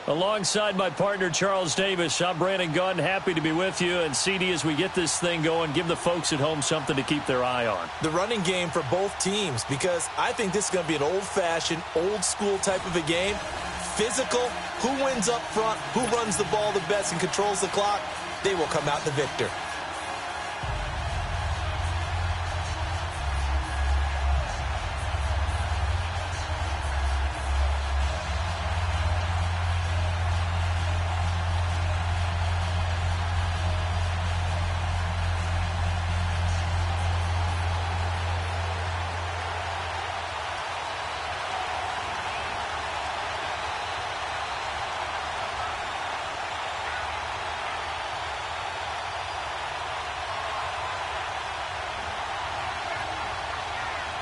Alongside my partner, Charles Davis, I'm Brandon Gunn. Happy to be with you. And, CD, as we get this thing going, give the folks at home something to keep their eye on. The running game for both teams, because I think this is going to be an old-fashioned, old-school type of a game. Physical, who wins up front, who runs the ball the best and controls the clock, they will come out the victor.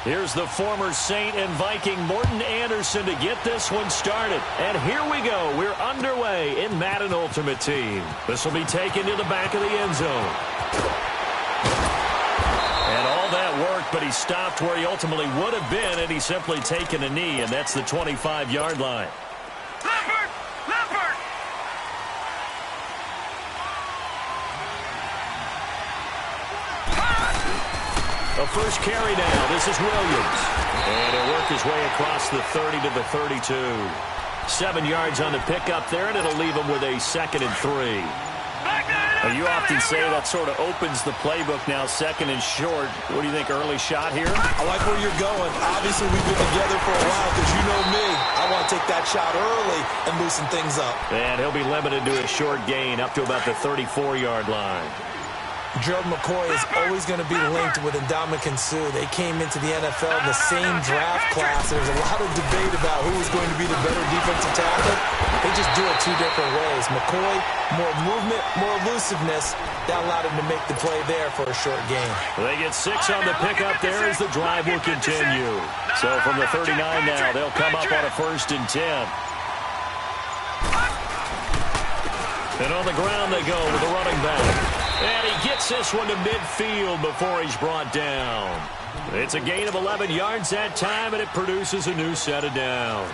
Here's the former Saint and Viking Morten Andersen to get this one started. And here we go. We're underway in Madden Ultimate Team. This will be taken to the back of the end zone. And all that worked, but he stopped where he ultimately would have been, and he's simply taken a knee, and that's the 25-yard line. A first carry now. This is Williams. And he'll work his way across the 30 to the 32. 7 yards on the pickup there, and it'll leave him with a 2nd and 3. Now, you often say that sort of opens the playbook now, 2nd and short. What do you think, early shot here? I like where you're going. Obviously, we've been together for a while because you know me. I want to take that shot early and loosen things up. And he'll be limited to a short gain up to about the 34-yard line. Gerald McCoy is always going to be linked with Ndamukong Suh. They came into the NFL in the same draft class. There's a lot of debate about who was going to be the better defensive tackle. They just do it 2 different ways. McCoy, more movement, more elusiveness. That allowed him to make the play there for a short gain. They get 6 on the pickup there as the drive will continue. So from the 39 now, they'll come up on a 1st and 10. And on the ground they go with the running back. And he gets this one to midfield before he's brought down. It's a gain of 11 yards that time, and it produces a new set of downs.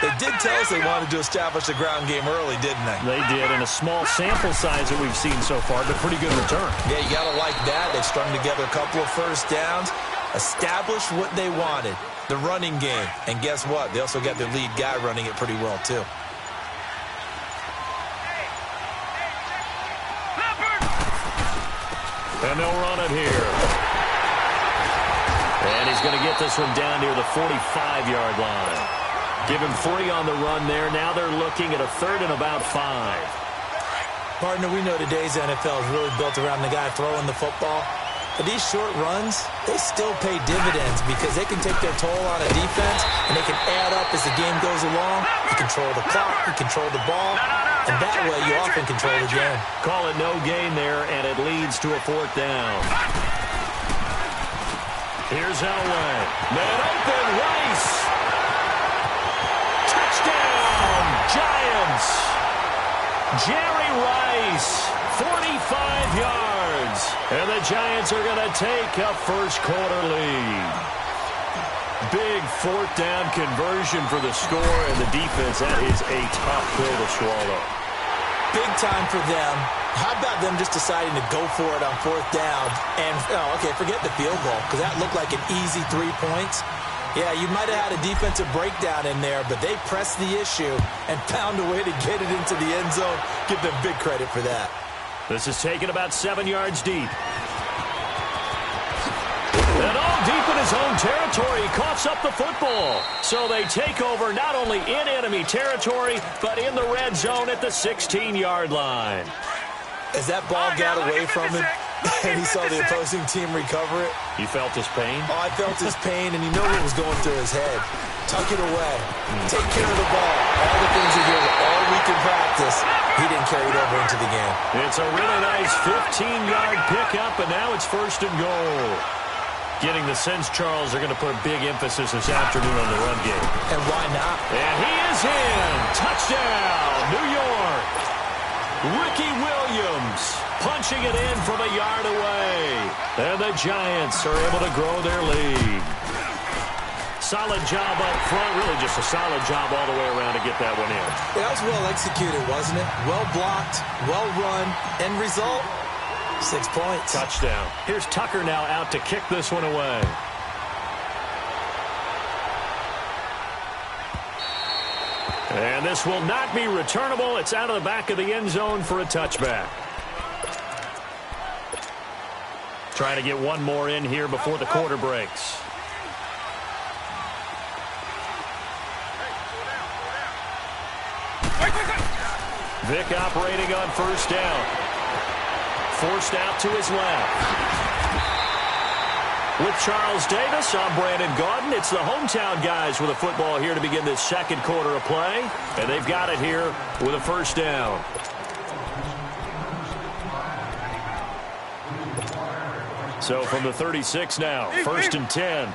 They did tell us they wanted to establish the ground game early, didn't they? They did, in a small sample size that we've seen so far, but pretty good return. Yeah, you got to like that. They strung together a couple of first downs, established what they wanted, the running game. And guess what? They also got their lead guy running it pretty well, too. And they'll run it here. And he's going to get this one down near the 45-yard line. Give him 3 on the run there. Now they're looking at a 3rd and about 5. Partner, we know today's NFL is really built around the guy throwing the football. But these short runs, they still pay dividends because they can take their toll on a defense, and they can add up as the game goes along. You control the clock, you control the ball, and that way you often control the game. Call it no gain there, and it leads to a 4th down. Here's Elway. Man open, Rice. Touchdown, Giants. Jerry Rice, 45 yards. And the Giants are going to take a first-quarter lead. Big 4th down conversion for the score, and the defense, that is a tough pill to swallow. Big time for them. How about them just deciding to go for it on 4th down? And, okay, forget the field goal, because that looked like an easy 3 points. Yeah, you might have had a defensive breakdown in there, but they pressed the issue and found a way to get it into the end zone. Give them big credit for that. This is taken about 7 yards deep. And all deep in his own territory, he coughs up the football. So they take over not only in enemy territory, but in the red zone at the 16-yard line. As that ball got away from him, and he saw the opposing team recover it. You felt his pain? Oh, I felt his pain, and you know what was going through his head. Tuck it away. Take care of the ball. All the things he did all week in practice, he didn't carry it over into the game. It's a really nice 15-yard pickup, and now it's 1st and goal. Getting the sense, Charles, they're going to put a big emphasis this afternoon on the run game. And why not? And he is in. Touchdown, New York. Ricky Williams punching it in from a yard away. And the Giants are able to grow their lead. solid job up front. Really just a solid job all the way around to get that one in. Yeah, that was well executed, wasn't it? Well blocked, well run. End result, 6 points. Touchdown. Here's Tucker now out to kick this one away. And this will not be returnable. It's out of the back of the end zone for a touchback. Trying to get one more in here before the quarter breaks. Vic operating on first down. Forced out to his left. With Charles Davis, I'm Brandon Gaudin. It's the hometown guys with a football here to begin this second quarter of play. And they've got it here with a first down. So from the 36 now, 1st and 10.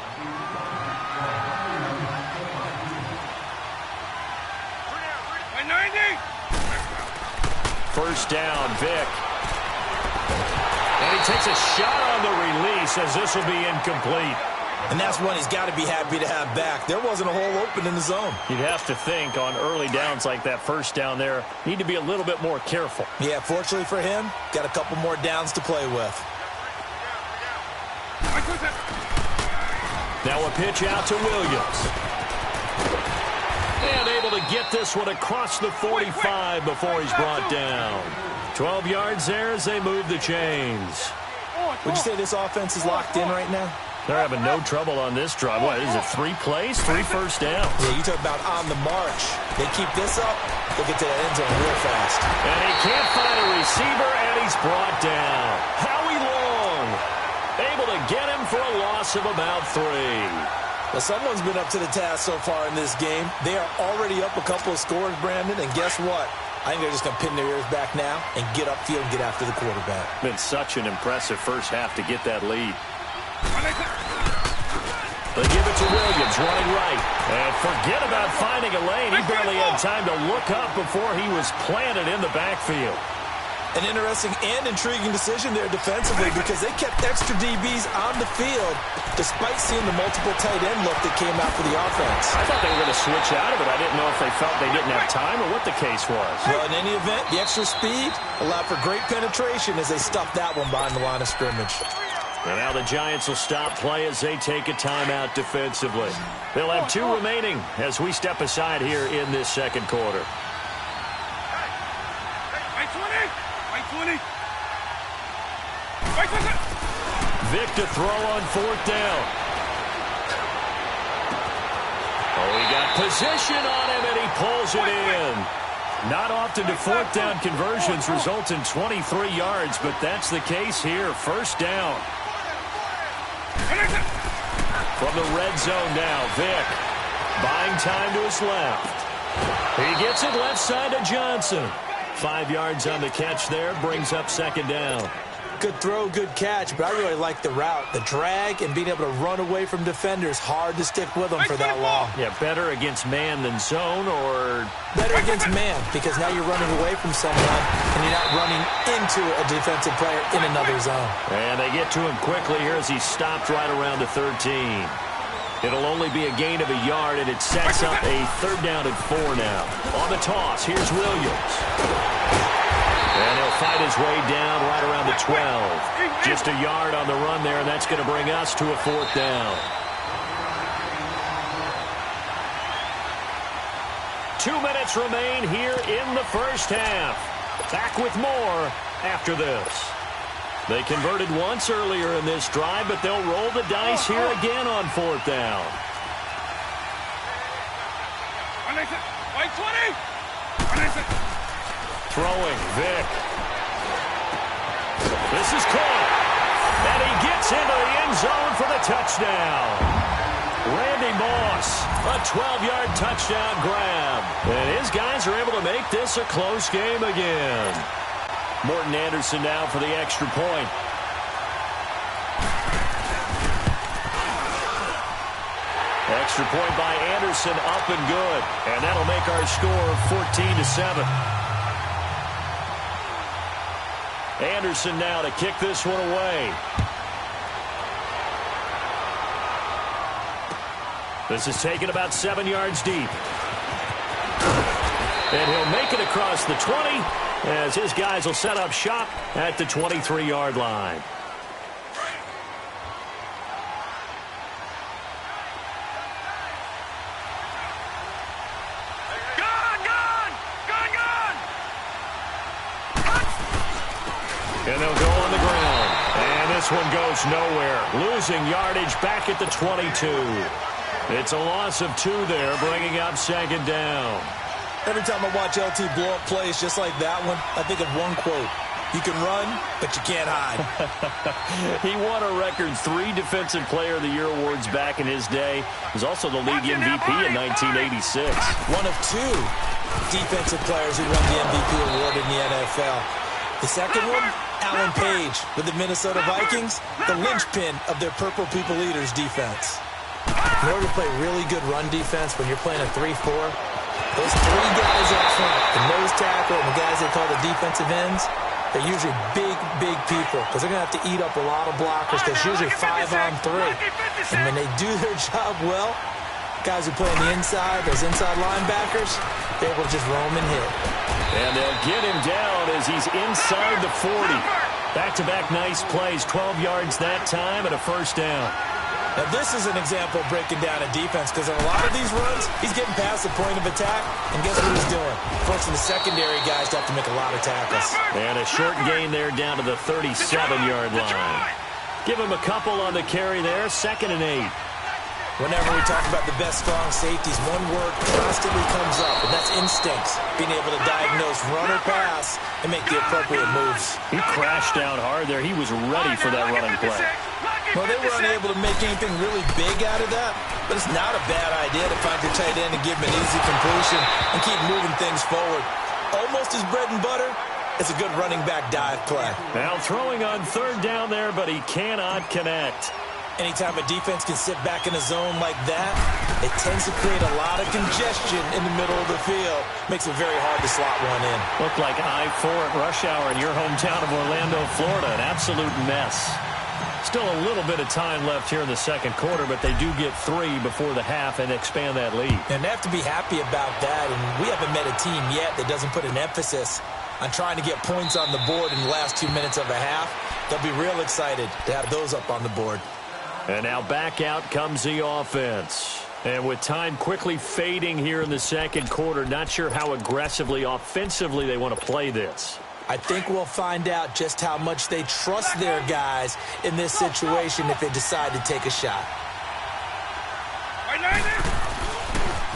First down, Vic. And he takes a shot on the release as this will be incomplete. And that's one he's got to be happy to have back. There wasn't a hole open in the zone. You'd have to think on early downs like that first down there, need to be a little bit more careful. Yeah, fortunately for him, got a couple more downs to play with. Now a pitch out to Williams. And able to get this one across the 45 before he's brought down. 12 yards there as they move the chains. Would you say this offense is locked in right now? They're having no trouble on this drive. What is it, 3 plays, 3 first downs? Yeah, you talk about on the march. They keep this up, they'll get to that end zone real fast. And he can't find a receiver, and he's brought down. Howie Long able to get him for a loss of about 3. Well, someone's been up to the task so far in this game. They are already up a couple of scores, Brandon, and guess what? I think they're just going to pin their ears back now and get upfield and get after the quarterback. Been such an impressive first half to get that lead. They give it to Williams, running right. And forget about finding a lane. He barely had time to look up before he was planted in the backfield. An interesting and intriguing decision there defensively because they kept extra DBs on the field despite seeing the multiple tight end look that came out for the offense. I thought they were going to switch out of it. I didn't know if they felt they didn't have time or what the case was. Well, in any event, the extra speed allowed for great penetration as they stuffed that one behind the line of scrimmage. And now the Giants will stop play as they take a timeout defensively. They'll have 2 remaining as we step aside here in this second quarter. Vic to throw on 4th down. Oh, he got position on him, and he pulls it in. Not often do 4th down conversions result in 23 yards, but that's the case here. First down. From the red zone now, Vic. Buying time to his left. He gets it left side to Johnson. 5 yards on the catch there, brings up second down. Good throw, good catch, but I really like the route. The drag and being able to run away from defenders, hard to stick with them for that long. Yeah, better against man than zone, or... Better against man, because now you're running away from someone, and you're not running into a defensive player in another zone. And they get to him quickly here as he stopped right around the 13. It'll only be a gain of a yard, and it sets up a 3rd down and 4 now. On the toss, here's Williams. And he'll fight his way down right around the 12. Just a yard on the run there, and that's going to bring us to a 4th down. 2 minutes remain here in the first half. Back with more after this. They converted once earlier in this drive, but they'll roll the dice here again on 4th down. Throwing, Vic. This is caught. And he gets into the end zone for the touchdown. Randy Moss, a 12-yard touchdown grab. And his guys are able to make this a close game again. Morton Anderson now for the extra point. Extra point by Anderson, up and good. And that'll make our score 14-7. Anderson now to kick this one away. This is taken about 7 yards deep. And he'll make it across the 20 as his guys will set up shop at the 23-yard line. And they'll go on the ground. And this one goes nowhere. Losing yardage back at the 22. It's a loss of 2 there, bringing up second down. Every time I watch LT blow up plays just like that one, I think of one quote. You can run, but you can't hide. He won a record 3 Defensive Player of the Year awards back in his day. He was also the league MVP in 1986. One of 2 defensive players who won the MVP award in the NFL. The second one, Alan Page with the Minnesota Vikings, the linchpin of their Purple People Eaters defense. In order to play really good run defense when you're playing a 3-4, those 3 guys up front, the nose tackle and the guys they call the defensive ends, they're usually big, big people because they're going to have to eat up a lot of blockers because it's usually 5-on-3. And when they do their job well, guys who play on the inside, those inside linebackers, they're able to just roam and hit. And they'll get him down as he's inside the 40. Back-to-back nice plays, 12 yards that time and a first down. Now, this is an example of breaking down a defense because in a lot of these runs, he's getting past the point of attack, and guess what he's doing? Forcing the secondary guys to have to make a lot of tackles. And a short gain there down to the 37-yard line. Give him a couple on the carry there, 2nd and 8. Whenever we talk about the best strong safeties, one word constantly comes up, and that's instincts. Being able to diagnose run or pass and make the appropriate moves. He crashed down hard there. He was ready for that running play. Well, they were unable to make anything really big out of that, but it's not a bad idea to find your tight end and give him an easy completion and keep moving things forward. Almost his bread and butter. It's a good running back dive play. Now throwing on 3rd down there, but he cannot connect. Anytime a defense can sit back in a zone like that, it tends to create a lot of congestion in the middle of the field. Makes it very hard to slot one in. Looked like I-4 at rush hour in your hometown of Orlando, Florida. An absolute mess. Still a little bit of time left here in the 2nd quarter, but they do get 3 before the half and expand that lead. And they have to be happy about that, and we haven't met a team yet that doesn't put an emphasis on trying to get points on the board in the last 2 minutes of a half. They'll be real excited to have those up on the board. And now back out comes the offense. And with time quickly fading here in the 2nd quarter, not sure how aggressively, offensively they want to play this. I think we'll find out just how much they trust their guys in this situation if they decide to take a shot.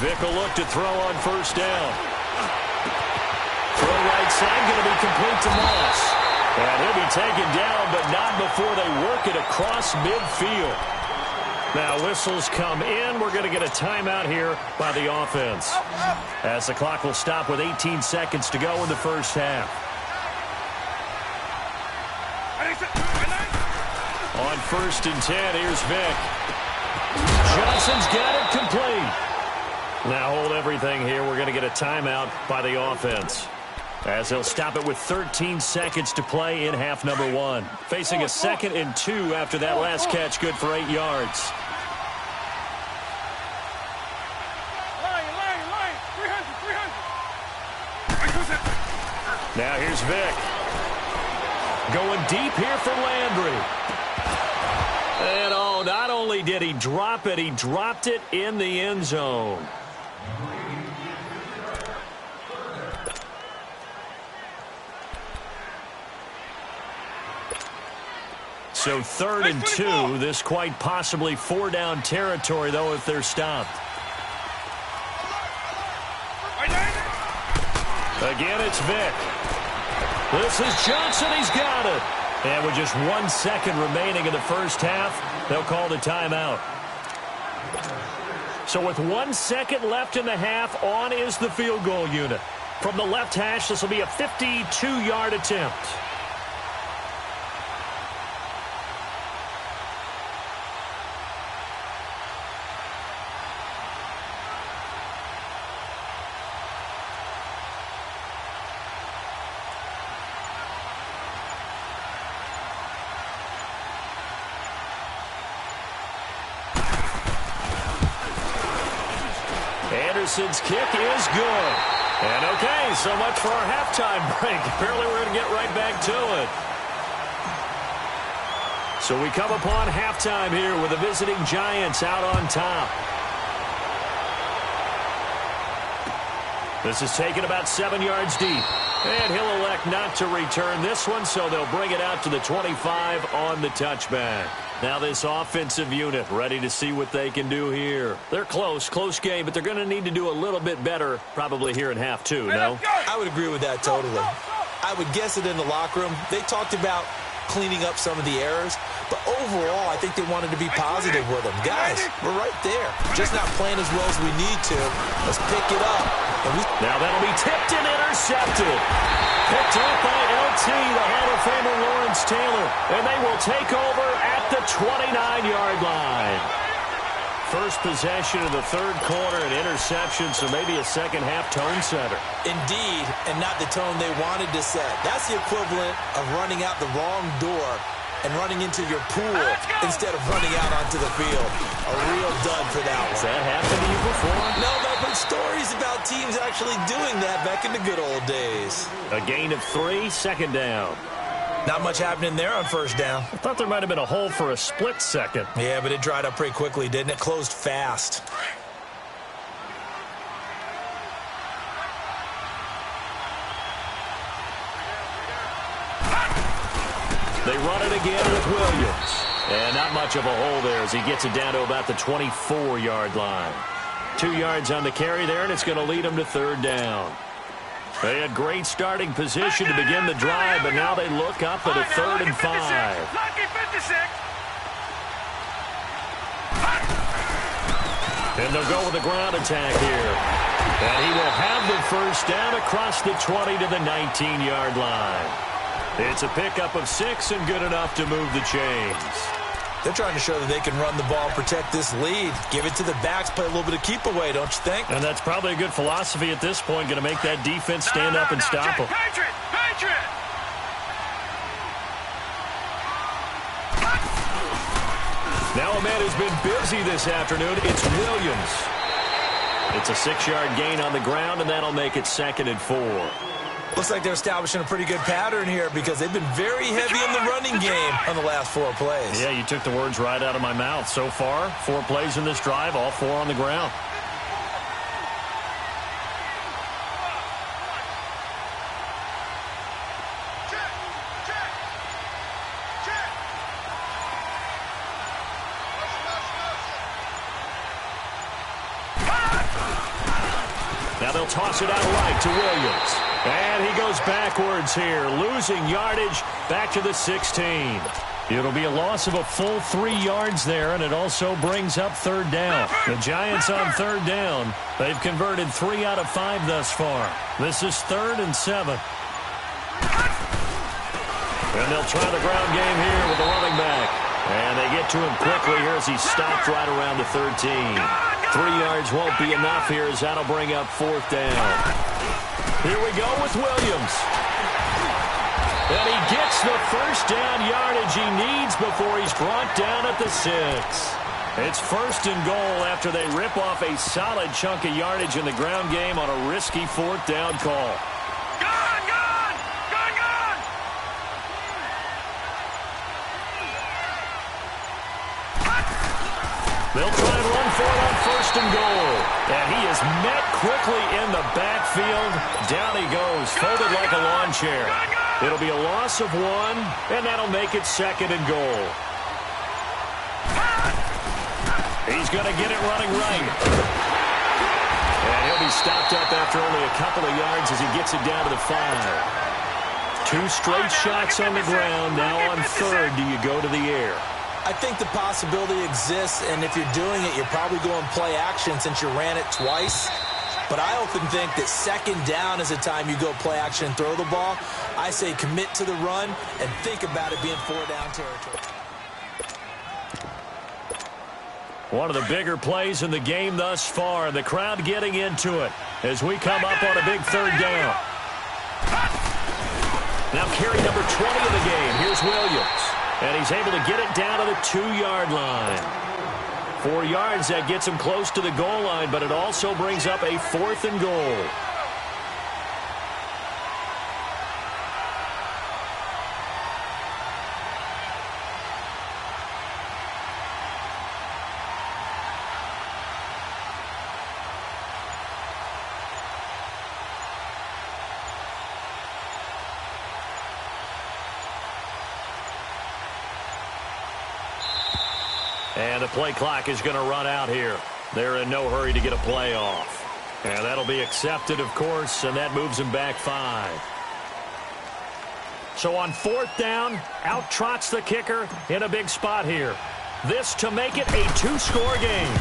Vick will look to throw on 1st down. Throw right side, going to be complete to Moss. And he'll be taken down, but not before they work it across midfield. Now whistles come in. We're going to get a timeout here by the offense, as the clock will stop with 18 seconds to go in the 1st half. On 1st and 10, here's Vick. Johnson's got it complete. Now hold everything here. We're going to get a timeout by the offense, as they'll stop it with 13 seconds to play in half number 1. Facing a 2nd and 2 after that last catch, good for 8 yards. Now here's Vick. Going deep here for Landry. And oh, not only did he drop it, he dropped it in the end zone. So 3rd and 2, this quite possibly 4-down territory, though, if they're stopped. Again, it's Vick. This is Johnson. He's got it. And with just 1 second remaining in the 1st half, they'll call the timeout. So with 1 second left in the half, on is the field goal unit. From the left hash, this will be a 52-yard attempt. Anderson's kick is good. And okay, so much for our halftime break. Apparently we're going to get right back to it. So we come upon halftime here with the visiting Giants out on top. This is taken about 7 yards deep. And he'll elect not to return this one, so they'll bring it out to the 25 on the touchback. Now this offensive unit ready to see what they can do here. They're close game, but they're going to need to do a little bit better probably here in half two, no? I would agree with that totally. I would guess it in the locker room. They talked about cleaning up some of the errors, but overall I think they wanted to be positive with them. Guys, we're right there. Just not playing as well as we need to. Let's pick it up. Now that'll be tipped and intercepted. Picked up by LT, the Hall of Famer Lawrence Taylor. And they will take over at the 29-yard line. First possession of the third quarter, an interception, so maybe a second-half tone setter. Indeed, and not the tone they wanted to set. That's the equivalent of running out the wrong door and running into your pool instead of running out onto the field. A real dud for that one. Has that happened to you before? No, but I've heard stories about teams actually doing that back in the good old days. A gain of 3, second down. Not much happening there on first down. I thought there might have been a hole for a split second. Yeah, but it dried up pretty quickly, didn't it? Closed fast. They run it again with Williams. And not much of a hole there as he gets it down to about the 24-yard line. 2 yards on the carry there, and it's going to lead them to third down. They had great starting position to begin the drive, but now they look up at a 3rd and 5. And they'll go with a ground attack here. And he will have the first down across the 20 to the 19-yard line. It's a pickup of 6 and good enough to move the chains. They're trying to show that they can run the ball, protect this lead. Give it to the backs, play a little bit of keep away, don't you think? And that's probably a good philosophy at this point, going to make that defense stand up and stop them. Now a man who's been busy this afternoon, it's Williams. It's a 6-yard gain on the ground, and that'll make it 2nd and 4. Looks like they're establishing a pretty good pattern here because they've been very heavy in the running game on the last 4 plays. Yeah, you took the words right out of my mouth. So far, 4 plays in this drive, all 4 on the ground. Now they'll toss it out right to Williams. And he goes backwards here, losing yardage back to the 16. It'll be a loss of a full 3 yards there, and it also brings up third down. The Giants on third down. They've converted 3 out of 5 thus far. This is 3rd and 7. And they'll try the ground game here with the running back. And they get to him quickly here as he's stopped right around the 13. 3 yards won't be enough here as that'll bring up 4th down. Here we go with Williams. And he gets the first down yardage he needs before he's brought down at the 6. It's 1st and goal after they rip off a solid chunk of yardage in the ground game on a risky 4th down call. They'll try and run for it on 1st and goal. And he is met quickly in the backfield. Down he goes, folded like a lawn chair. It'll be a loss of 1, and that'll make it 2nd and goal. He's going to get it running right. And he'll be stopped up after only a couple of yards as he gets it down to the 5. 2 straight shots on the ground. Now on 3rd, do you go to the air? I think the possibility exists, and if you're doing it, you're probably going play action since you ran it twice. But I often think that 2nd down is the time you go play action and throw the ball. I say commit to the run and think about it being 4-down territory. One of the bigger plays in the game thus far. The crowd getting into it as we come up on a big 3rd down. Now carry number 20 of the game. Here's Williams. And he's able to get it down to the 2-yard line. 4 yards, that gets him close to the goal line, but it also brings up a 4th and goal. And the play clock is going to run out here. They're in no hurry to get a play off. And that'll be accepted, of course, and that moves him back 5. So on 4th down, out trots the kicker in a big spot here. This to make it a 2-score game.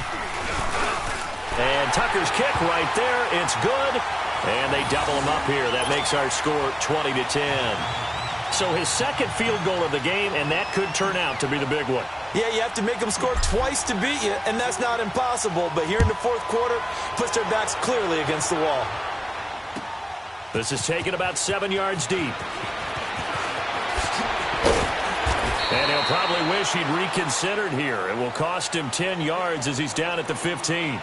And Tucker's kick right there. It's good. And they double him up here. That makes our score 20-10. So his second field goal of the game, and that could turn out to be the big one. Yeah, you have to make them score twice to beat you, and that's not impossible. But here in the 4th quarter, puts their backs clearly against the wall. This is taken about 7 yards deep. And he'll probably wish he'd reconsidered here. It will cost him 10 yards as he's down at the 15.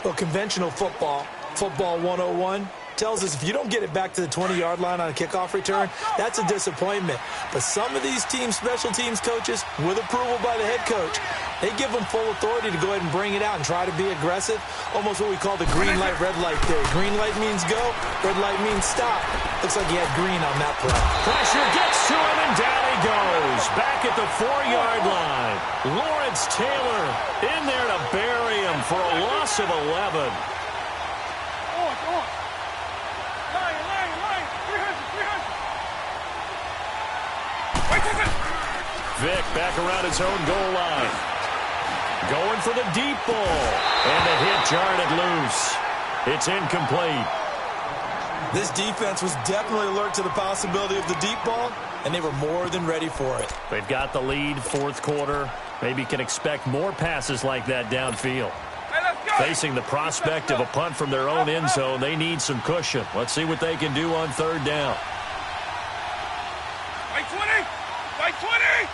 Well, conventional football 101, tells us if you don't get it back to the 20-yard line on a kickoff return, that's a disappointment. But some of these special teams coaches, with approval by the head coach, they give them full authority to go ahead and bring it out and try to be aggressive, almost what we call the green light, red light theory. Green light means go, red light means stop. Looks like he had green on that play. Pressure gets to him, and down he goes. Back at the 4-yard line. Lawrence Taylor in there to bury him for a loss of 11. Vick back around his own goal line. Going for the deep ball. And the hit jarred it loose. It's incomplete. This defense was definitely alert to the possibility of the deep ball, and they were more than ready for it. They've got the lead, 4th quarter. Maybe can expect more passes like that downfield. Facing the prospect of a punt from their own end zone, they need some cushion. Let's see what they can do on 3rd down. By 20! By 20!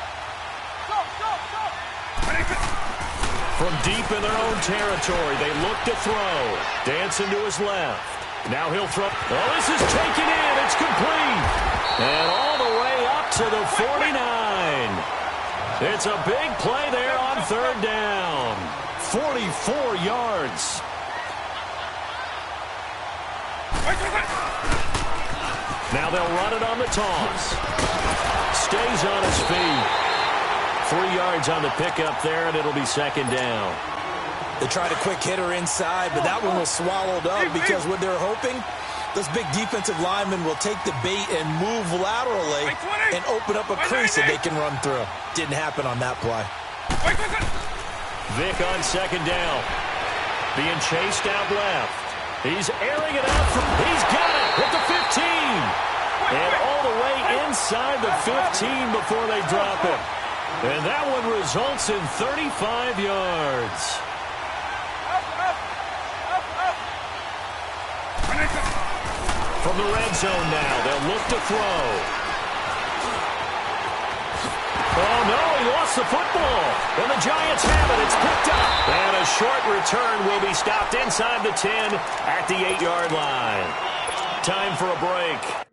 From deep in their own territory, they look to throw. Dancing to his left. Now he'll throw. Oh, this is taken in. It's complete. And all the way up to the 49. It's a big play there on 3rd down. 44 yards. Now they'll run it on the toss. Stays on his feet. 3 yards on the pickup there, and it'll be 2nd down. They tried a quick hitter inside, but that one was swallowed up because what they're hoping, those big defensive linemen will take the bait and move laterally and open up a crease that they can run through. Didn't happen on that play. Vick on 2nd down. Being chased out left. He's airing it out. He's got it at the 15. And all the way inside the 15 before they drop it. And that one results in 35 yards. From the red zone now, they'll look to throw. Oh, no, he lost the football. And the Giants have it. It's picked up. And a short return will be stopped inside the 10 at the 8-yard line. Time for a break.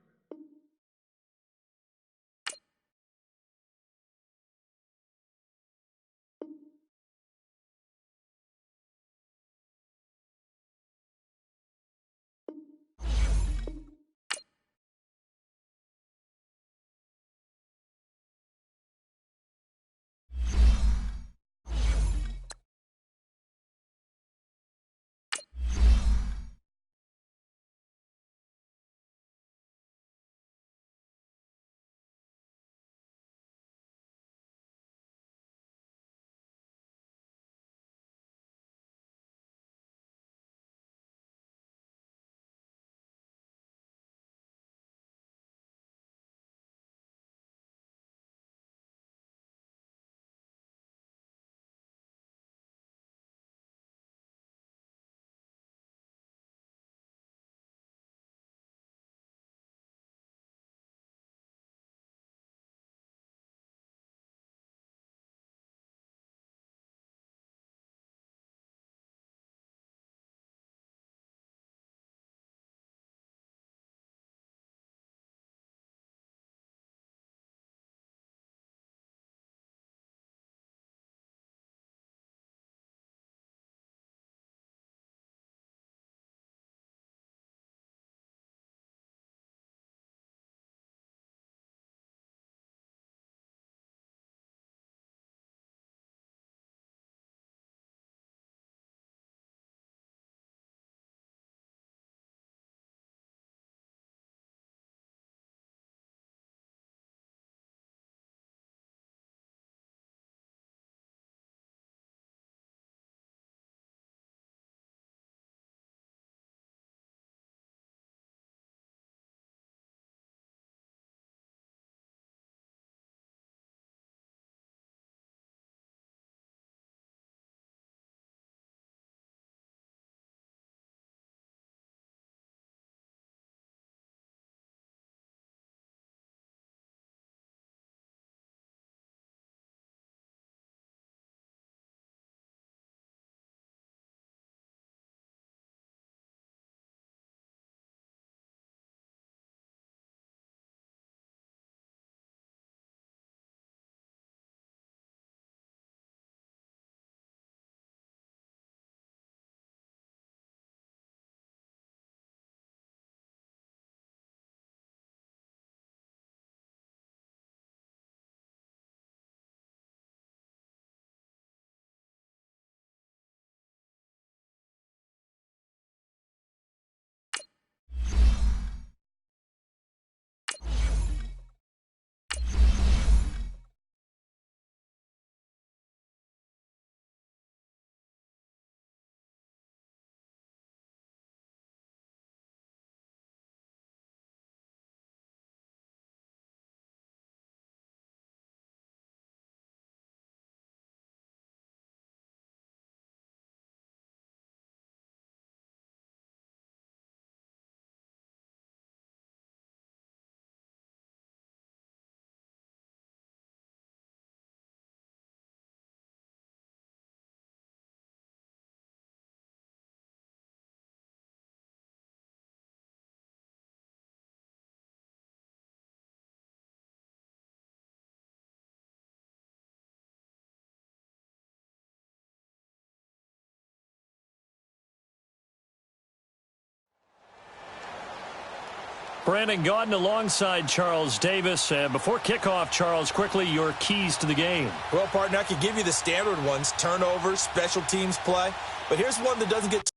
Brandon Gaudin alongside Charles Davis. Before kickoff, Charles, quickly your keys to the game. Well, partner, I could give you the standard ones, turnovers, special teams play. But here's one that doesn't get...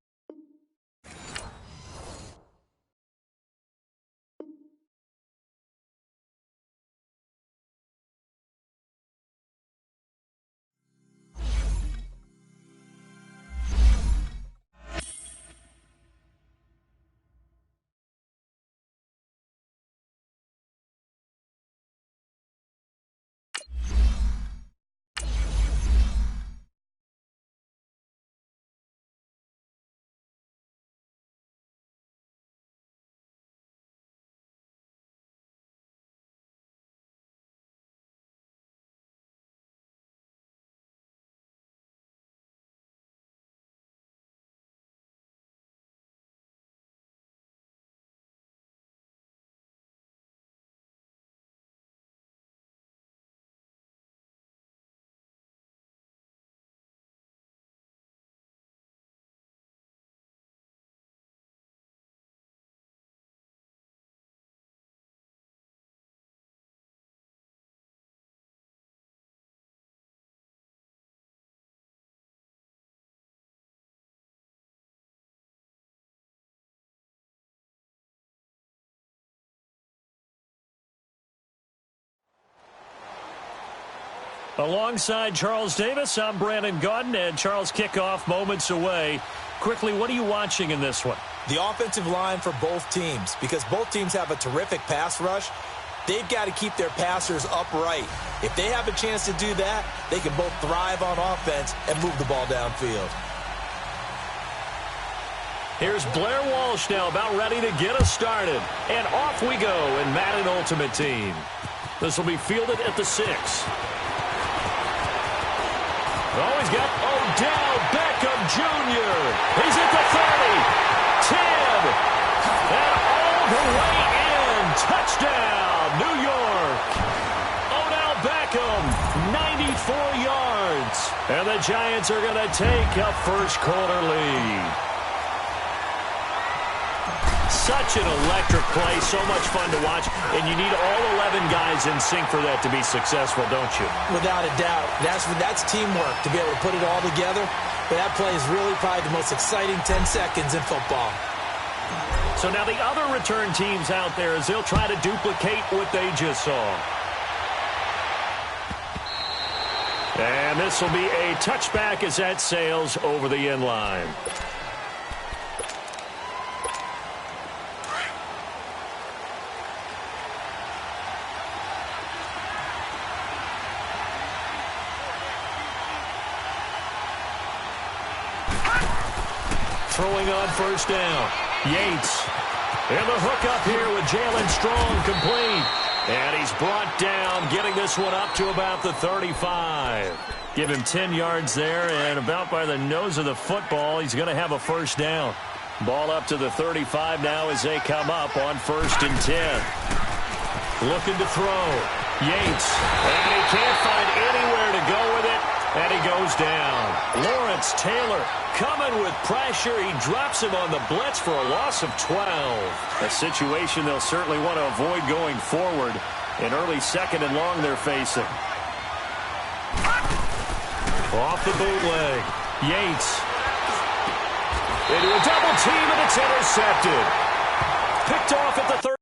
Alongside Charles Davis, I'm Brandon Gaudin, and Charles, kickoff moments away. Quickly, what are you watching in this one? The offensive line for both teams, because both teams have a terrific pass rush. They've got to keep their passers upright. If they have a chance to do that, they can both thrive on offense and move the ball downfield. Here's Blair Walsh now, about ready to get us started. And off we go in Madden Ultimate Team. This will be fielded at the 6. Oh, he's got Odell Beckham Jr. He's at the 30, 10, and all the way in. Touchdown, New York. Odell Beckham, 94 yards. And the Giants are going to take a first-quarter lead. Such an electric play, so much fun to watch, and you need all 11 guys in sync for that to be successful, don't you? Without a doubt. That's teamwork to be able to put it all together. But that play is really probably the most exciting 10 seconds in football. So now the other return teams out there, as they'll try to duplicate what they just saw. And this will be a touchback as that sails over the end line. Throwing on first down. Yates. And the hook up here with Jalen Strong complete. And he's brought down, getting this one up to about the 35. Give him 10 yards there, and about by the nose of the football, he's going to have a first down. Ball up to the 35 now as they come up on 1st and 10. Looking to throw. Yates. And he can't find anywhere to go with it. And he goes down. Lawrence Taylor coming with pressure. He drops him on the blitz for a loss of 12. A situation they'll certainly want to avoid going forward. An early 2nd and long they're facing. Off the bootleg. Yates. Into a double team, and it's intercepted. Picked off at the 30.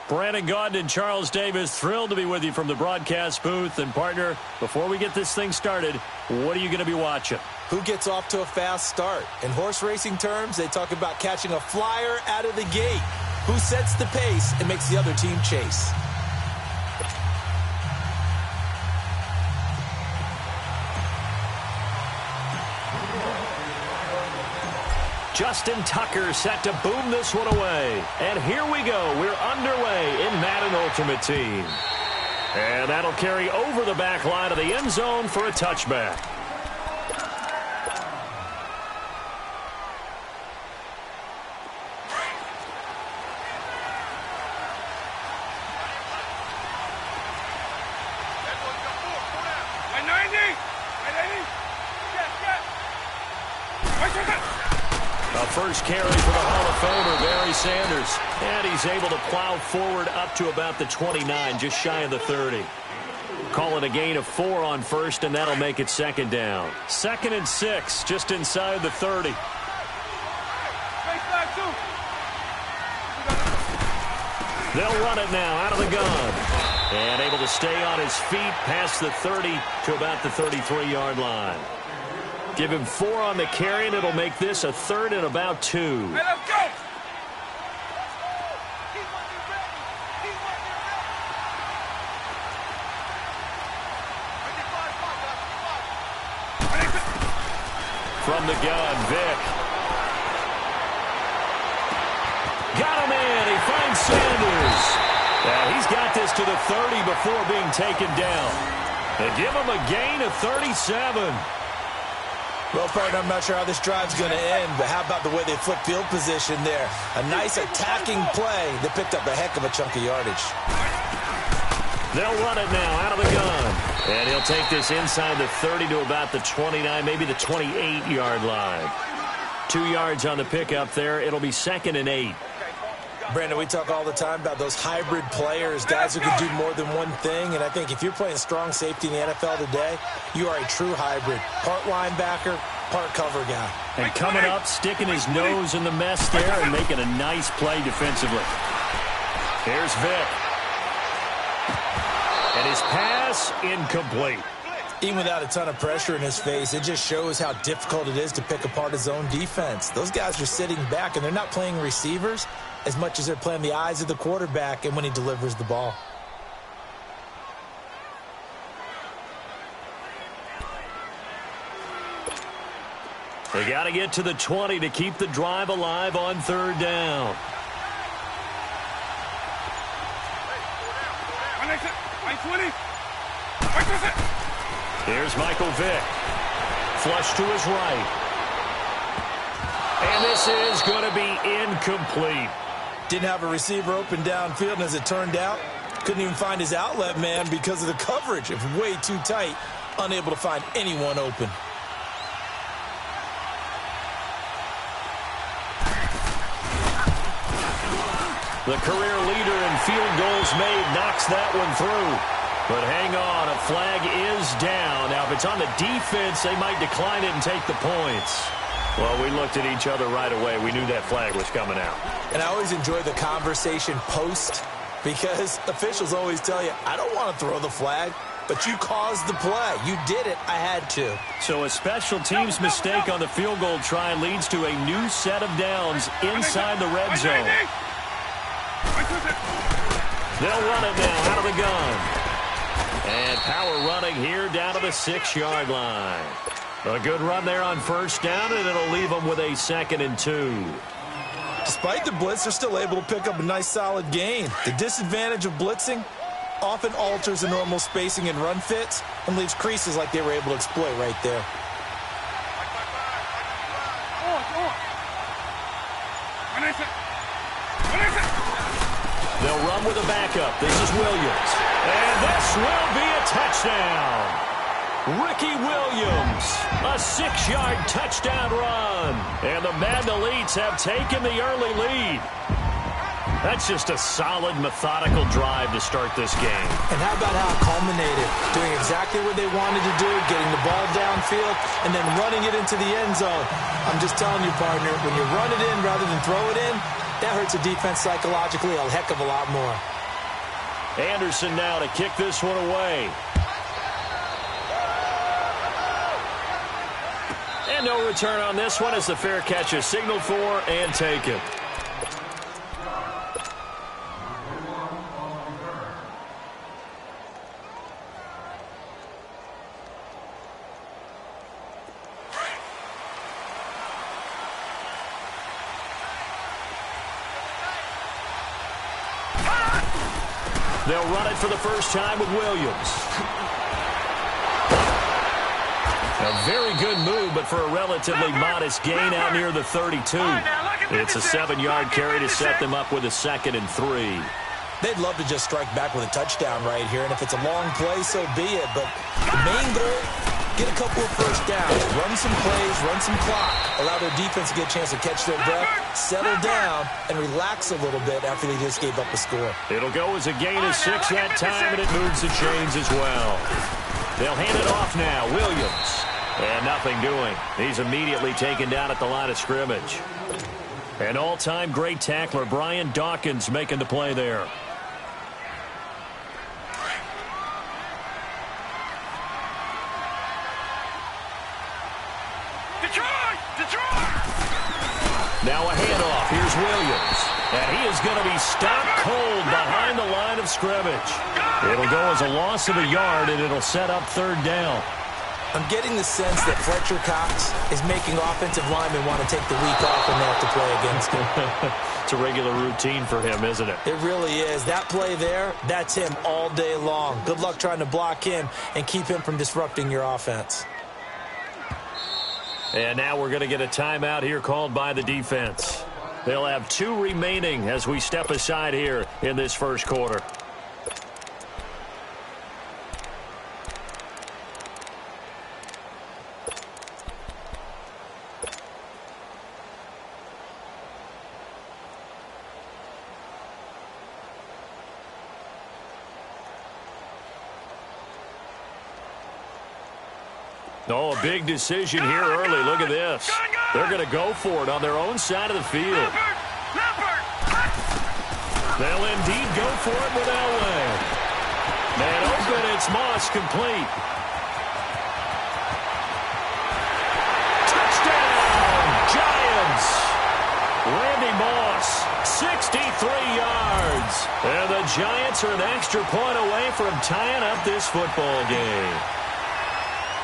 Brandon Gaudin and Charles Davis, thrilled to be with you from the broadcast booth. And, partner, before we get this thing started, what are you going to be watching? Who gets off to a fast start? In horse racing terms, they talk about catching a flyer out of the gate. Who sets the pace and makes the other team chase? Justin Tucker set to boom this one away. And here we go. We're underway in Madden Ultimate Team. And that'll carry over the back line of the end zone for a touchback. First carry for the Hall of Famer, Ray Sanders. And he's able to plow forward up to about the 29, just shy of the 30. Calling a gain of 4 on first, and that'll make it second down. 2nd and 6, just inside the 30. They'll run it now out of the gun. And able to stay on his feet past the 30 to about the 33-yard line. Give him 4 on the carry, and it'll make this a 3rd and about 2. Hey, let's go! From the gun, Vick. Got him in. He finds Sanders. He's got this to the 30 before being taken down. They give him a gain of 37. Well, partner, I'm not sure how this drive's going to end, but how about the way they flip field position there? A nice attacking play that picked up a heck of a chunk of yardage. They'll run it now out of the gun. And he'll take this inside the 30 to about the 29, maybe the 28-yard line. 2 yards on the pickup there. It'll be 2nd and 8. Brandon, we talk all the time about those hybrid players, guys who can do more than one thing. And I think if you're playing strong safety in the NFL today, you are a true hybrid. Part linebacker, part cover guy. And coming up, sticking his nose in the mess there and making a nice play defensively. Here's Vick. And his pass incomplete. Even without a ton of pressure in his face, it just shows how difficult it is to pick apart his own defense. Those guys are sitting back, and they're not playing receivers as much as they're playing the eyes of the quarterback and when he delivers the ball. They got to get to the 20 to keep the drive alive on 3rd down. Here's Michael Vick. Flush to his right. And this is going to be incomplete. Didn't have a receiver open downfield, and as it turned out, couldn't even find his outlet man because of the coverage. It was way too tight, unable to find anyone open. The career leader in field goals made knocks that one through. But hang on, a flag is down. Now, if it's on the defense, they might decline it and take the points. Well, we looked at each other right away. We knew that flag was coming out. And I always enjoy the conversation post because officials always tell you, I don't want to throw the flag, but you caused the play. You did it. I had to. So a special teams mistake on the field goal try leads to a new set of downs inside the red zone. They'll run it now out of the gun. And power running here down to the 6-yard line. A good run there on 1st down, and it'll leave them with a 2nd and 2. Despite the blitz, they're still able to pick up a nice solid gain. The disadvantage of blitzing often alters the normal spacing and run fits and leaves creases like they were able to exploit right there. They'll run with a backup. This is Williams. And this will be a touchdown. Ricky Williams, a 6-yard touchdown run. And the Madden Elites have taken the early lead. That's just a solid, methodical drive to start this game. And how about how it culminated? Doing exactly what they wanted to do, getting the ball downfield, and then running it into the end zone. I'm just telling you, partner, when you run it in rather than throw it in, that hurts a defense psychologically a heck of a lot more. Anderson now to kick this one away. And no return on this one as the fair catch is signaled for and taken. They'll run it for the first time with Williams. A very good move, but for a relatively modest gain out near the 32. It's a 7-yard carry to set them up with a 2nd and 3. They'd love to just strike back with a touchdown right here, and if it's a long play, so be it. But the main goal, get a couple of first downs, run some plays, run some clock, allow their defense to get a chance to catch their breath, settle down, and relax a little bit after they just gave up a score. It'll go as a gain of 6 that time, and it moves the chains as well. They'll hand it off now. Williams. And nothing doing. He's immediately taken down at the line of scrimmage. An all-time great tackler, Brian Dawkins, making the play there. Now a handoff. Here's Williams. And he is going to be stopped cold behind the line of scrimmage. It'll go as a loss of a yard, and it'll set up 3rd down. I'm getting the sense that Fletcher Cox is making offensive linemen want to take the week off when they have to play against him. It's a regular routine for him, isn't it? It really is. That play there, that's him all day long. Good luck trying to block him and keep him from disrupting your offense. And now we're going to get a timeout here called by the defense. They'll have 2 remaining as we step aside here in this first quarter. Oh, a big decision here early. Look at this. They're going to go for it on their own side of the field. They'll indeed go for it with Elway. Man open, it's Moss complete. Touchdown, Giants. Randy Moss, 63 yards. And the Giants are an extra point away from tying up this football game.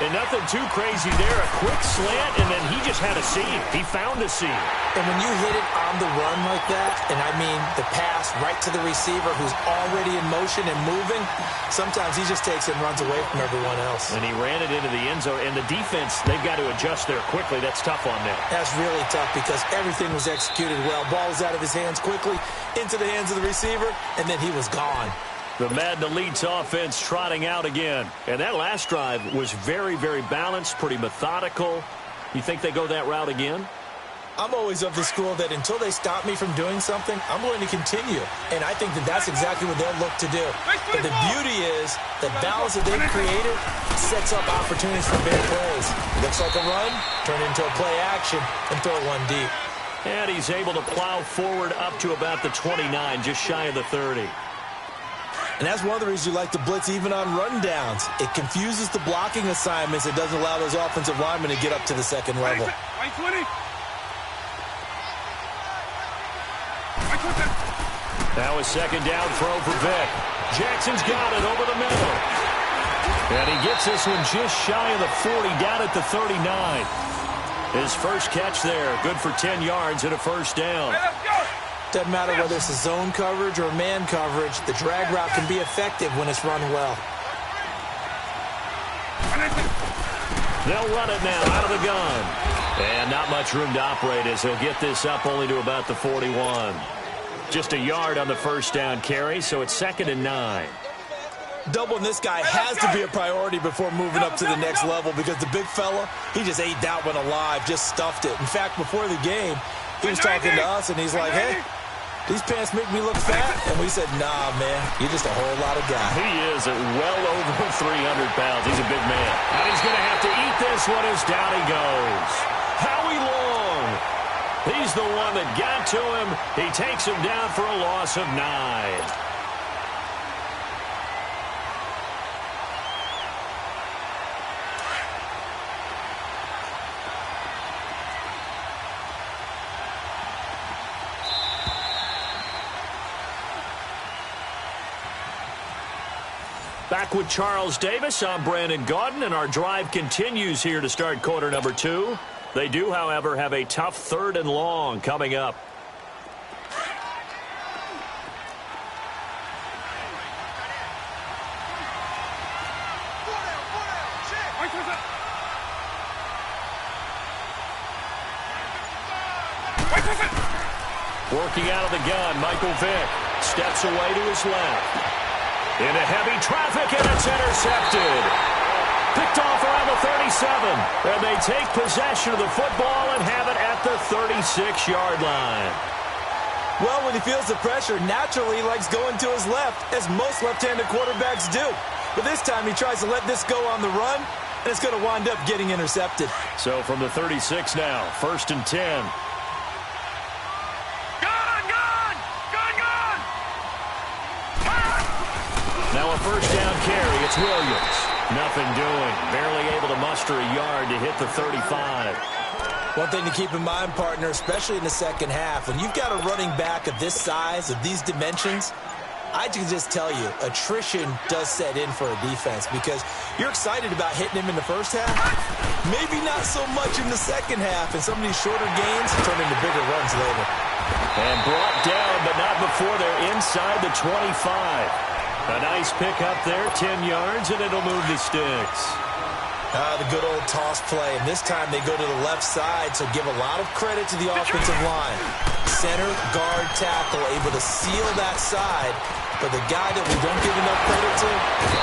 And nothing too crazy there. A quick slant, and then he just had a seam. He found a seam. And when you hit it on the run like that, and I mean the pass right to the receiver who's already in motion and moving, sometimes he just takes it and runs away from everyone else. And he ran it into the end zone. And the defense, they've got to adjust there quickly. That's tough on them. That's really tough because everything was executed well. Ball was out of his hands quickly, into the hands of the receiver, and then he was gone. The Madden Elite's offense trotting out again. And that last drive was very, very balanced, pretty methodical. You think they go that route again? I'm always of the school that until they stop me from doing something, I'm going to continue. And I think that that's exactly what they'll look to do. But the beauty is the balance that they've created sets up opportunities for big plays. Looks like a run, turn it into a play action, and throw one deep. And he's able to plow forward up to about the 29, just shy of the 30. And that's one of the reasons you like to blitz even on rundowns. It confuses the blocking assignments. It doesn't allow those offensive linemen to get up to the second level. Now a second down throw for Vick. Jackson's got it over the middle. And he gets this one just shy of the 40, down at the 39. His first catch there, good for 10 yards and a first down. Doesn't matter whether it's a zone coverage or man coverage, the drag route can be effective when it's run well. They'll run it now out of the gun. And not much room to operate as he'll get this up only to about the 41. Just a yard on the first down carry, so it's 2nd and 9. Doubling this guy has to be a priority before moving up to the next level because the big fella, he just ate that one alive, just stuffed it. In fact, before the game, he was talking to us, and he's like, hey, these pants make me look fat. And we said, nah, man, you're just a whole lot of guy. He is at well over 300 pounds. He's a big man. And he's going to have to eat this one as down he goes. Howie Long. He's the one that got to him. He takes him down for a loss of 9. Back with Charles Davis, I'm Brandon Gaudin, and our drive continues here to start quarter number 2. They do, however, have a tough 3rd and long coming up. Working out of the gun, Michael Vick steps away to his left. Into heavy traffic, and it's intercepted. Picked off around the 37. And they take possession of the football and have it at the 36-yard line. Well, when he feels the pressure, naturally he likes going to his left, as most left-handed quarterbacks do. But this time he tries to let this go on the run, and it's going to wind up getting intercepted. So from the 36 now, 1st and 10. Now a 1st down carry. It's Williams. Nothing doing. Barely able to muster a yard to hit the 35. One thing to keep in mind, partner, especially in the second half, when you've got a running back of this size, of these dimensions, I can just tell you, attrition does set in for a defense because you're excited about hitting him in the first half. Maybe not so much in the second half, and some of these shorter gains turn into bigger runs later. And brought down, but not before they're inside the 25. A nice pick up there, 10 yards, and it'll move the sticks. The good old toss play, and this time they go to the left side, so give a lot of credit to the offensive line. Center, guard, tackle, able to seal that side, but the guy that we don't give enough credit to,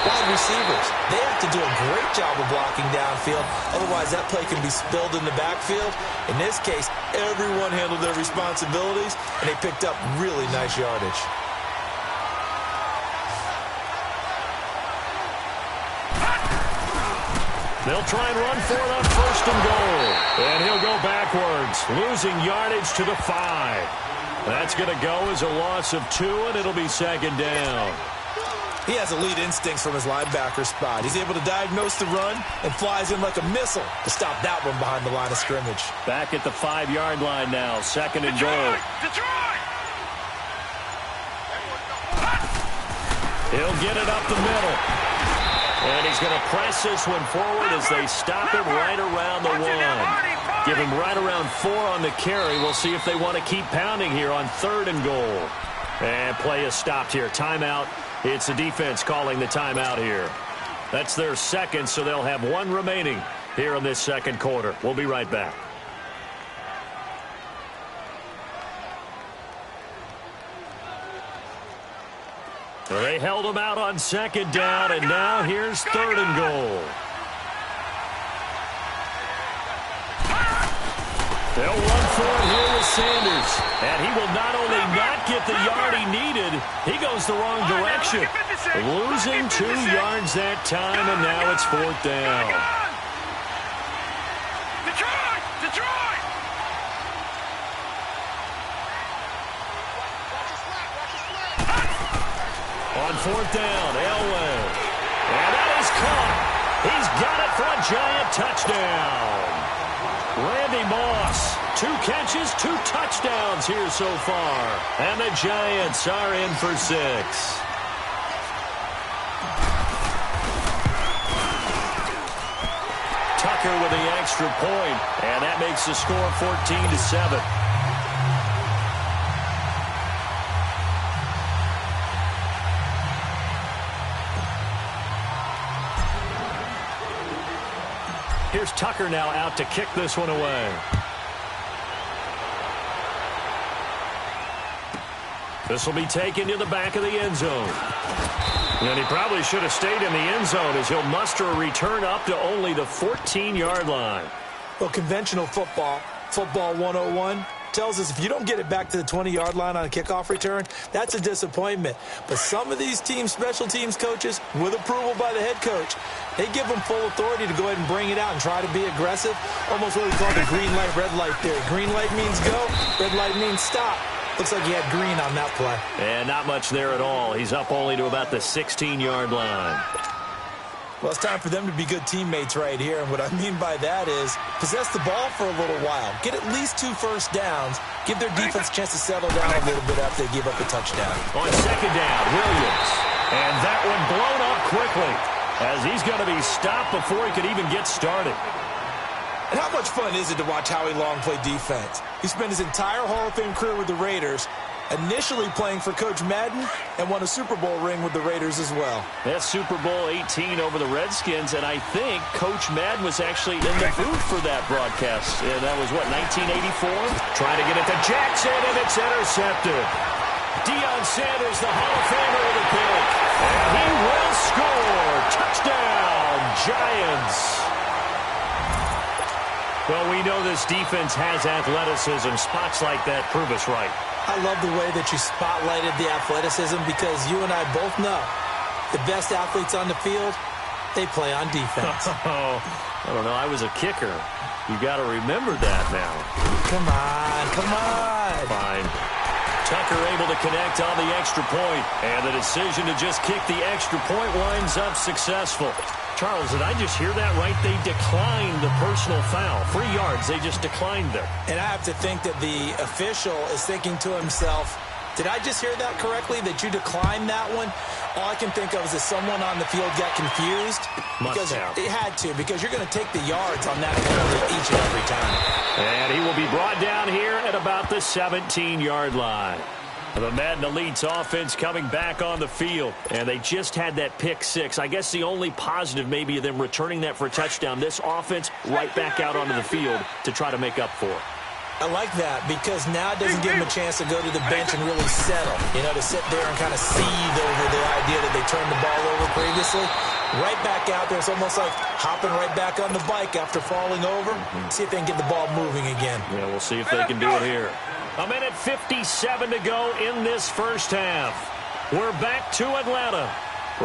wide receivers. They have to do a great job of blocking downfield, otherwise that play can be spilled in the backfield. In this case, everyone handled their responsibilities, and they picked up really nice yardage. They'll try and run for it on 1st and goal. And he'll go backwards, losing yardage to the 5. That's going to go as a loss of 2, and it'll be 2nd down. He has elite instincts from his linebacker spot. He's able to diagnose the run and flies in like a missile to stop that one behind the line of scrimmage. Back at the 5-yard line now, 2nd and goal. He'll get it up the middle. And he's going to press this one forward as they stop him right around the 1. Give him right around 4 on the carry. We'll see if they want to keep pounding here on 3rd and goal. And play is stopped here. Timeout. It's the defense calling the timeout here. That's their 2nd, so they'll have 1 remaining here in this 2nd quarter. We'll be right back. They held him out on 2nd down, and now here's 3rd and goal. They'll run for it here with Sanders. And he will not only not get the yard he needed, he goes the wrong direction. Losing 2 yards that time, and now it's 4th down. Detroit! On 4th down, Elway. And that is caught. He's got it for a giant touchdown. Randy Moss, 2 catches, 2 touchdowns here so far. And the Giants are in for 6. Tucker with the extra point, and that makes the score 14-7. Here's Tucker now out to kick this one away. This will be taken to the back of the end zone. And he probably should have stayed in the end zone as he'll muster a return up to only the 14-yard line. Well, conventional football 101, tells us if you don't get it back to the 20-yard line on a kickoff return, that's a disappointment. But some of these teams, special teams coaches, with approval by the head coach, they give them full authority to go ahead and bring it out and try to be aggressive. Almost what we call the green light, red light theory. Green light means go, red light means stop. Looks like he had green on that play. And not much there at all. He's up only to about the 16-yard line. Well, it's time for them to be good teammates right here. And what I mean by that is possess the ball for a little while. Get at least 2 first downs. Give their defense a chance to settle down a little bit after they give up a touchdown. On 2nd down, Williams. And that one blown up quickly as he's going to be stopped before he could even get started. And how much fun is it to watch Howie Long play defense? He spent his entire Hall of Fame career with the Raiders, initially playing for Coach Madden, and won a Super Bowl ring with the Raiders as well. That's Super Bowl 18 over the Redskins, and I think Coach Madden was actually in the booth for that broadcast. And that was, what, 1984? Trying to get it to Jackson, and it's intercepted. Deion Sanders, the Hall of Famer, with a pick. And he will score. Touchdown, Giants. Well, we know this defense has athleticism. Spots like that prove us right. I love the way that you spotlighted the athleticism because you and I both know the best athletes on the field, they play on defense. Oh, I don't know. I was a kicker. You got to remember that now. Come on, come on. Fine. Tucker able to connect on the extra point, and the decision to just kick the extra point winds up successful. Charles, did I just hear that right? They declined the personal foul. 3 yards, they just declined them. And I have to think that the official is thinking to himself, did I just hear that correctly, that you declined that one? All I can think of is that someone on the field got confused. Must have. It had to, because you're going to take the yards on that penalty each and every time. And he will be brought down here at about the 17-yard line. The Madden Elites offense coming back on the field, and they just had that pick six. I guess the only positive maybe of them returning that for a touchdown. This offense right back out onto the field to try to make up for it. I like that because now it doesn't give them a chance to go to the bench and really settle, to sit there and kind of seethe over the idea that they turned the ball over previously. Right back out there. It's almost like hopping right back on the bike after falling over. See if they can get the ball moving again. Yeah, we'll see if they can do it here. 1:57 to go in this first half. We're back to Atlanta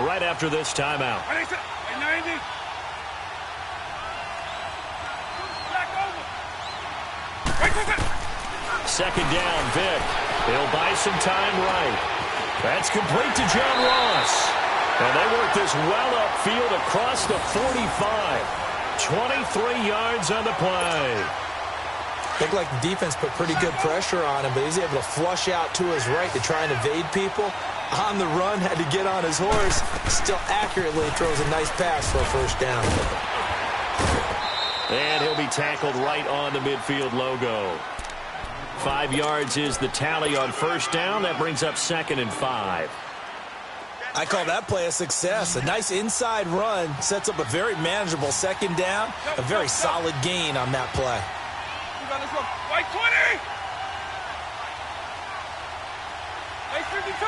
right after this timeout. Second down, Vic. He'll buy some time right. That's complete to John Ross. And they work this well upfield across the 45. 23 yards on the play. Looked like the defense put pretty good pressure on him, but he's able to flush out to his right to try and evade people. On the run, had to get on his horse. Still accurately throws a nice pass for a first down. And he'll be tackled right on the midfield logo. 5 yards is the tally on first down. That brings up 2nd and 5. I call that play a success. A nice inside run sets up a very manageable second down. A very solid gain on that play. Let's go. White 20. White 52.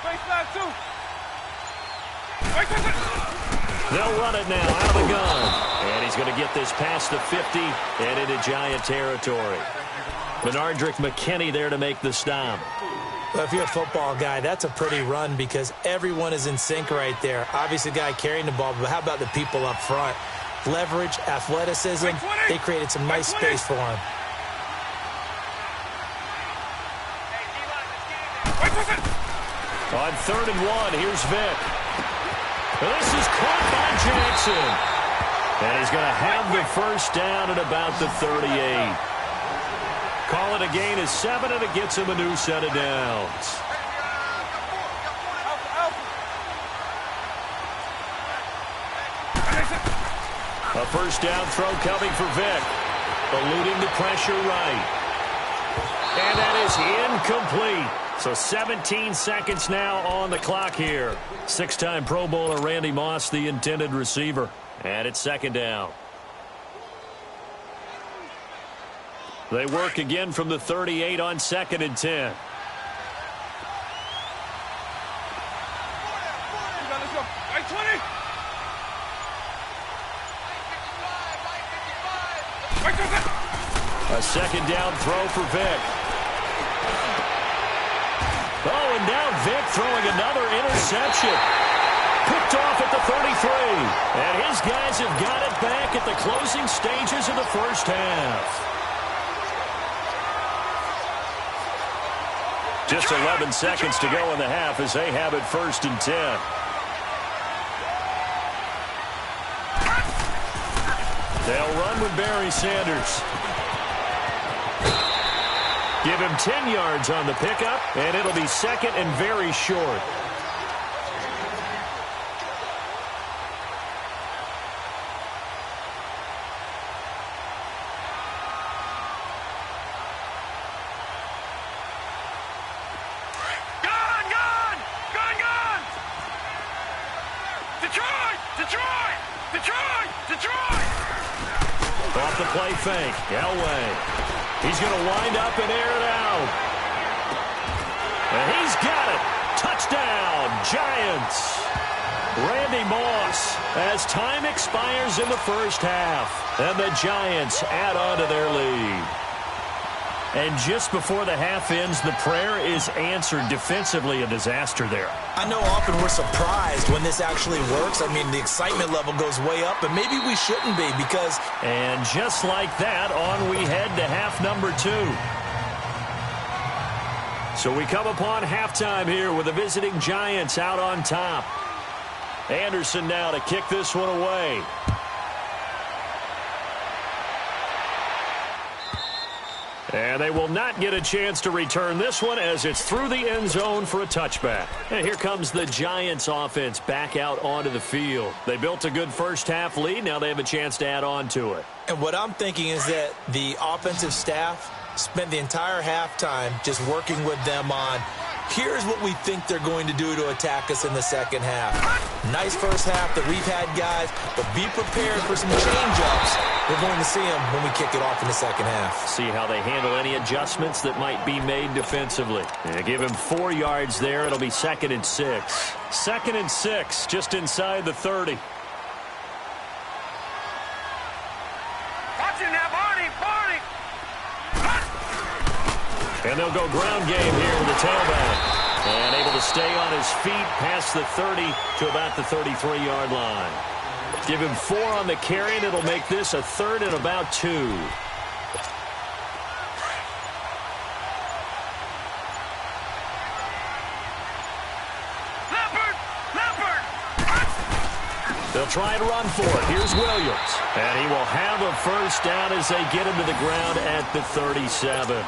White flat 2. White 50. They'll run it now out of the gun. And he's going to get this past the 50 and into Giant territory. Benardrick McKinney there to make the stop. Well, if you're a football guy, that's a pretty run because everyone is in sync right there. Obviously, the guy carrying the ball, but how about the people up front? Leverage, athleticism, they created some nice space for him. On 3rd and 1, here's Vic. This is caught by Jackson. And he's going to have the first down at about the 38. Call it a gain of 7, and it gets him a new set of downs. A first down throw coming for Vic. Eluding the pressure right. And that is incomplete. So 17 seconds now on the clock here. 6-time Pro Bowler Randy Moss, the intended receiver. And it's 2nd down. They work again from the 38 on 2nd and 10. Let's go. White 20. A 2nd down throw for Vic. Oh, and now Vic throwing another interception. Picked off at the 33. And his guys have got it back at the closing stages of the first half. Just 11 seconds to go in the half as they have it 1st and 10. They'll run with Barry Sanders. Give him 10 yards on the pickup, and it'll be second and very short. Off the play fake. Elway. He's going to wind up and air it out. And he's got it. Touchdown, Giants. Randy Moss, as time expires in the first half, and the Giants add on to their lead. And just before the half ends, the prayer is answered. Defensively, a disaster there. I know often we're surprised when this actually works. I mean, the excitement level goes way up, but maybe we shouldn't be because... And just like that, on we head to half number 2. So we come upon halftime here with the visiting Giants out on top. Anderson now to kick this one away. And they will not get a chance to return this one as it's through the end zone for a touchback. And here comes the Giants offense back out onto the field. They built a good first half lead. Now they have a chance to add on to it. And what I'm thinking is that the offensive staff spent the entire halftime just working with them on, here's what we think they're going to do to attack us in the second half. Nice first half that we've had, guys, but be prepared for some change-ups. We're going to see them when we kick it off in the second half. See how they handle any adjustments that might be made defensively. Yeah, give him 4 yards there. It'll be second and 6. Second and 6, just inside the 30. And they'll go ground game here with the tailback. And able to stay on his feet past the 30 to about the 33-yard line. Give him 4 on the carry, and it'll make this a third and about 2. They'll try and run for it. Here's Williams. And he will have a first down as they get him to the ground at the 37.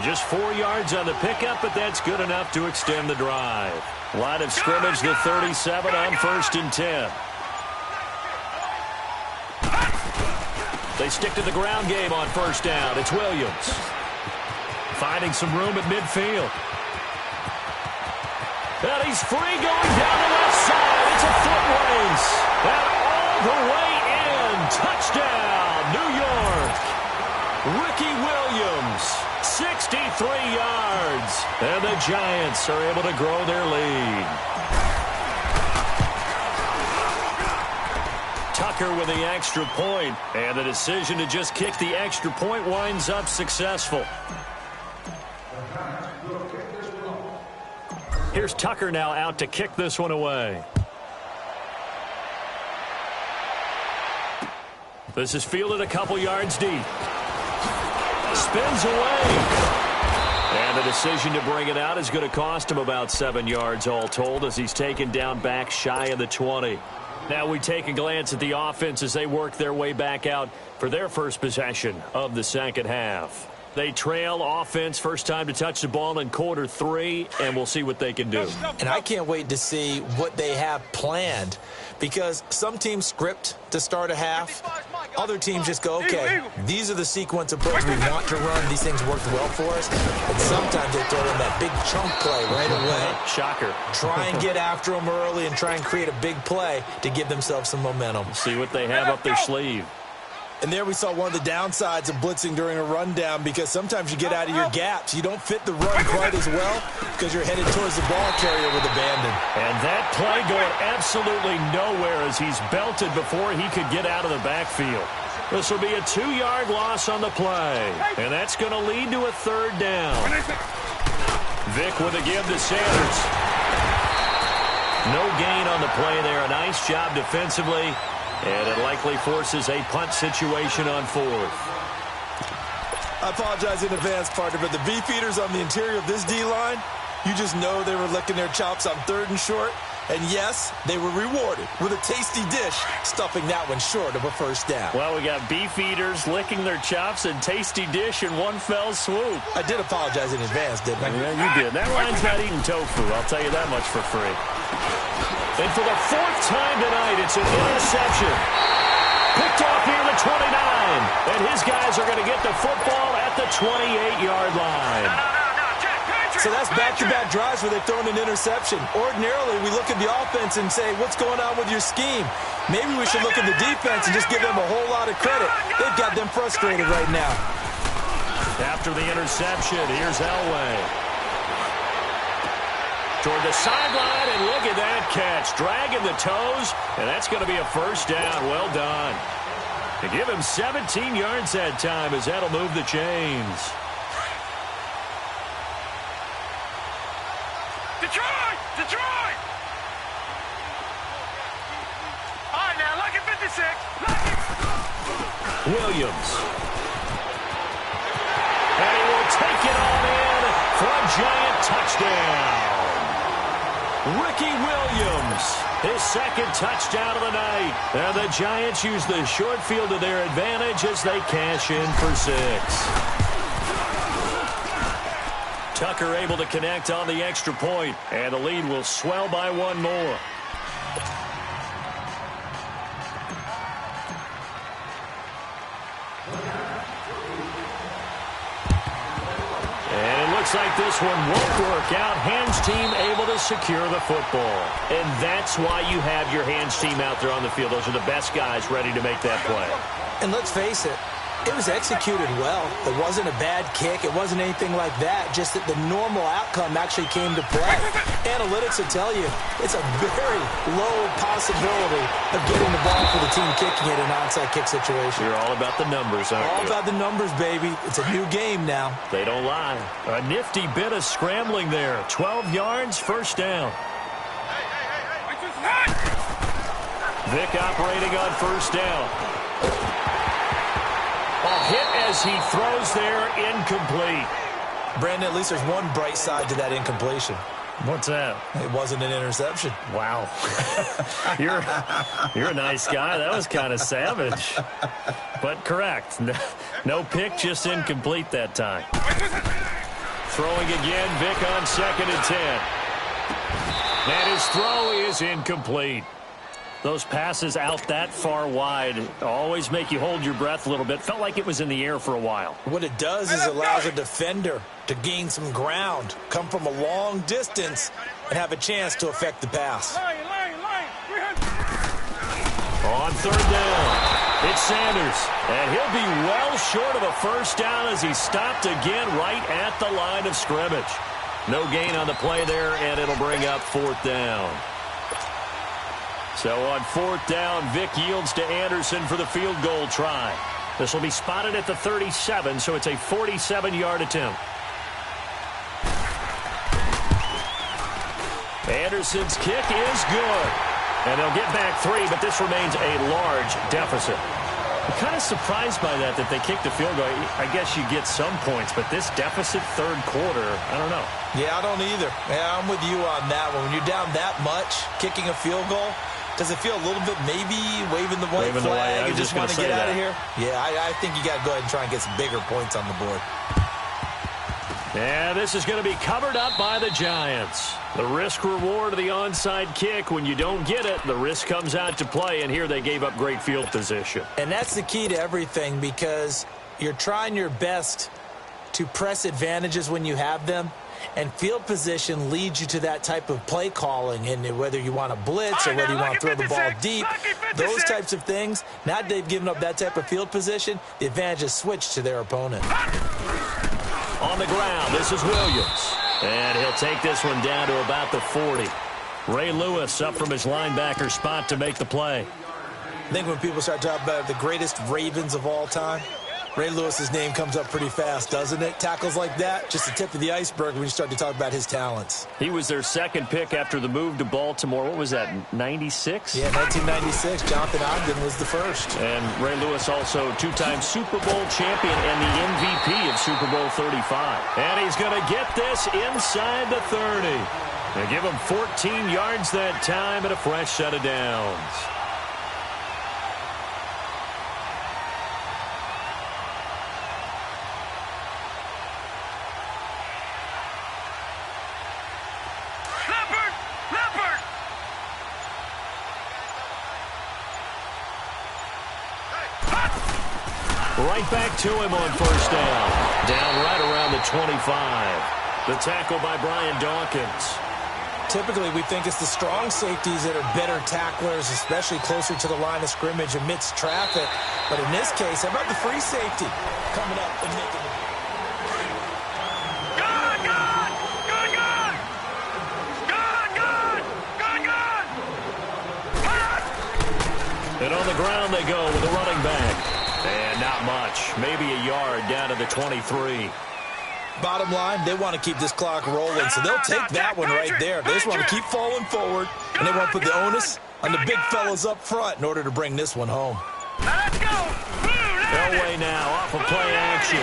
Just 4 yards on the pickup, but that's good enough to extend the drive. Line of scrimmage, the 37 on 1st and 10. They stick to the ground game on first down. It's Williams. Finding some room at midfield. And he's free going down the left side. It's a foot race. And all the way in. Touchdown, New York. Ricky Williams, 63 yards. And the Giants are able to grow their lead. Tucker with the extra point, and the decision to just kick the extra point winds up successful. Here's Tucker now out to kick this one away. This is fielded a couple yards deep. Spins away. And the decision to bring it out is going to cost him about 7 yards all told as he's taken down back shy of the 20. Now we take a glance at the offense as they work their way back out for their first possession of the second half. They trail offense, first time to touch the ball in quarter 3, and we'll see what they can do. And I can't wait to see what they have planned, because some teams script to start a half. Other teams just go, okay, these are the sequence of plays we want to run. These things worked well for us. And sometimes they throw in that big chunk play right away. Shocker. Try and get after them early and try and create a big play to give themselves some momentum. See what they have up their sleeve. And there we saw one of the downsides of blitzing during a rundown, because sometimes you get out of your gaps. You don't fit the run quite as well because you're headed towards the ball carrier with abandon. And that play going absolutely nowhere as he's belted before he could get out of the backfield. This will be a 2-yard loss on the play. And that's going to lead to a third down. Vick with a give to Sanders. No gain on the play there. A nice job defensively. And it likely forces a punt situation on 4th. I apologize in advance, partner, but the beef eaters on the interior of this D-line, you just know they were licking their chops on 3rd and short. And yes, they were rewarded with a tasty dish, stuffing that one short of a first down. Well, we got beef eaters licking their chops and tasty dish in one fell swoop. I did apologize in advance, didn't I? Yeah, you did. That line's not eating tofu, I'll tell you that much for free. And for the fourth time tonight, it's an interception. Picked off near the 29. And his guys are going to get the football at the 28-yard line. So that's back-to-back drives where they've thrown an interception. Ordinarily, we look at the offense and say, what's going on with your scheme? Maybe we should look at the defense and just give them a whole lot of credit. They've got them frustrated right now. After the interception, here's Elway. Toward the sideline, and look at that catch. Dragging the toes, and that's going to be a first down. Well done. To give him 17 yards that time, as that'll move the chains. Detroit! Detroit! All right, now, look at 56. Williams. And he will take it on in for a giant touchdown. Ricky Williams, his second touchdown of the night. And the Giants use the short field to their advantage as they cash in for 6. Tucker able to connect on the extra point, and the lead will swell by one more. And it looks like this one won't work out. Hands team able to secure the football. And that's why you have your hands team out there on the field. Those are the best guys ready to make that play. And let's face it, it was executed well. It wasn't a bad kick. It wasn't anything like that. Just that the normal outcome actually came to play. Analytics will tell you it's a very low possibility of getting the ball for the team kicking it in an onside kick situation. You're all about the numbers, aren't you? All about the numbers, baby. It's a new game now. They don't lie. A nifty bit of scrambling there. 12 yards, first down. Vic operating on first down. A hit as he throws there, incomplete. Brandon, at least there's one bright side to that incompletion. What's that? It wasn't an interception. Wow. You're a nice guy. That was kind of savage. But correct. No pick, just incomplete that time. Throwing again, Vic on 2nd and 10. And his throw is incomplete. Those passes out that far wide always make you hold your breath a little bit. Felt like it was in the air for a while. What it does is it allows a defender to gain some ground, come from a long distance, and have a chance to affect the pass. On third down, it's Sanders. And he'll be well short of a first down as he stopped again right at the line of scrimmage. No gain on the play there, and it'll bring up 4th down. So on 4th down, Vic yields to Anderson for the field goal try. This will be spotted at the 37, so it's a 47-yard attempt. Anderson's kick is good. And they'll get back 3, but this remains a large deficit. I'm kind of surprised by that they kicked the field goal. I guess you get some points, but this deficit third quarter, I don't know. Yeah, I don't either. Yeah, I'm with you on that one. When you're down that much, kicking a field goal, does it feel a little bit maybe waving the white flag and just want to get out of here? Yeah, I think you got to go ahead and try and get some bigger points on the board. And this is going to be covered up by the Giants. The risk-reward of the onside kick, when you don't get it, the risk comes out to play, and here they gave up great field position. And that's the key to everything, because you're trying your best to press advantages when you have them, and field position leads you to that type of play calling, and whether you want to blitz or whether you want to throw the ball deep, those types of things. Now that they've given up that type of field position, the advantage is switched to their opponent. On the ground, this is Williams. And he'll take this one down to about the 40. Ray Lewis up from his linebacker spot to make the play. I think when people start talking about the greatest Ravens of all time, Ray Lewis's name comes up pretty fast, doesn't it? Tackles like that, just the tip of the iceberg when you start to talk about his talents. He was their second pick after the move to Baltimore. What was that, 96? Yeah, 1996. Jonathan Ogden was the first. And Ray Lewis also two-time Super Bowl champion and the MVP of Super Bowl 35. And he's going to get this inside the 30. They give him 14 yards that time and a fresh set of downs. Right back to him on first down. Down right around the 25. The tackle by Brian Dawkins. Typically, we think it's the strong safeties that are better tacklers, especially closer to the line of scrimmage amidst traffic. But in this case, how about the free safety coming up and making it? And on the ground they go with the running back. And not much. Maybe a yard down to the 23. Bottom line, they want to keep this clock rolling, so they'll take that one right there. They just want to keep falling forward, and they want to put the onus on the big fellas up front in order to bring this one home. Let's go. Elway now off of play action.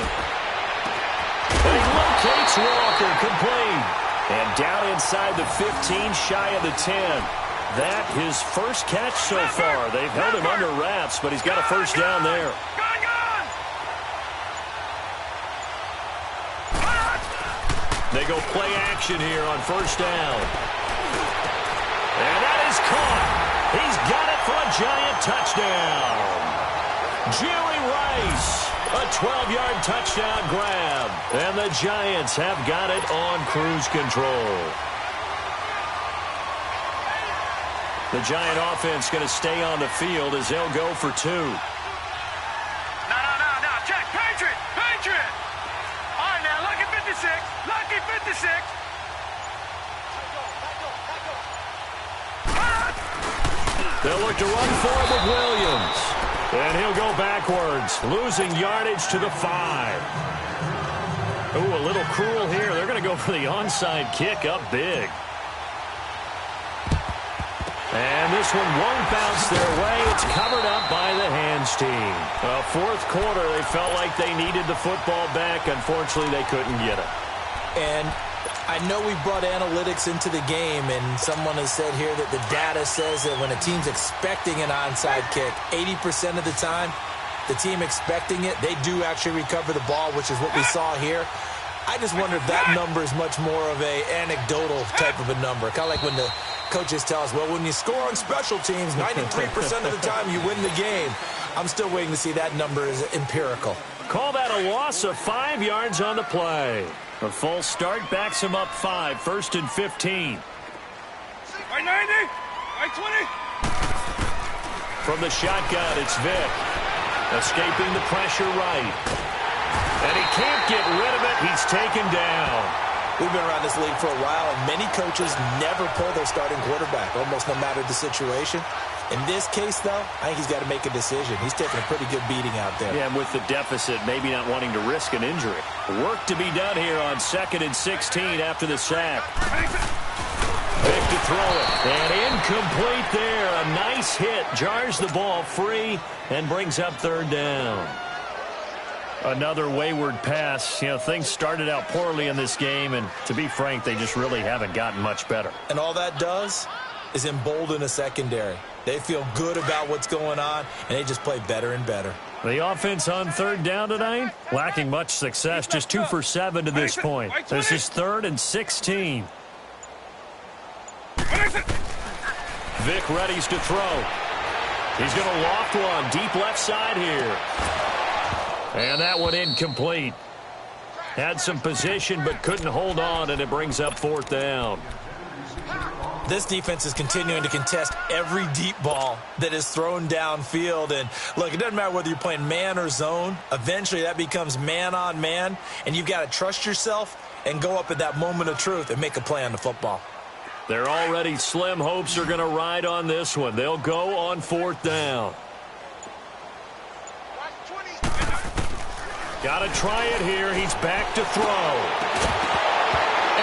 And he locates Walker, complete. And down inside the 15, shy of the 10. That his first catch so far. They've held him under wraps, but he's got a first down there. They go play action here on first down. And that is caught. He's got it for a Giant touchdown. Jerry Rice, a 12-yard touchdown grab. And the Giants have got it on cruise control. The Giant offense going to stay on the field as they'll go for two. No. Check. Patriot. All right, now, lucky 56. Lucky 56. They'll look to run for him with Williams. And he'll go backwards, losing yardage to the 5. Ooh, a little cruel here. They're going to go for the onside kick up big. And this one won't bounce their way. It's covered up by the hands team. Fourth quarter, they felt like they needed the football back. Unfortunately, they couldn't get it. And I know we brought analytics into the game, and someone has said here that the data says that when a team's expecting an onside kick, 80% of the time, the team expecting it, they do actually recover the ball, which is what we saw here. I just wonder if that number is much more of a anecdotal type of a number. Kind of like when the coaches tell us, well, when you score on special teams, 93% of the time you win the game. I'm still waiting to see that number is empirical. Call that a loss of 5 yards on the play. A false start backs him up 5, first and 15. Right 90. Right 20. From the shotgun, it's Vic. Escaping the pressure right. And he can't get rid of it. He's taken down. We've been around this league for a while, and many coaches never pull their starting quarterback, almost no matter the situation. In this case, though, I think he's got to make a decision. He's taking a pretty good beating out there. Yeah, and with the deficit, maybe not wanting to risk an injury. Work to be done here on 2nd and 16 after the sack. Big to throw it. And incomplete there. A nice hit. Jars the ball free and brings up third down. Another wayward pass. You know, things started out poorly in this game, and to be frank, they just really haven't gotten much better. And all that does is embolden a secondary. They feel good about what's going on, and they just play better and better. The offense on third down tonight, lacking much success, just 2 for 7 to this point. This is 3rd and 16. Vic readies to throw. He's going to loft one deep left side here. And that one incomplete. Had some position but couldn't hold on, and it brings up 4th down. This defense is continuing to contest every deep ball that is thrown downfield. And look, it doesn't matter whether you're playing man or zone. Eventually that becomes man on man, and you've got to trust yourself and go up at that moment of truth and make a play on the football. Their already slim hopes are going to ride on this one. They'll go on 4th down. Got to try it here. He's back to throw.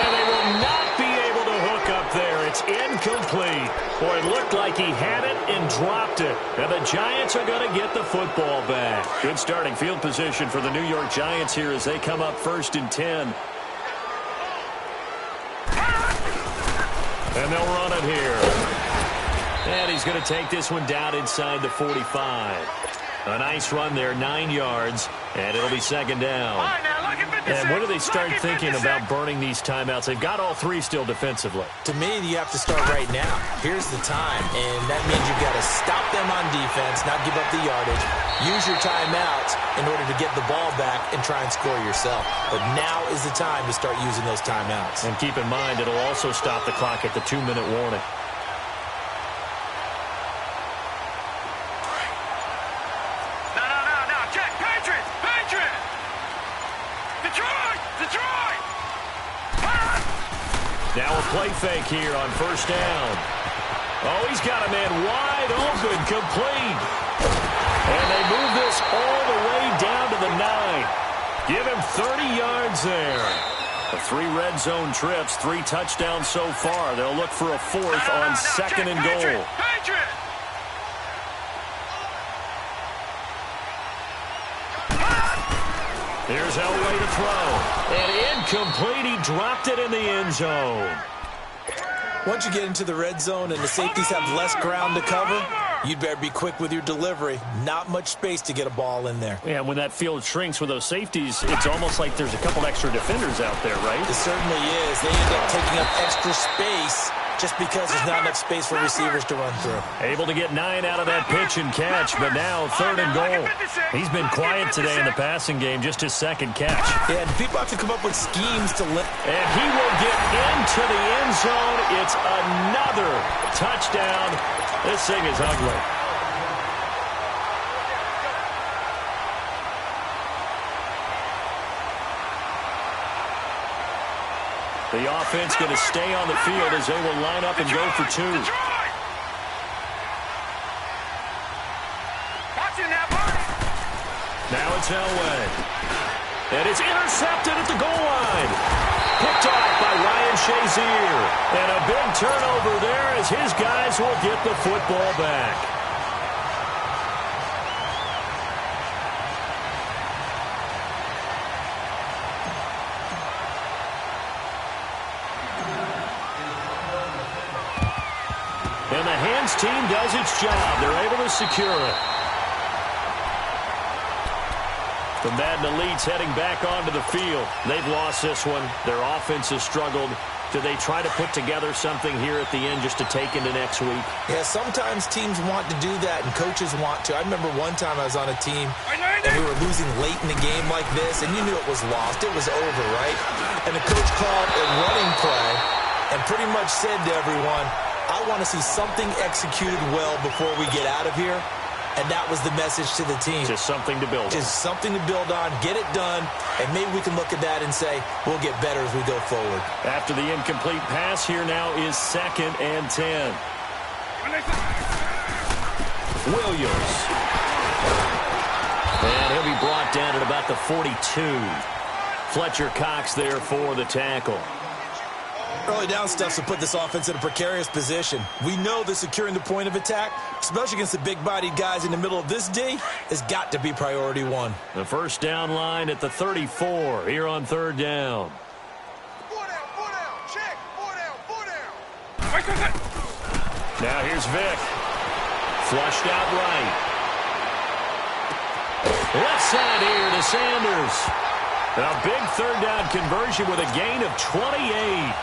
And they will not be able to hook up there. It's incomplete. Boy, it looked like he had it and dropped it. And the Giants are going to get the football back. Good starting field position for the New York Giants here as they come up 1st and 10. And they'll run it here. And he's going to take this one down inside the 45. A nice run there, 9 yards, and it'll be second down. And when do they start thinking about burning these timeouts? They've got all 3 still defensively. To me, you have to start right now. Here's the time, and that means you've got to stop them on defense, not give up the yardage, use your timeouts in order to get the ball back and try and score yourself. But now is the time to start using those timeouts. And keep in mind, it'll also stop the clock at the 2-minute warning. Now a play fake here on first down. Oh, he's got a man wide open, complete. And they move this all the way down to the 9. Give him 30 yards there. The 3 red zone trips, 3 touchdowns so far. They'll look for a 4th on second and goal. Here's Elway to throw. And incomplete. He dropped it in the end zone. Once you get into the red zone and the safeties have less ground to cover, you'd better be quick with your delivery. Not much space to get a ball in there. Yeah, when that field shrinks with those safeties, it's almost like there's a couple extra defenders out there, right? It certainly is. They end up taking up extra space just because there's not enough space for receivers to run through. Able to get 9 out of that pitch and catch, but now 3rd and goal. He's been quiet today in the passing game, just his 2nd catch. Yeah, and people have to come up with schemes to limit. And he will get into the end zone. It's another touchdown. This thing is ugly. The offense going to stay on the field as they will line up and go for 2. Now it's Elway. And it's intercepted at the goal line. Picked off by Ryan Shazier. And a big turnover there as his guys will get the football back. And the hands team does its job. They're able to secure it. The Madden Elites heading back onto the field. They've lost this one. Their offense has struggled. Do they try to put together something here at the end just to take into next week? Yeah, sometimes teams want to do that and coaches want to. I remember one time I was on a team and we were losing late in the game like this, and you knew it was lost. It was over, right? And the coach called a running play and pretty much said to everyone, I want to see something executed well before we get out of here. And that was the message to the team. Just something to build on. Just something to build on, get it done, and maybe we can look at that and say, we'll get better as we go forward. After the incomplete pass, here now is 2nd and 10. Williams. And he'll be brought down at about the 42. Fletcher Cox there for the tackle. Early down stuff to put this offense in a precarious position. We know that securing the point of attack, especially against the big-bodied guys in the middle of this D, has got to be priority 1. The first down line at the 34 here on 3rd down. 4 down, check, 4 down. Now here's Vick. Flushed out right. Left side here to Sanders. A big 3rd down conversion with a gain of 28.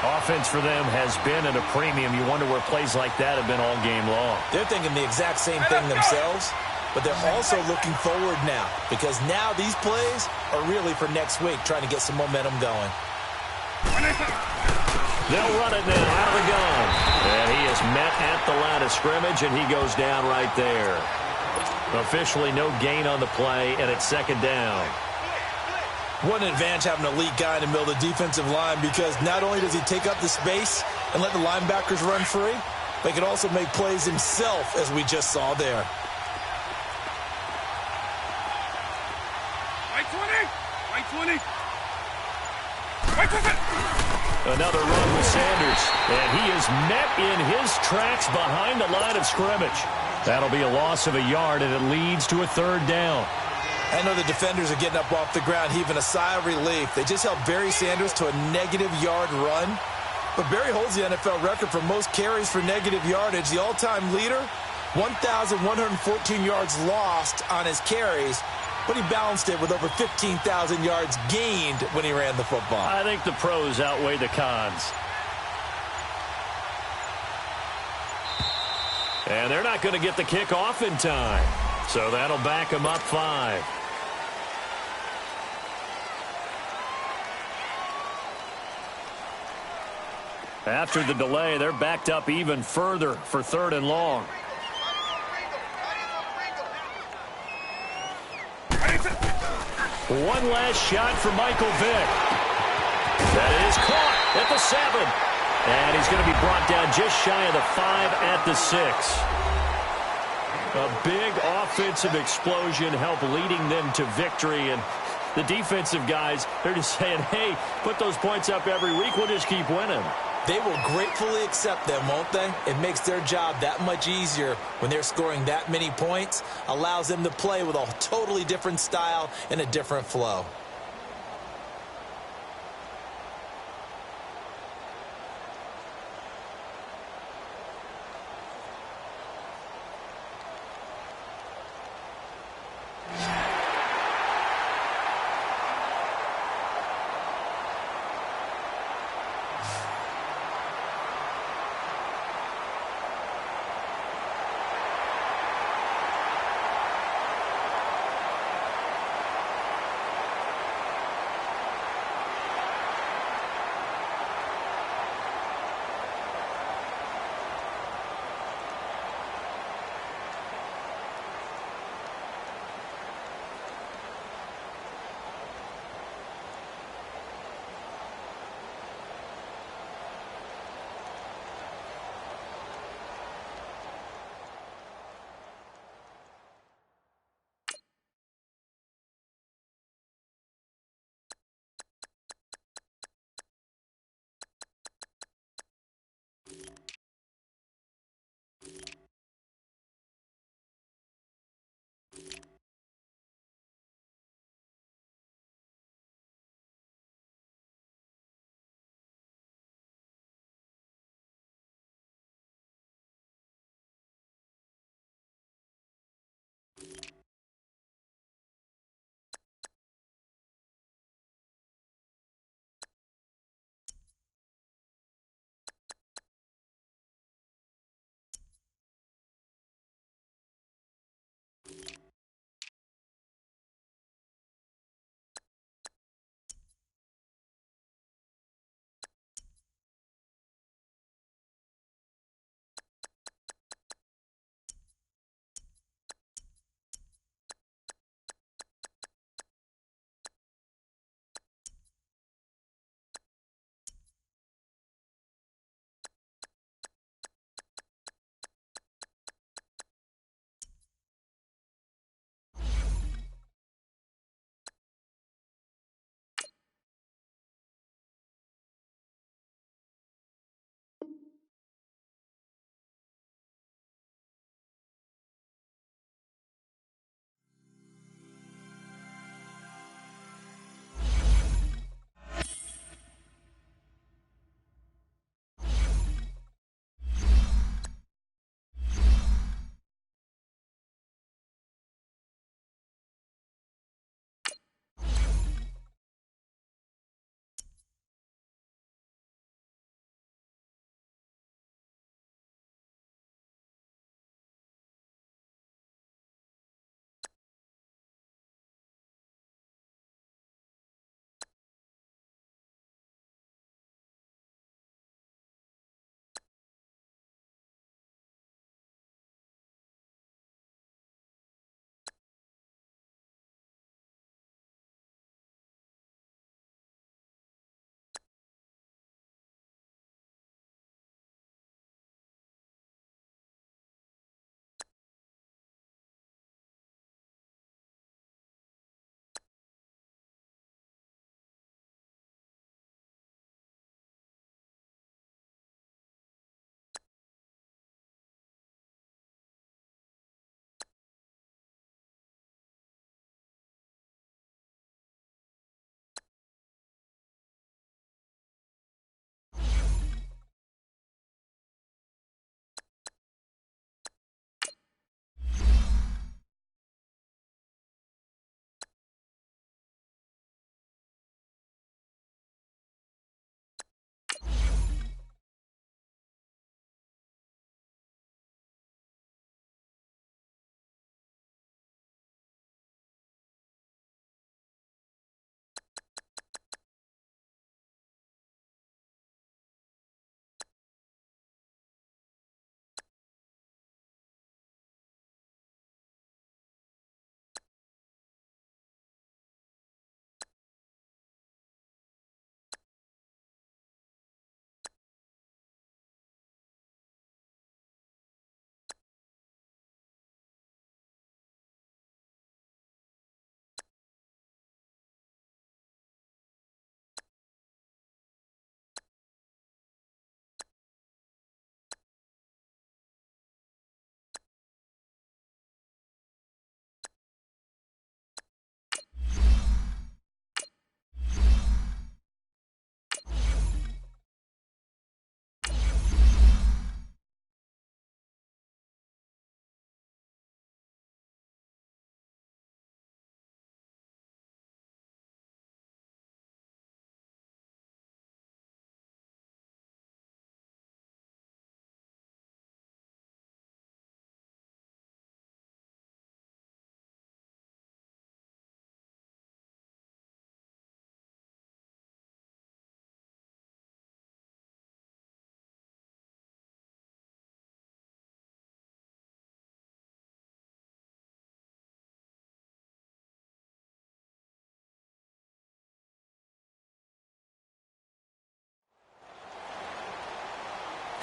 Offense for them has been at a premium. You wonder where plays like that have been all game long. They're thinking the exact same thing themselves, but they're also looking forward now because now these plays are really for next week, trying to get some momentum going. They'll run it now out of the gun. And he is met at the line of scrimmage, and he goes down right there. Officially no gain on the play, and it's 2nd down. What an advantage having an elite guy in the middle of the defensive line, because not only does he take up the space and let the linebackers run free, but he can also make plays himself, as we just saw there. Right 20. Another run with Sanders, and he is met in his tracks behind the line of scrimmage. That'll be a loss of a yard, and it leads to a 3rd down. I know the defenders are getting up off the ground, heaving a sigh of relief. They just held Barry Sanders to a -yard run, But Barry holds the NFL record for most carries for negative yardage. The all-time leader, 1,114 yards lost on his carries, but he balanced it with over 15,000 yards gained when he ran the football. I think the pros outweigh the cons. And they're not going to get the kick off in time. So that'll back him up 5. After the delay, they're backed up even further for 3rd and long. One last shot for Michael Vick. That is caught at the 7. And he's going to be brought down just shy of the 5 at the 6. A big offensive explosion helped leading them to victory. And the defensive guys, they're just saying, hey, put those points up every week. We'll just keep winning. They will gratefully accept them, won't they? It makes their job that much easier when they're scoring that many points. Allows them to play with a totally different style and a different flow.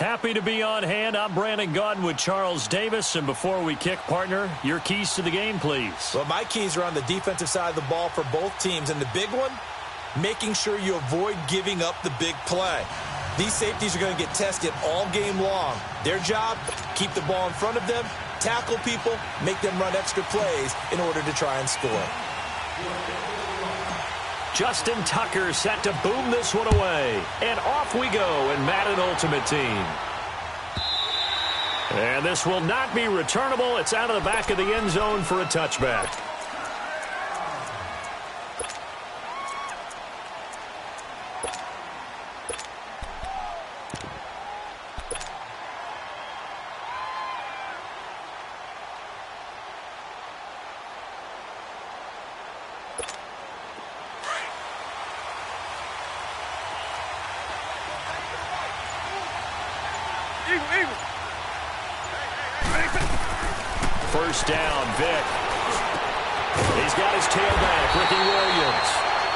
Happy to be on hand. I'm Brandon Gaudin with Charles Davis. And before we kick, partner, your keys to the game, please. Well, my keys are on the defensive side of the ball for both teams. And the big one, making sure you avoid giving up the big play. These safeties are going to get tested all game long. Their job, keep the ball in front of them, tackle people, make them run extra plays in order to try and score. Justin Tucker set to boom this one away. And off we go in Madden Ultimate Team. And this will not be returnable. It's out of the back of the end zone for a touchback. First down, Vic. He's got his tailback, Ricky Williams.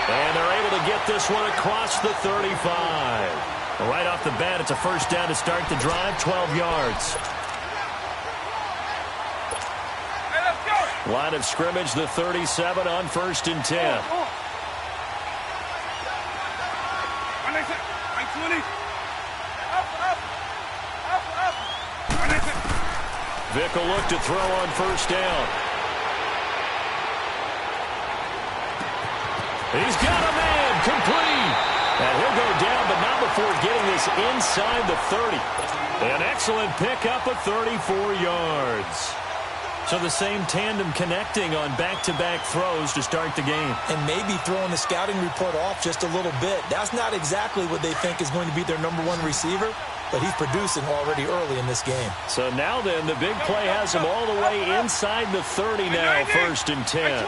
And they're able to get this one across the 35. Right off the bat, it's a first down to start the drive, 12 yards. Line of scrimmage, the 37 on 1st and 10. Vic will look to throw on first down. He's got a man, complete. And he'll go down, but not before getting this inside the 30. An excellent pickup of 34 yards. So the same tandem connecting on back-to-back throws to start the game. And maybe throwing the scouting report off just a little bit. That's not exactly what they think is going to be their #1 receiver, but he's producing already early in this game. So now then, the big play has him all the way inside the 30 now, 1st and 10.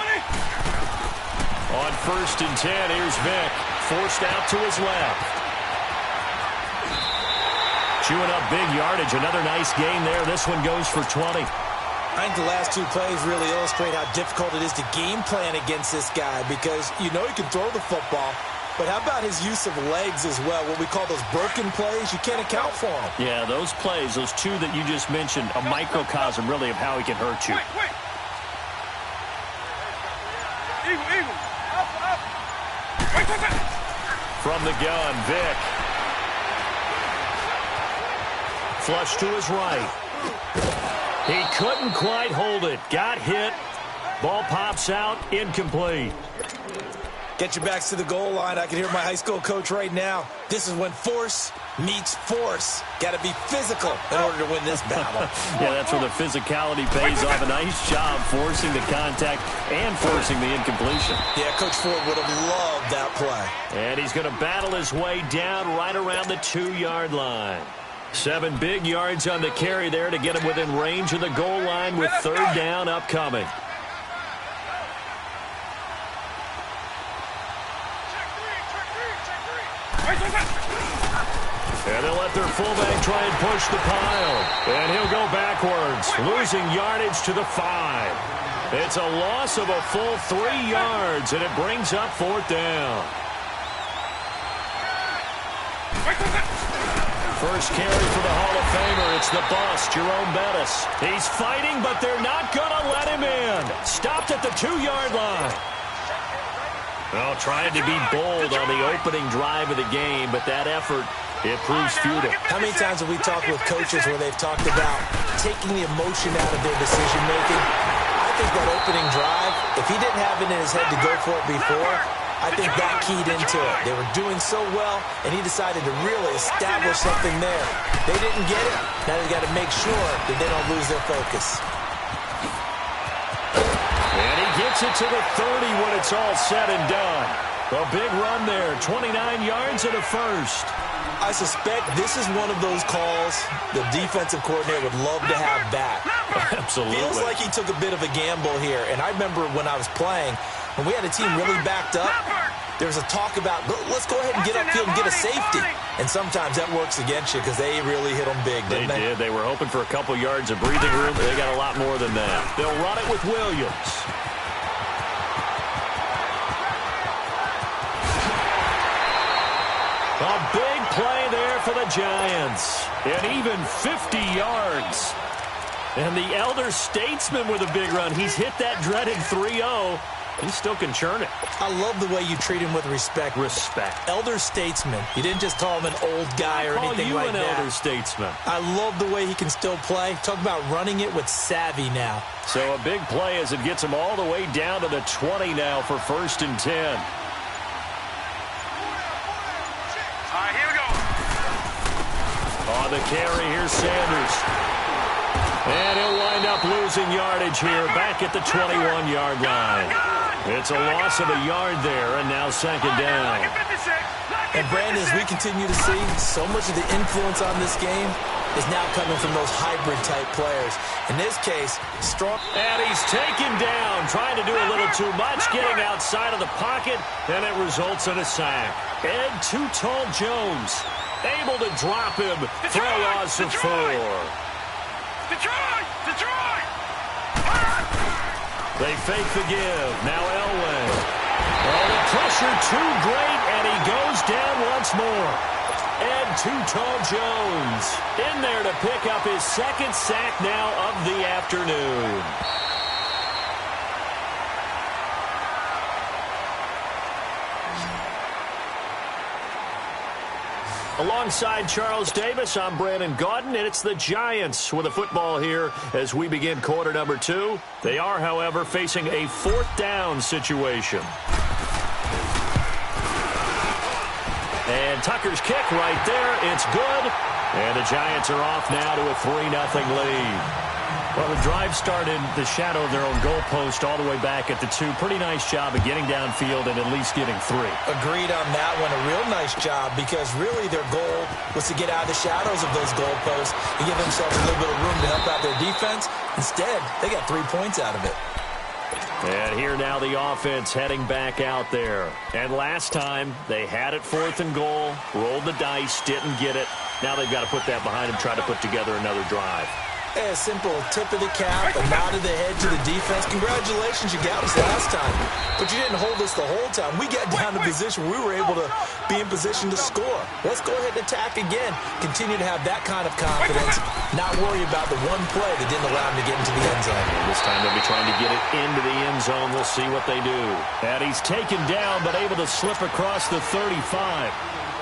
On 1st and 10, here's Vic, forced out to his left. Chewing up big yardage, another nice gain there. This one goes for 20. I think the last two plays really illustrate how difficult it is to game plan against this guy because you know he can throw the football, but how about his use of legs as well? What we call those broken plays, you can't account for them. Yeah, those plays, those two that you just mentioned, a microcosm really of how he can hurt you. From the gun, Vic. Flush to his right. He couldn't quite hold it. Got hit. Ball pops out. Incomplete. Get your backs to the goal line. I can hear my high school coach right now. This is when force meets force. Got to be physical in order to win this battle. Yeah, that's where the physicality pays off. A nice job forcing the contact and forcing the incompletion. Yeah, Coach Ford would have loved that play. And he's going to battle his way down right around the 2-yard line. 7 big yards on the carry there to get him within range of the goal line with 3rd down upcoming. And they'll let their fullback try and push the pile. And he'll go backwards, losing yardage to the 5. It's a loss of a full 3 yards, and it brings up 4th down. First carry for the Hall of Famer. It's the boss, Jerome Bettis. He's fighting, but they're not going to let him in. Stopped at the 2-yard line. Well, trying to be bold on the opening drive of the game, but that effort, it proves futile. How many times have we talked with coaches where they've talked about taking the emotion out of their decision-making? I think that opening drive, if he didn't have it in his head to go for it before, I think that keyed into it. They were doing so well, and he decided to really establish something there. They didn't get it. Now they've got to make sure that they don't lose their focus. And he gets it to the 30 when it's all said and done. A big run there, 29 yards and a first. I suspect this is one of those calls the defensive coordinator would love to have back. Absolutely. Feels like he took a bit of a gamble here. And I remember when I was playing, when we had a team really backed up, there was a talk about, let's go ahead and get upfield and get a safety. And sometimes that works against you because they really hit them big, didn't they? They did. They were hoping for a couple yards of breathing room, but they got a lot more than that. They'll run it with Williams. A big play there for the Giants. An even 50 yards. And the elder statesman with a big run. He's hit that dreaded 3-0. He still can churn it. I love the way you treat him with respect. Respect. Elder statesman. You didn't just call him an old guy or anything like that. Call you an elder statesman. I love the way he can still play. Talk about running it with savvy now. So a big play as it gets him all the way down to the 20 now for 1st and 10. All right, here we go. On the carry, here's Sanders. And he'll wind up losing yardage here back at the 21-yard line. It's a loss of a yard there, and now 2nd down. And Brandon, as we continue to see, so much of the influence on this game is now coming from those hybrid-type players. In this case, strong. And he's taken down, trying to do a little too much, getting outside of the pocket, and it results in a sack. Ed Too Tall Jones able to drop him for a loss of 4. Detroit! Detroit! They fake the give. Now Elway. Oh, the pressure too great, and he goes down once more. Ed Too Tall Jones in there to pick up his 2nd sack now of the afternoon. Alongside Charles Davis, I'm Brandon Gaudin, and it's the Giants with a football here as we begin quarter number 2. They are, however, facing a 4th down situation. And Tucker's kick right there. It's good. And the Giants are off now to a 3-0 lead. Well, the drive started the shadow of their own goalpost all the way back at the 2. Pretty nice job of getting downfield and at least getting 3. Agreed on that one. A real nice job because really their goal was to get out of the shadows of those goalposts and give themselves a little bit of room to help out their defense. Instead, they got 3 points out of it. And here now the offense heading back out there. And last time they had it 4th and goal, rolled the dice, didn't get it. Now they've got to put that behind them, try to put together another drive. A simple tip of the cap, a nod of the head to the defense. Congratulations, you got us last time. But you didn't hold us the whole time. We got down to position where we were able to be in position to score. Let's go ahead and attack again. Continue to have that kind of confidence. Not worry about the one play that didn't allow them to get into the end zone. And this time they'll be trying to get it into the end zone. We'll see what they do. And he's taken down, but able to slip across the 35.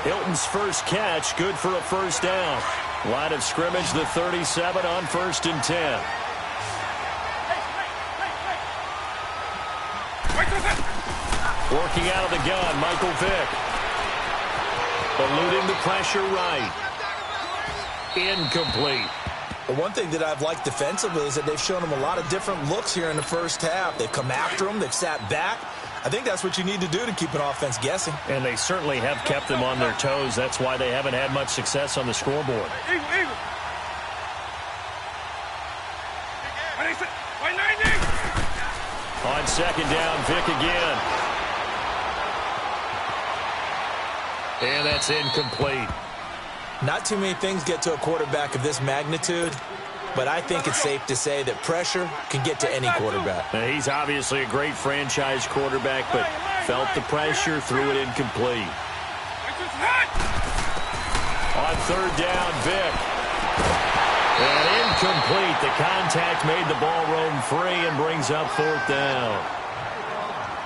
Hilton's first catch, good for a 1st down. Line of scrimmage, the 37 on 1st and 10. Working out of the gun, Michael Vick. Eluding the pressure right. Incomplete. The one thing that I've liked defensively is that they've shown them a lot of different looks here in the first half. They've come after them. They've sat back. I think that's what you need to do to keep an offense guessing. And they certainly have kept them on their toes. That's why they haven't had much success on the scoreboard. On 2nd down, Vick again. And that's incomplete. Not too many things get to a quarterback of this magnitude, but I think it's safe to say that pressure can get to any quarterback. Now, he's obviously a great franchise quarterback, but felt the pressure, threw it incomplete. On 3rd down, Vick. And incomplete. The contact made the ball roam free and brings up 4th down.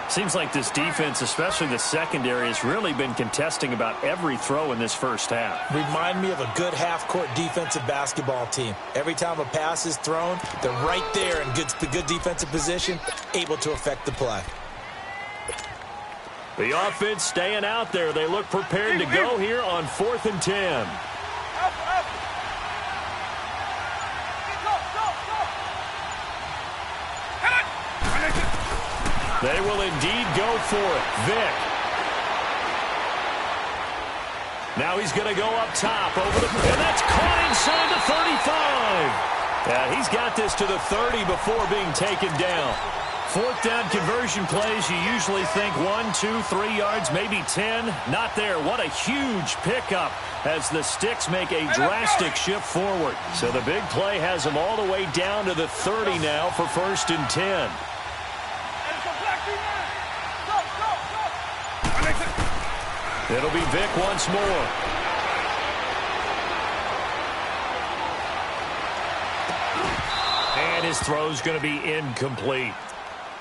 Seems like this defense, especially the secondary, has really been contesting about every throw in this first half. Remind me of a good half-court defensive basketball team. Every time a pass is thrown, they're right there in good defensive position, able to affect the play. The offense staying out there. They look prepared to go here on 4th and 10. They will indeed go for it. Vick. Now he's going to go up top over the... And that's caught inside the 35. He's got this to the 30 before being taken down. 4th down conversion plays, you usually think 1, 2, 3 yards, maybe 10. Not there. What a huge pickup as the Sticks make a drastic shift forward. So the big play has them all the way down to the 30 now for 1st and 10. It'll be Vick once more. his throw's going to be incomplete.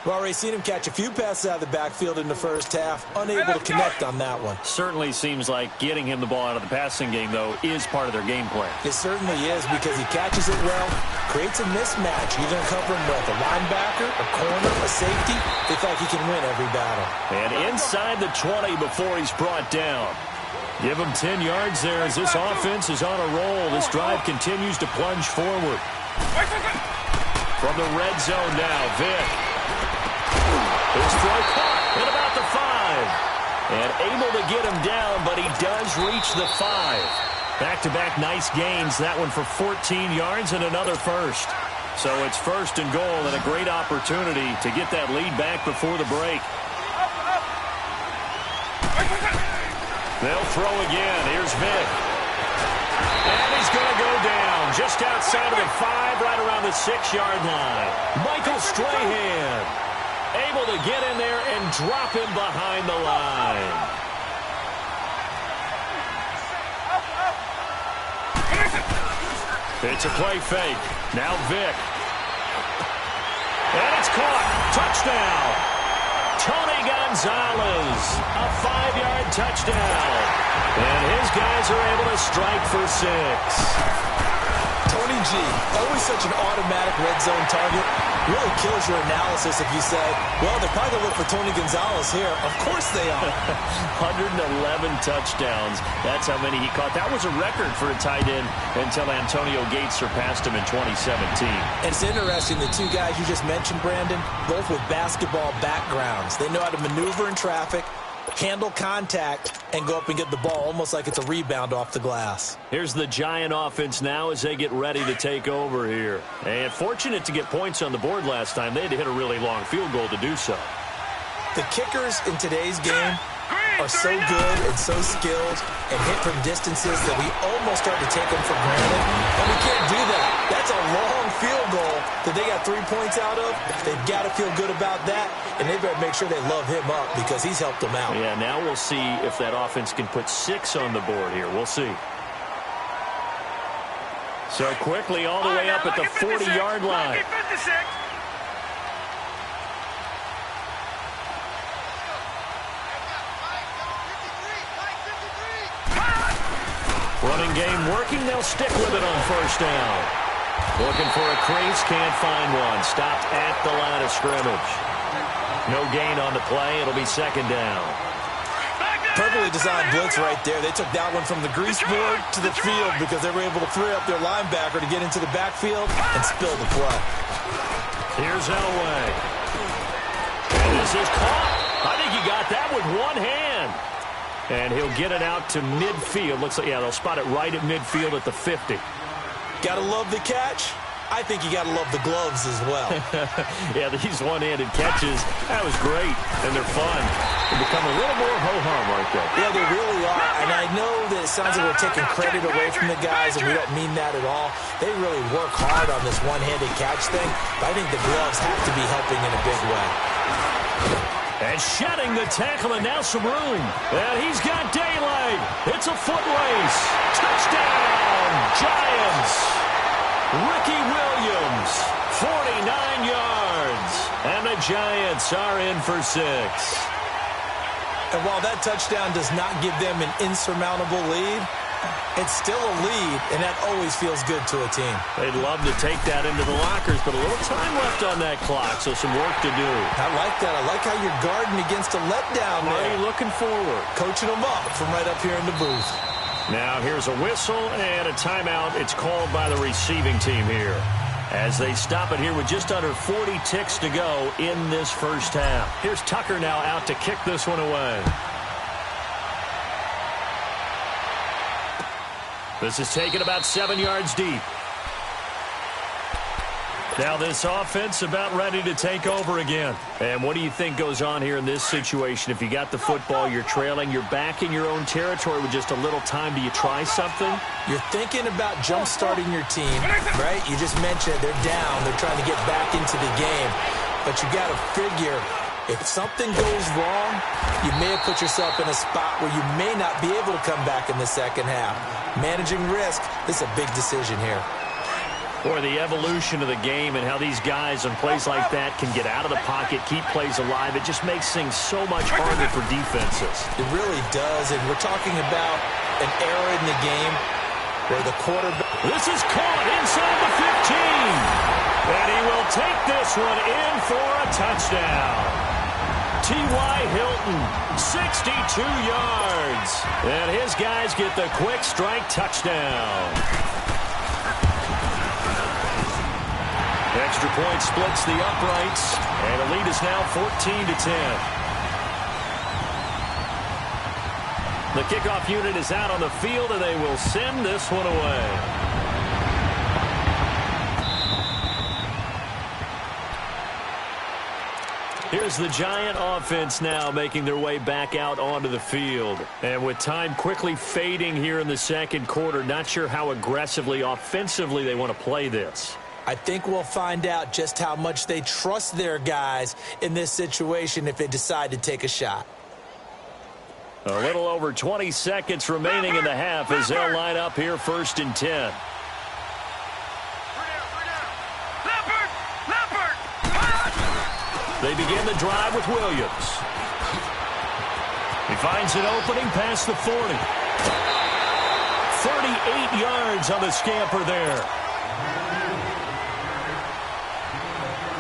We've already seen him catch a few passes out of the backfield in the first half, unable to connect on that one. Certainly seems like getting him the ball out of the passing game, though, is part of their game plan. It certainly is, because he catches it well, creates a mismatch. You're going to cover him with a linebacker, a corner, a safety. They feel like he can win every battle. And inside the 20 before he's brought down. Give him 10 yards there as this offense is on a roll. This drive continues to plunge forward. From the red zone now, Vick. His throw caught at about the 5. And able to get him down, but he does reach the 5. Back-to-back nice gains. That one for 14 yards and another first. So it's first and goal and a great opportunity to get that lead back before the break. They'll throw again. Here's Vick. And he's going to go down just outside of the 5, right around the 6-yard line. Michael Strahan able to get in there and drop him behind the line. It's a play fake. Now Vick. And it's caught. Touchdown. Tony Gonzalez. A 5-yard touchdown. And his guys are able to strike for 6. Tony G, always such an automatic red zone target. Really kills your analysis if you say, well, they're probably going to look for Tony Gonzalez here. Of course they are. 111 touchdowns. That's how many he caught. That was a record for a tight end until Antonio Gates surpassed him in 2017. And it's interesting, the two guys you just mentioned, Brandon, both with basketball backgrounds. They know how to maneuver in traffic, handle contact, and go up and get the ball almost like it's a rebound off the glass. Here's the Giant offense now as they get ready to take over here. And fortunate to get points on the board last time. They had to hit a really long field goal to do so. The kickers in today's game are so good and so skilled and hit from distances that we almost start to take them for granted. And we can't do that. That's a long field goal that they got 3 points out of. They've got to feel good about that, and they better make sure they love him up because he's helped them out. Yeah, now we'll see if that offense can put 6 on the board here. We'll see. So quickly all the way up at the 40-yard line. Running game working. They'll stick with it on first down. Looking for a crease. Can't find one. Stopped at the line of scrimmage. No gain on the play. It'll be second down. Perfectly designed blitz right there. They took that one from the grease board to the field because they were able to free up their linebacker to get into the backfield and spill the play. Here's Elway. And this is caught. I think he got that with one hand. And he'll get it out to midfield. Looks like, yeah, they'll spot it right at midfield at the 50. Gotta love the catch. I think you gotta love the gloves as well. Yeah, these one-handed catches, that was great, and they're fun. They become a little more ho-hum, aren't they? Yeah, they really are. And I know that it sounds like we're taking credit away from the guys, and we don't mean that at all. They really work hard on this one-handed catch thing, but I think the gloves have to be helping in a big way. And shedding the tackle, and now some room. And he's got daylight. It's a foot race. Touchdown, Giants. Ricky Williams, 49 yards. And the Giants are in for 6. And while that touchdown does not give them an insurmountable lead, it's still a lead, and that always feels good to a team. They'd love to take that into the lockers, but a little time left on that clock, so some work to do. I like that. I like how you're guarding against a letdown there. Already looking forward. Coaching them up from right up here in the booth. Now here's a whistle and a timeout. It's called by the receiving team here as they stop it here with just under 40 ticks to go in this first half. Here's Tucker now out to kick this one away. This is taken about 7 yards deep. Now this offense about ready to take over again. And what do you think goes on here in this situation? If you got the football, you're trailing, you're back in your own territory with just a little time. Do you try something? You're thinking about jump-starting your team, right? You just mentioned they're down. They're trying to get back into the game. But you got to figure, if something goes wrong, you may have put yourself in a spot where you may not be able to come back in the second half. Managing risk, this is a big decision here. Boy, the evolution of the game and how these guys on plays like that can get out of the pocket, keep plays alive, it just makes things so much harder for defenses. It really does, and we're talking about an era in the game where the quarterback... This is caught inside the 15. And he will take this one in for a touchdown. T.Y. Hilton, 62 yards. And his guys get the quick strike touchdown. Extra point splits the uprights, and the lead is now 14-10. The kickoff unit is out on the field, and they will send this one away. Here's the Giant offense now making their way back out onto the field. And with time quickly fading here in the second quarter, not sure how aggressively, offensively they want to play this. I think we'll find out just how much they trust their guys in this situation if they decide to take a shot. A little over 20 seconds remaining in the half as they'll line up here 1st and 10. They begin the drive with Williams. He finds an opening past the 40. 38 yards on the scamper there.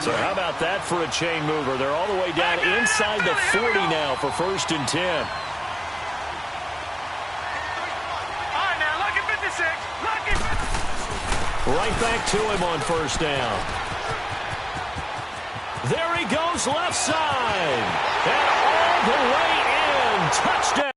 So how about that for a chain mover? They're all the way down inside the 40 now for 1st and 10. All right, now, lucky 56. Lucky 56. Right back to him on 1st down. There he goes left side. And all the way in. Touchdown.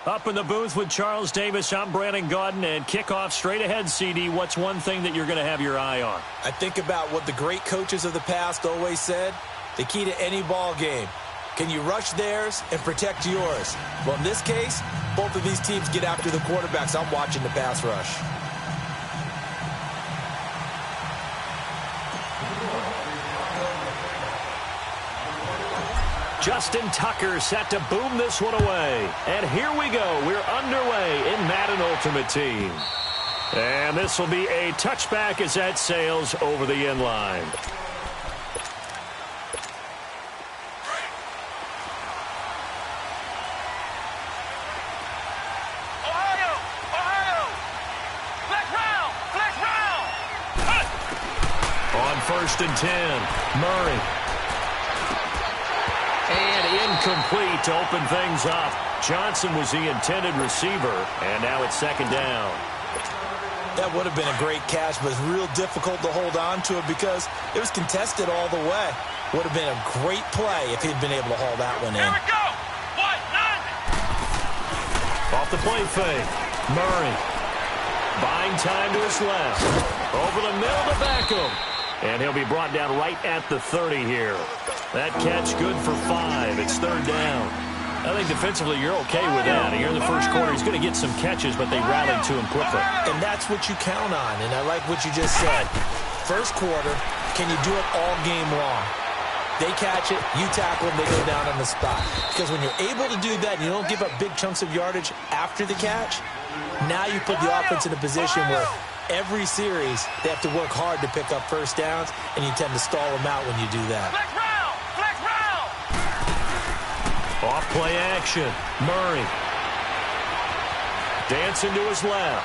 Up in the booth with Charles Davis, I'm Brandon Gaudin, and kickoff straight ahead, CD. What's one thing that you're going to have your eye on? I think about what the great coaches of the past always said. The key to any ball game. Can you rush theirs and protect yours? Well, in this case, both of these teams get after the quarterbacks. I'm watching the pass rush. Justin Tucker set to boom this one away. And here we go. We're underway in Madden Ultimate Team. And this will be a touchback as that sails over the end line. On 1st and 10, Murray. And incomplete to open things up. Johnson was the intended receiver, and now it's 2nd down. That would have been a great catch, but it's real difficult to hold on to it because it was contested all the way. Would have been a great play if he'd been able to haul that one in. Here we go! Off the play fake, Murray. Buying time to his left. Over the middle to Beckham. And he'll be brought down right at the 30 here. That catch good for 5. It's 3rd down. I think defensively you're okay with that. Here in the first quarter, he's going to get some catches, but they rallied to him quickly. And that's what you count on, and I like what you just said. First quarter, can you do it all game long? They catch it, you tackle them, they go down on the spot. Because when you're able to do that and you don't give up big chunks of yardage after the catch, now you put the offense in a position where every series they have to work hard to pick up first downs, and you tend to stall them out when you do that. Off play action. Murray. Dancing to his left.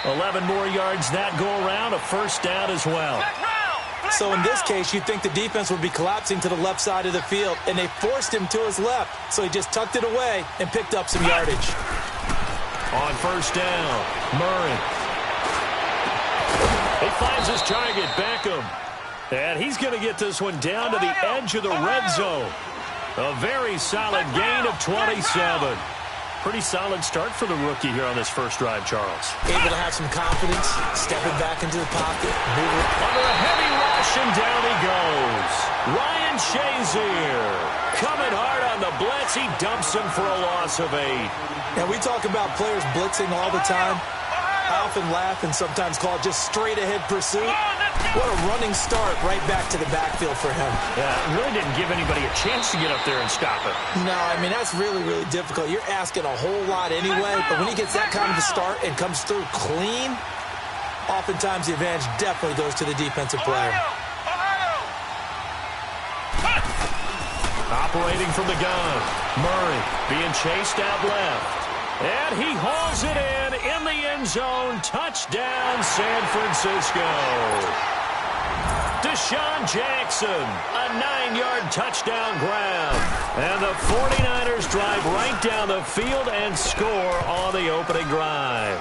11 more yards that go around. A 1st down as well. So in this case, you'd think the defense would be collapsing to the left side of the field, and they forced him to his left. So he just tucked it away and picked up some yardage. On 1st down, Murray. He finds his target, Beckham. And he's going to get this one down to the edge of the red zone. A very solid gain of 27. Pretty solid start for the rookie here on this first drive, Charles. Able to have some confidence, stepping back into the pocket, moving. Under a heavy rush, and down he goes. Ryan Shazier coming hard on the blitz. He dumps him for a loss of 8. Now, we talk about players blitzing all the time. I often laugh and sometimes call it just straight-ahead pursuit. What a running start right back to the backfield for him. Yeah, it really didn't give anybody a chance to get up there and stop it. No, I mean, that's really, really difficult. You're asking a whole lot anyway, but when he gets that kind of a start and comes through clean, oftentimes the advantage definitely goes to the defensive player. Operating from the gun, Murray being chased out left. And he hauls it in the end zone. Touchdown, San Francisco. Deshaun Jackson, a 9-yard touchdown grab. And the 49ers drive right down the field and score on the opening drive.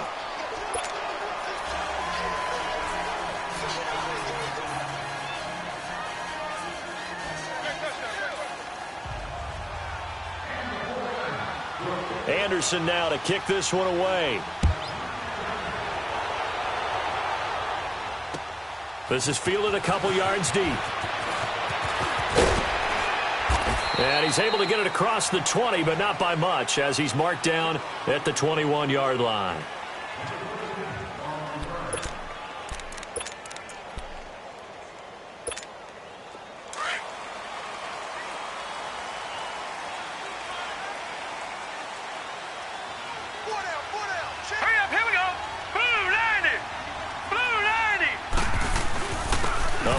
Anderson now to kick this one away. This is fielded a couple yards deep. And he's able to get it across the 20, but not by much, as he's marked down at the 21-yard line.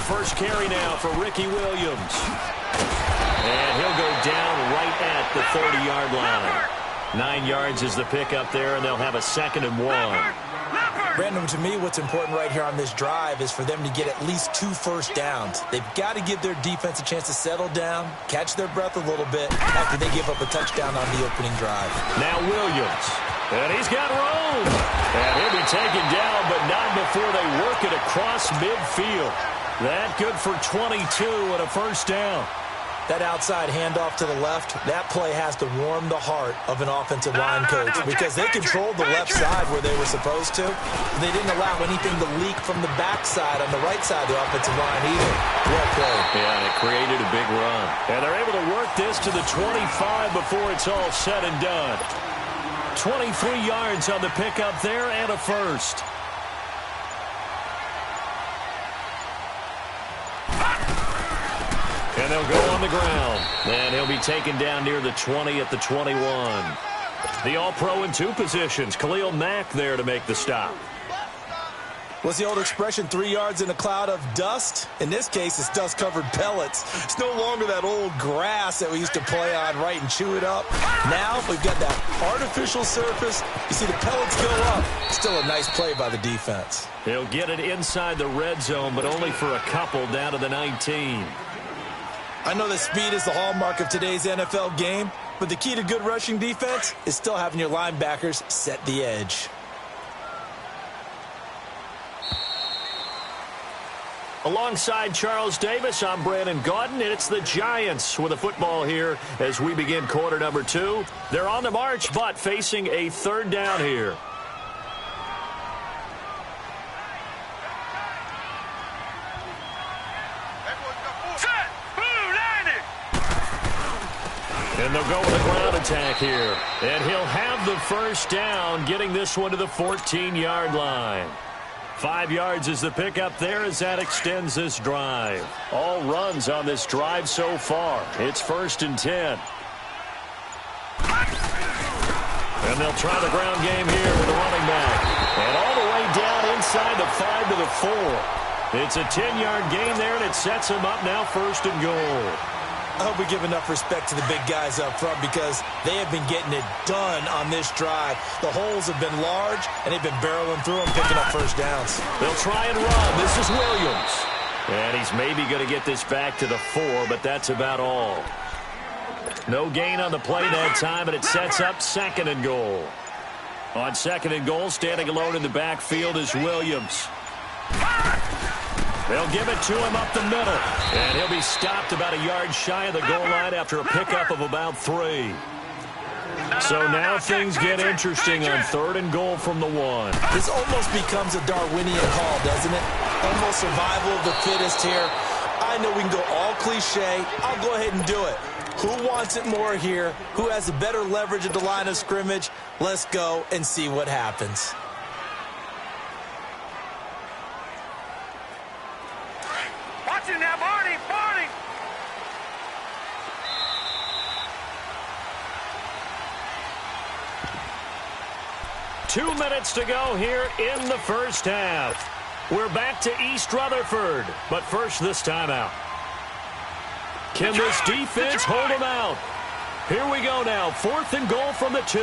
First carry now for Ricky Williams. And he'll go down right at the 30-yard line. 9 yards is the pickup there, and they'll have a 2nd and 1. Brandon, to me, what's important right here on this drive is for them to get at least 2 first downs. They've got to give their defense a chance to settle down, catch their breath a little bit after they give up a touchdown on the opening drive. Now Williams. And he's got room. And he'll be taken down, but not before they work it across midfield. That good for 22 and a 1st down. That outside handoff to the left, that play has to warm the heart of an offensive line coach because they controlled the left side where they were supposed to. They didn't allow anything to leak from the backside on the right side of the offensive line either. Well played. Yeah, and it created a big run. And they're able to work this to the 25 before it's all said and done. 23 yards on the pickup there and a first. And they'll go on the ground. And he'll be taken down near the 20 at the 21. The All-Pro in two positions. Khalil Mack there to make the stop. What's the old expression, 3 yards in a cloud of dust? In this case, it's dust-covered pellets. It's no longer that old grass that we used to play on, right, and chew it up. Now we've got that artificial surface. You see the pellets go up. Still a nice play by the defense. He'll get it inside the red zone, but only for a couple down to the 19. I know that speed is the hallmark of today's NFL game, but the key to good rushing defense is still having your linebackers set the edge. Alongside Charles Davis, I'm Brandon Gaudin, and it's the Giants with a football here as we begin quarter number 2. They're on the march, but facing a third down here. And they'll go with a ground attack here. And he'll have the first down, getting this one to the 14-yard line. 5 yards is the pickup there as that extends this drive. All runs on this drive so far. It's 1st and 10. And they'll try the ground game here with a running back. And all the way down inside the 5 to the 4. It's a 10-yard gain there, and it sets them up now 1st and goal. I hope we give enough respect to the big guys up front because they have been getting it done on this drive. The holes have been large, and they've been barreling through them, picking up first downs. They'll try and run. This is Williams. And he's maybe going to get this back to the 4, but that's about all. No gain on the play that time, and it sets up 2nd and goal. On 2nd and goal, standing alone in the backfield is Williams. They'll give it to him up the middle. And he'll be stopped about a yard shy of the goal line after a pickup of about 3. So now things get interesting on 3rd and goal from the 1. This almost becomes a Darwinian call, doesn't it? Almost survival of the fittest here. I know we can go all cliche. I'll go ahead and do it. Who wants it more here? Who has a better leverage at the line of scrimmage? Let's go and see what happens. Watch it now, Barney! Barney! Two minutes to go here in the first half. We're back to East Rutherford, but first this timeout. Can this defense hold them out? Here we go now, 4th and goal from the 2.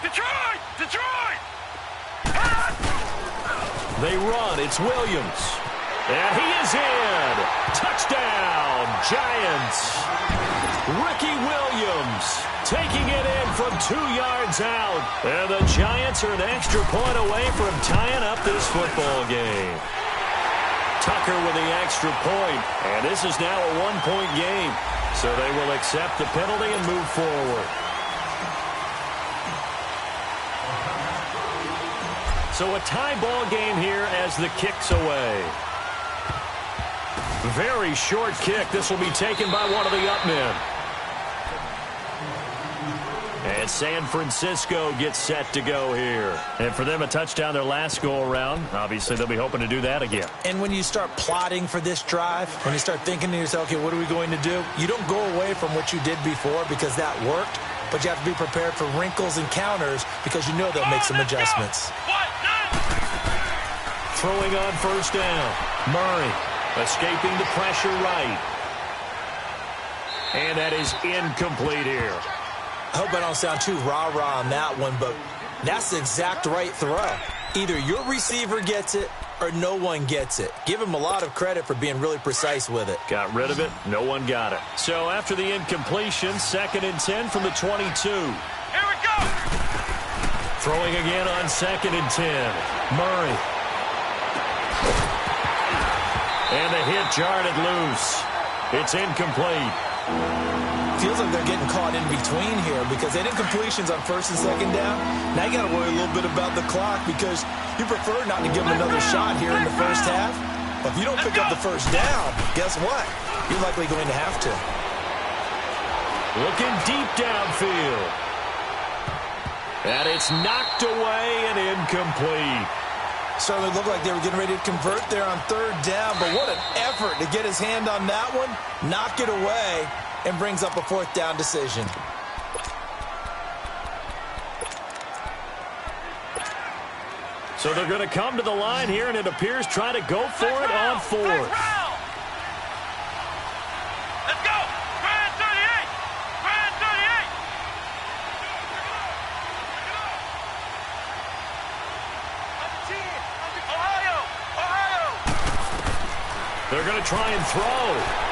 Detroit! Detroit! They run. It's Williams. And he is in. Touchdown, Giants. Ricky Williams taking it in from 2 yards out. And the Giants are an extra point away from tying up this football game. Tucker with the extra point. And this is now a 1-point game. So they will accept the penalty and move forward. So a tie ball game here as the kick's away. Very short kick. This will be taken by one of the up men. And San Francisco gets set to go here. And for them, a touchdown their last go-around. Obviously, they'll be hoping to do that again. And when you start plotting for this drive, when you start thinking to yourself, okay, what are we going to do? You don't go away from what you did before because that worked, but you have to be prepared for wrinkles and counters because you know they'll make some adjustments. Throwing on first down. Murray escaping the pressure right. And that is incomplete here. I hope I don't sound too rah-rah on that one, but that's the exact right throw. Either your receiver gets it or no one gets it. Give him a lot of credit for being really precise with it. Got rid of it. No one got it. So after the incompletion, 2nd and 10 from the 22. Here we go! Throwing again on 2nd and 10. Murray. And the hit jarred it loose. It's incomplete. Feels like they're getting caught in between here because they didn't completions on first and second down. Now you got to worry a little bit about the clock because you prefer not to give them another shot here in the first half. But if you don't pick up the first down, guess what? You're likely going to have to. Looking deep downfield. And it's knocked away and incomplete. Certainly looked like they were getting ready to convert there on third down, but what an effort to get his hand on that one, knock it away, and brings up a fourth down decision. So they're going to come to the line here, and it appears trying to go for it on fourth. Let's go! Grand 38! Grand 38! Ohio! Ohio! They're going to try and throw.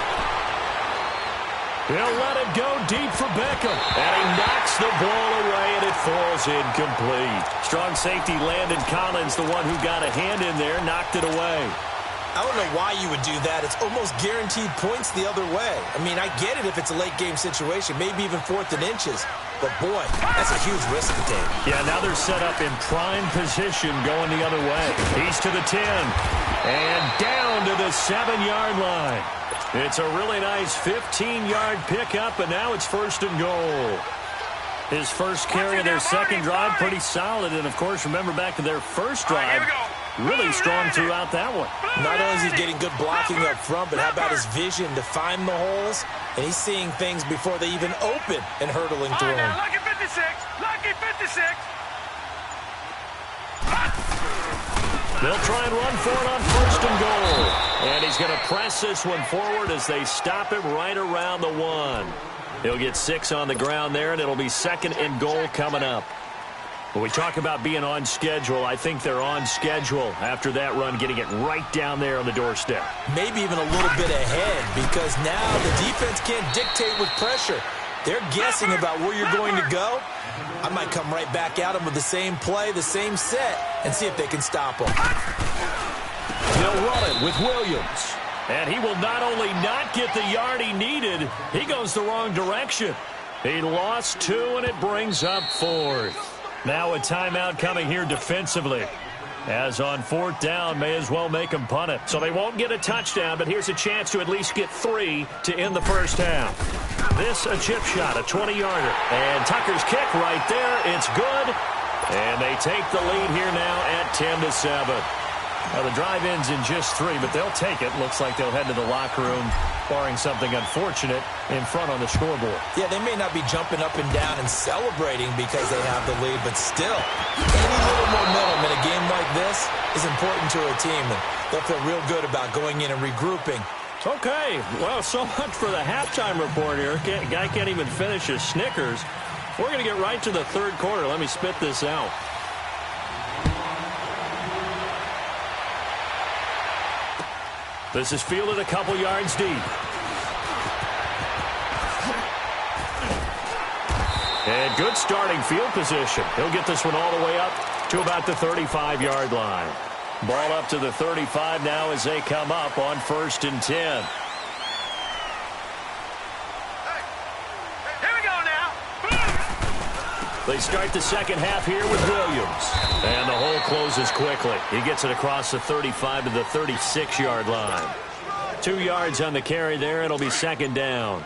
He'll let it go deep for Beckham. And he knocks the ball away, and it falls incomplete. Strong safety Landon Collins, the one who got a hand in there, knocked it away. I don't know why you would do that. It's almost guaranteed points the other way. I mean, I get it if it's a late-game situation, maybe even fourth and inches. But, boy, that's a huge risk to take. Yeah, now they're set up in prime position going the other way. He's to the 10. And down to the 7-yard line. It's a really nice 15-yard pickup, and now it's first and goal. His first carry of their second drive, pretty solid. And, of course, remember back to their first drive, really strong throughout that one. Not only is he getting good blocking up front, but how about his vision to find the holes? And he's seeing things before they even open and hurtling through them. Lucky 56! Lucky 56! They'll try and run for it on first and goal. And he's going to press this one forward as they stop him right around the 1. He'll get 6 on the ground there, and it'll be second and goal coming up. When we talk about being on schedule, I think they're on schedule after that run, getting it right down there on the doorstep. Maybe even a little bit ahead because now the defense can't dictate with pressure. They're guessing about where you're going to go. I might come right back at them with the same play, the same set, and see if they can stop them. He'll run it with Williams. And he will not only not get the yard he needed, he goes the wrong direction. He lost 2, and it brings up 4th. Now a timeout coming here defensively. As on fourth down, may as well make them punt it. So they won't get a touchdown, but here's a chance to at least get 3 to end the first half. This a chip shot, a 20-yarder. And Tucker's kick right there. It's good. And they take the lead here now at 10-7. Now the drive ends in just 3, but they'll take it. Looks like they'll head to the locker room, barring something unfortunate, in front on the scoreboard. Yeah, they may not be jumping up and down and celebrating because they have the lead, but still, any little momentum in a game like this is important to a team, and they'll feel real good about going in and regrouping. Okay, well, so much for the halftime report here. Guy can't even finish his Snickers. We're going to get right to the third quarter. Let me spit this out. This is fielded a couple yards deep. And good starting field position. He'll get this one all the way up to about the 35-yard line. Ball up to the 35 now as they come up on first and 10. Here we go now. They start the second half here with Williams. And the hole closes quickly. He gets it across the 35 to the 36-yard line. 2 yards on the carry there. It'll be second down.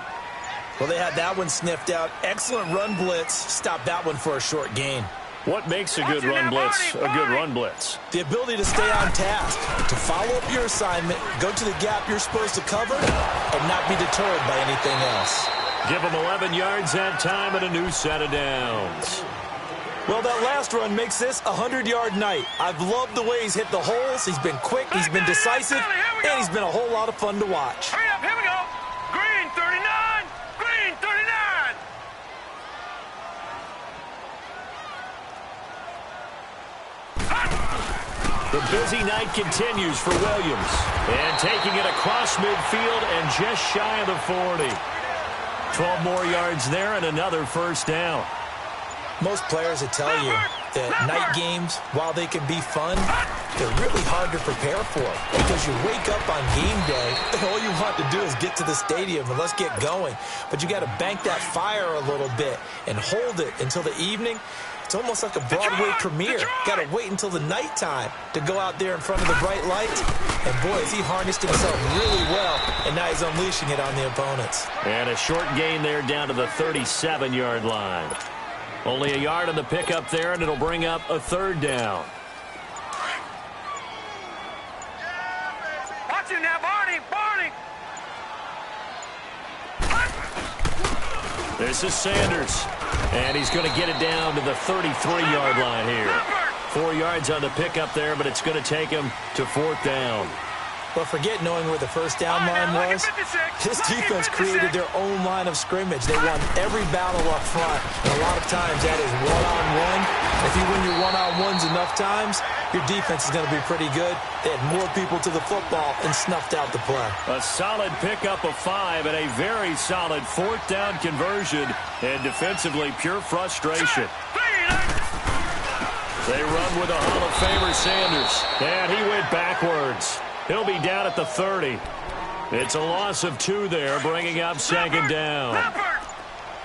Well, they had that one sniffed out. Excellent run blitz. Stopped that one for a short gain. What makes a good run blitz a good run blitz? The ability to stay on task, to follow up your assignment, go to the gap you're supposed to cover, and not be deterred by anything else. Give him 11 yards that time and a new set of downs. Well, that last run makes this a 100-yard night. I've loved the way he's hit the holes. He's been quick, he's been decisive, and he's been a whole lot of fun to watch. Hurry up, here we go. Green 39. Green 39. The busy night continues for Williams. And taking it across midfield and just shy of the 40. 12 more yards there and another first down. Most players would tell you that night games, while they can be fun, they're really hard to prepare for because you wake up on game day and all you want to do is get to the stadium and let's get going. But you got to bank that fire a little bit and hold it until the evening. It's almost like a Broadway premiere. Got to wait until the nighttime to go out there in front of the bright lights. And boy, has he harnessed himself really well, and now he's unleashing it on the opponents. And a short gain there down to the 37-yard line. Only a yard on the pickup there, and it'll bring up a third down. Watch it now, Barney! This is Sanders, and he's going to get it down to the 33-yard line here. 4 yards on the pickup there, but it's going to take him to fourth down. But forget knowing where the first down line was. This defense created their own line of scrimmage. They won every battle up front, and a lot of times that is one-on-one. If you win your one-on-ones enough times, your defense is going to be pretty good. They had more people to the football and snuffed out the play. A solid pickup of 5 and a very solid fourth down conversion, and defensively pure frustration. They run with a Hall of Famer, Sanders, and he went backwards. He'll be down at the 30. It's a loss of 2 there, bringing up second down.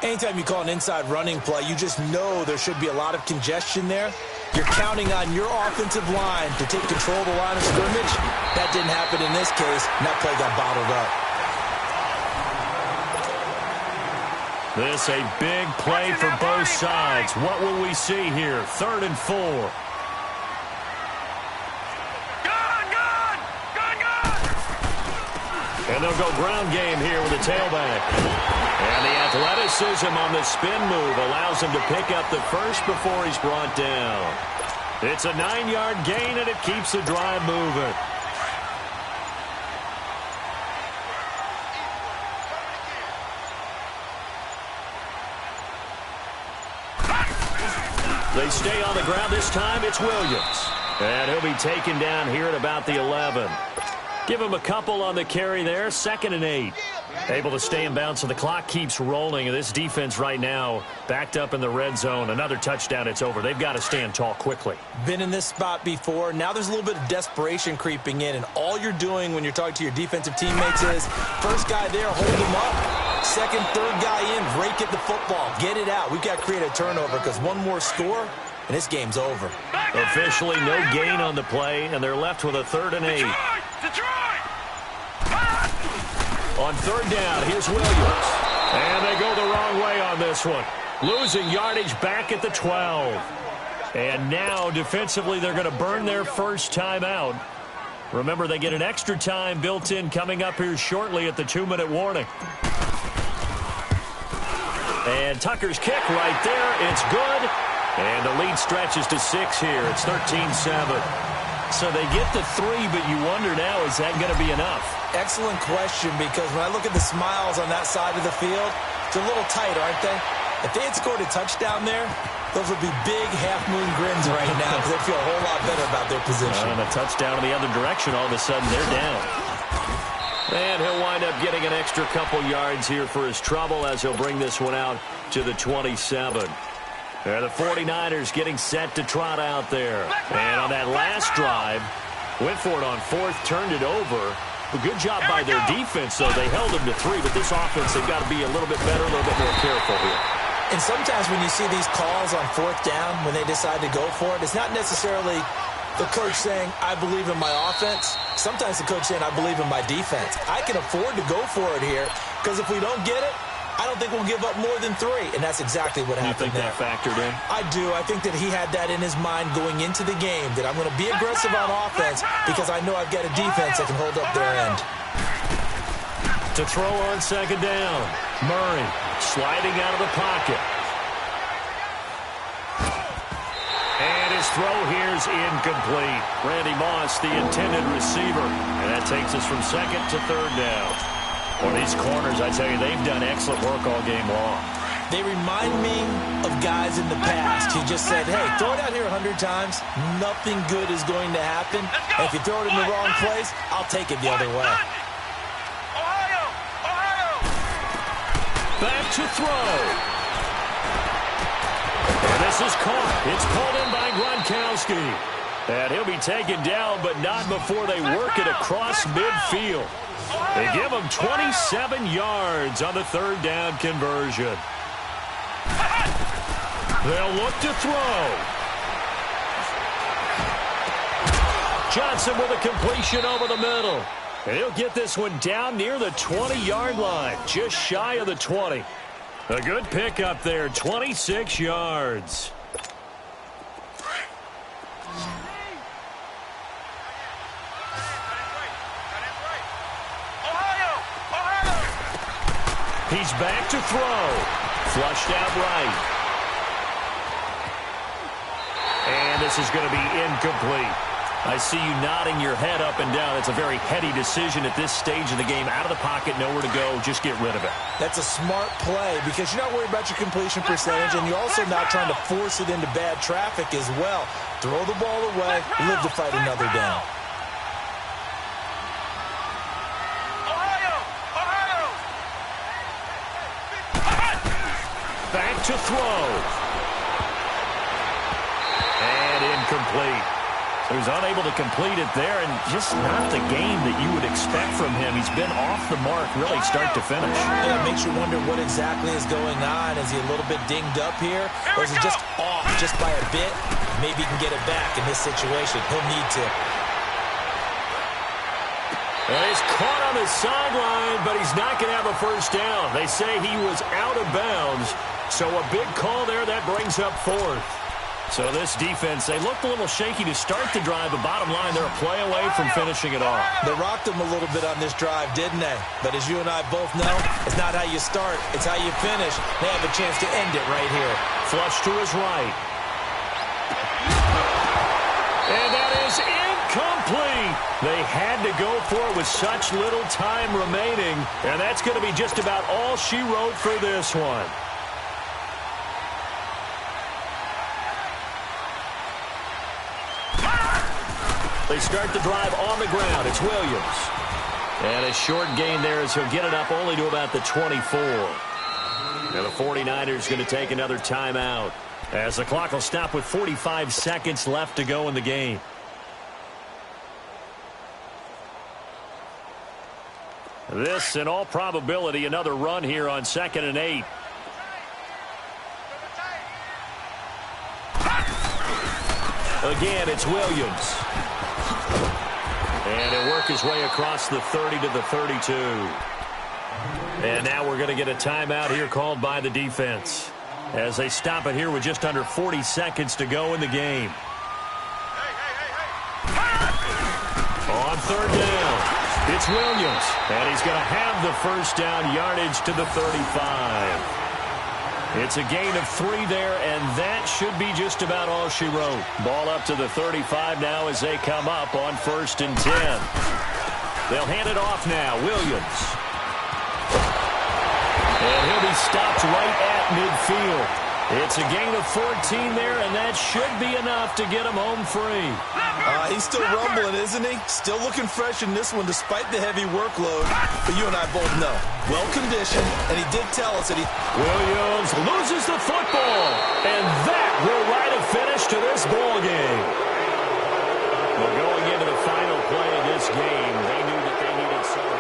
Anytime you call an inside running play, you just know there should be a lot of congestion there. You're counting on your offensive line to take control of the line of scrimmage. That didn't happen in this case, and that play got bottled up. This a big play for both sides. What will we see here? 3rd and 4. And they'll go ground game here with the tailback. And the athleticism on the spin move allows him to pick up the first before he's brought down. It's a 9-yard gain, and it keeps the drive moving. They stay on the ground this time. It's Williams. And he'll be taken down here at about the 11. Give him a couple on the carry there. 2nd and 8. Able to stay in bounds, so the clock keeps rolling. And this defense right now backed up in the red zone. Another touchdown, it's over. They've got to stand tall quickly. Been in this spot before. Now there's a little bit of desperation creeping in. And all you're doing when you're talking to your defensive teammates is, first guy there, hold him up. Second, third guy in, rake at the football. Get it out. We've got to create a turnover because one more score, and this game's over. Officially no gain on the play, and they're left with a 3rd and 8. On 3rd down, here's Williams. And they go the wrong way on this one. Losing yardage back at the 12. And now, defensively, they're going to burn their first time out. Remember, they get an extra time built in coming up here shortly at the 2-minute warning. And Tucker's kick right there. It's good. And the lead stretches to 6 here. It's 13-7. So they get the 3, but you wonder now, is that going to be enough? Excellent question, because when I look at the smiles on that side of the field, it's a little tight, aren't they? If they had scored a touchdown there, those would be big half-moon grins right now because they feel a whole lot better about their position. And a touchdown in the other direction, all of a sudden they're down. And he'll wind up getting an extra couple yards here for his trouble as he'll bring this one out to the 27. And the 49ers getting set to trot out there. And on that last drive, went for it on 4th, turned it over. A good job by their defense, though. They held them to 3, but this offense, they've got to be a little bit better, a little bit more careful here. And sometimes when you see these calls on 4th down, when they decide to go for it, it's not necessarily the coach saying, I believe in my offense. Sometimes the coach saying, I believe in my defense. I can afford to go for it here, because if we don't get it, I don't think we'll give up more than 3, and that's exactly what happened there. You think that factored in? I do. I think that he had that in his mind going into the game, that I'm going to be aggressive on offense because I know I've got a defense that can hold up their end. To throw on 2nd down, Murray sliding out of the pocket. And his throw here is incomplete. Randy Moss, the intended receiver, and that takes us from 2nd to 3rd down. Well, these corners, I tell you, they've done excellent work all game long. They remind me of guys in the past who just said, hey, throw it out here 100 times. Nothing good is going to happen. And if you throw it in the wrong place, I'll take it the other way. Back to throw. And this This is caught. It's pulled in by Gronkowski. And he'll be taken down, but not before they work it across midfield. They give him 27 yards on the third down conversion. They'll look to throw. Johnson with a completion over the middle. And he'll get this one down near the 20-yard line, just shy of the 20. A good pickup there, 26 yards. He's back to throw. Flushed out right. And this is going to be incomplete. I see you nodding your head up and down. It's a very heady decision at this stage of the game. Out of the pocket, nowhere to go. Just get rid of it. That's a smart play because you're not worried about your completion percentage, and you're also not trying to force it into bad traffic as well. Throw the ball away, live to fight another down. Back to throw. And incomplete. So he's unable to complete it there, and just not the game that you would expect from him. He's been off the mark really start to finish. Yeah, it makes you wonder what exactly is going on. Is he a little bit dinged up here? Or is he just off just by a bit? Maybe he can get it back in this situation. He'll need to. And he's caught on the sideline, but he's not going to have a first down. They say he was out of bounds. So a big call there that brings up fourth. So this defense, they looked a little shaky to start the drive, but bottom line, they're a play away from finishing it off. They rocked him a little bit on this drive, didn't they? But as you and I both know, it's not how you start, it's how you finish. They have a chance to end it right here. Flush to his right. And that is incomplete. They had to go for it with such little time remaining, and that's going to be just about all she wrote for this one. They start the drive on the ground. It's Williams. And a short gain there as he'll get it up only to about the 24. And the 49ers going to take another timeout as the clock will stop with 45 seconds left to go in the game. This, in all probability, another run here on 2nd and 8. Again, it's Williams. And he'll work his way across the 30 to the 32. And now we're going to get a timeout here called by the defense as they stop it here with just under 40 seconds to go in the game. On 3rd down, it's Williams. And he's going to have the first down yardage to the 35. It's a gain of 3 there, and that should be just about all she wrote. Ball up to the 35 now as they come up on 1st and 10. They'll hand it off now. Williams. And he'll be stopped right at midfield. It's a gain of 14 there, and that should be enough to get him home free. He's still rumbling, isn't he? Still looking fresh in this one despite the heavy workload. But you and I both know, well-conditioned, and he did tell us that he... Williams loses the football, and that will write a finish to this ball game. Well, going into the final play of this game, they knew that they needed some...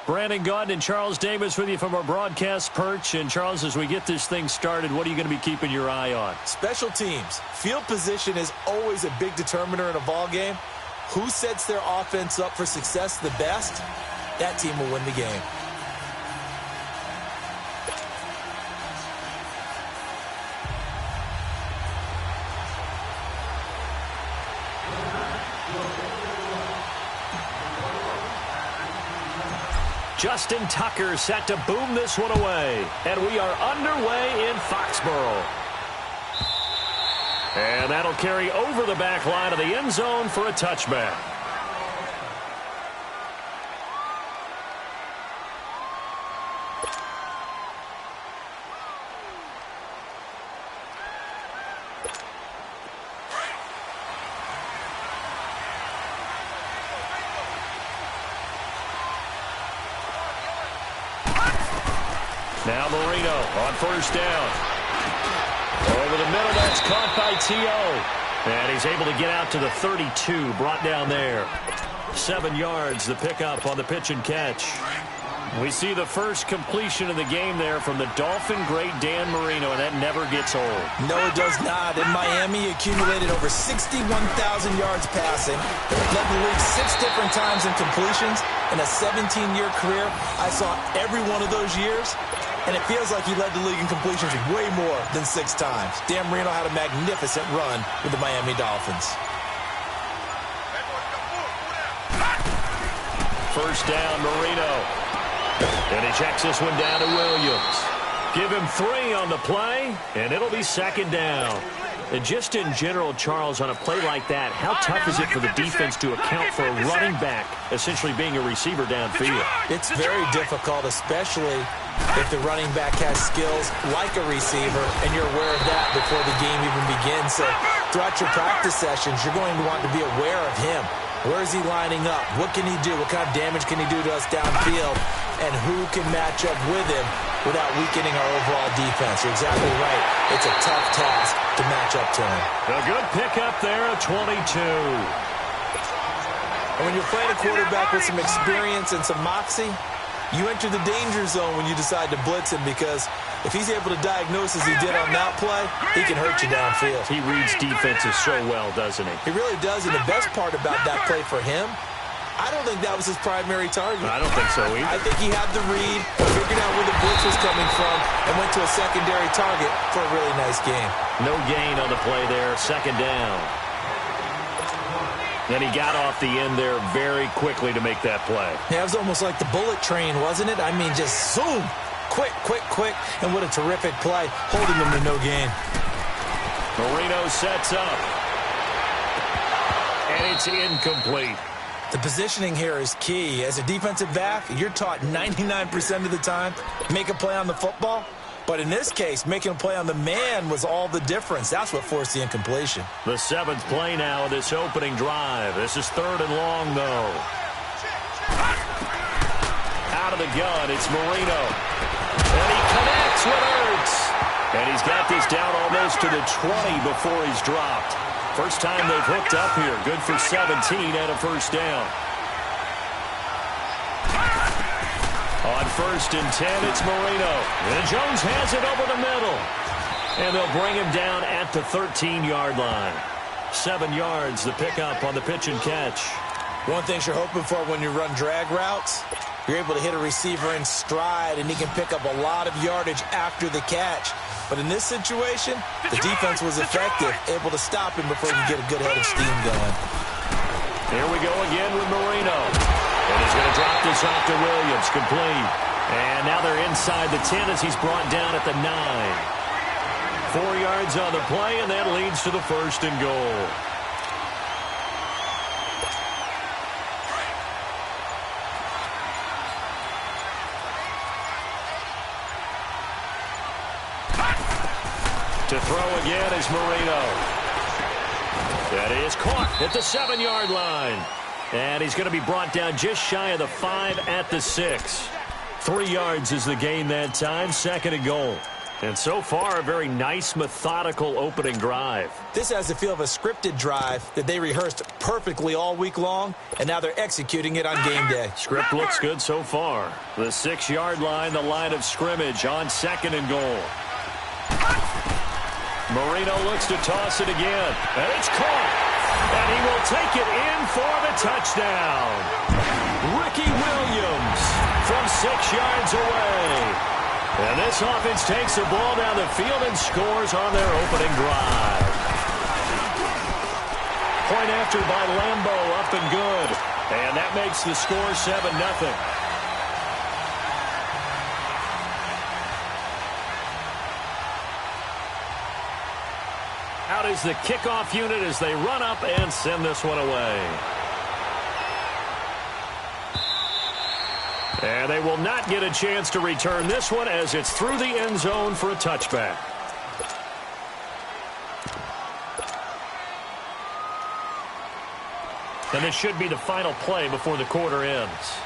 Brandon Gaudin and Charles Davis with you from our broadcast perch. And, Charles, as we get this thing started, what are you going to be keeping your eye on? Special teams. Field position is always a big determiner in a ball game. Who sets their offense up for success the best, that team will win the game. Justin Tucker set to boom this one away. And we are underway in Foxborough. And that'll carry over the back line of the end zone for a touchback. Now Marino on first down. Over the middle, that's caught by T.O. And he's able to get out to the 32, brought down there. 7 yards, the pickup on the pitch and catch. We see the first completion of the game there from the Dolphin great Dan Marino, and that never gets old. No, it does not. In Miami, he accumulated over 61,000 yards passing. Led the league 6 different times in completions. In a 17-year career, I saw every one of those years, and it feels like he led the league in completions way more than 6 times. Dan Marino had a magnificent run with the Miami Dolphins. First down, Marino. And he checks this one down to Williams. Give him 3 on the play, and it'll be second down. And just in general, Charles, on a play like that, how tough is it for the defense to account for a running back essentially being a receiver downfield? It's very difficult, especially if the running back has skills like a receiver, and you're aware of that before the game even begins. So throughout your practice sessions, you're going to want to be aware of him. Where is he lining up? What can he do? What kind of damage can he do to us downfield? And who can match up with him without weakening our overall defense? You're exactly right. It's a tough task to match up to him. A good pickup there, a 22. And when you're playing a quarterback with some experience and some moxie, you enter the danger zone when you decide to blitz him, because if he's able to diagnose as he did on that play, he can hurt you downfield. He reads defenses so well, doesn't he? He really does, and the best part about that play for him, I don't think that was his primary target. I don't think so either. I think he had the read, figured out where the blitz was coming from, and went to a secondary target for a really nice gain. No gain on the play there, second down. Then he got off the end there very quickly to make that play. Yeah, it was almost like the bullet train, wasn't it? I mean, just zoom. Quick, quick, quick. And what a terrific play, holding him to no gain. Marino sets up. And it's incomplete. The positioning here is key. As a defensive back, you're taught 99% of the time, make a play on the football. But in this case, making a play on the man was all the difference. That's what forced the incompletion. The 7th play now of this opening drive. This is 3rd and long, though. Out of the gun, it's Marino. And he connects with Ertz. And he's got this down almost to the 20 before he's dropped. First time they've hooked up here. Good for 17 and a first down. On 1st and 10, it's Marino. And Jones has it over the middle. And they'll bring him down at the 13-yard line. 7 yards, the pickup on the pitch and catch. One thing you're hoping for when you run drag routes, you're able to hit a receiver in stride, and he can pick up a lot of yardage after the catch. But in this situation, the defense was effective, able to stop him before he could get a good head of steam going. Here we go again with Marino. And he's going to drop this off to Williams, complete. And now they're inside the 10 as he's brought down at the 9. 4 yards on the play, and that leads to the 1st and goal. To throw again is Marino. That is caught at the 7-yard line. And he's going to be brought down just shy of the 5 at the 6. 3 yards is the gain that time, 2nd and goal. And so far, a very nice, methodical opening drive. This has the feel of a scripted drive that they rehearsed perfectly all week long, and now they're executing it on game day. Script looks good so far. The 6-yard line, the line of scrimmage on 2nd and goal. Marino looks to toss it again, and it's caught. And he will take it in for the touchdown. Ricky Williams from 6 yards away. And this offense takes the ball down the field and scores on their opening drive. Point after by Lambo, up and good. And that makes the score 7-0. Out is the kickoff unit as they run up and send this one away. And they will not get a chance to return this one as it's through the end zone for a touchback. And this should be the final play before the quarter ends.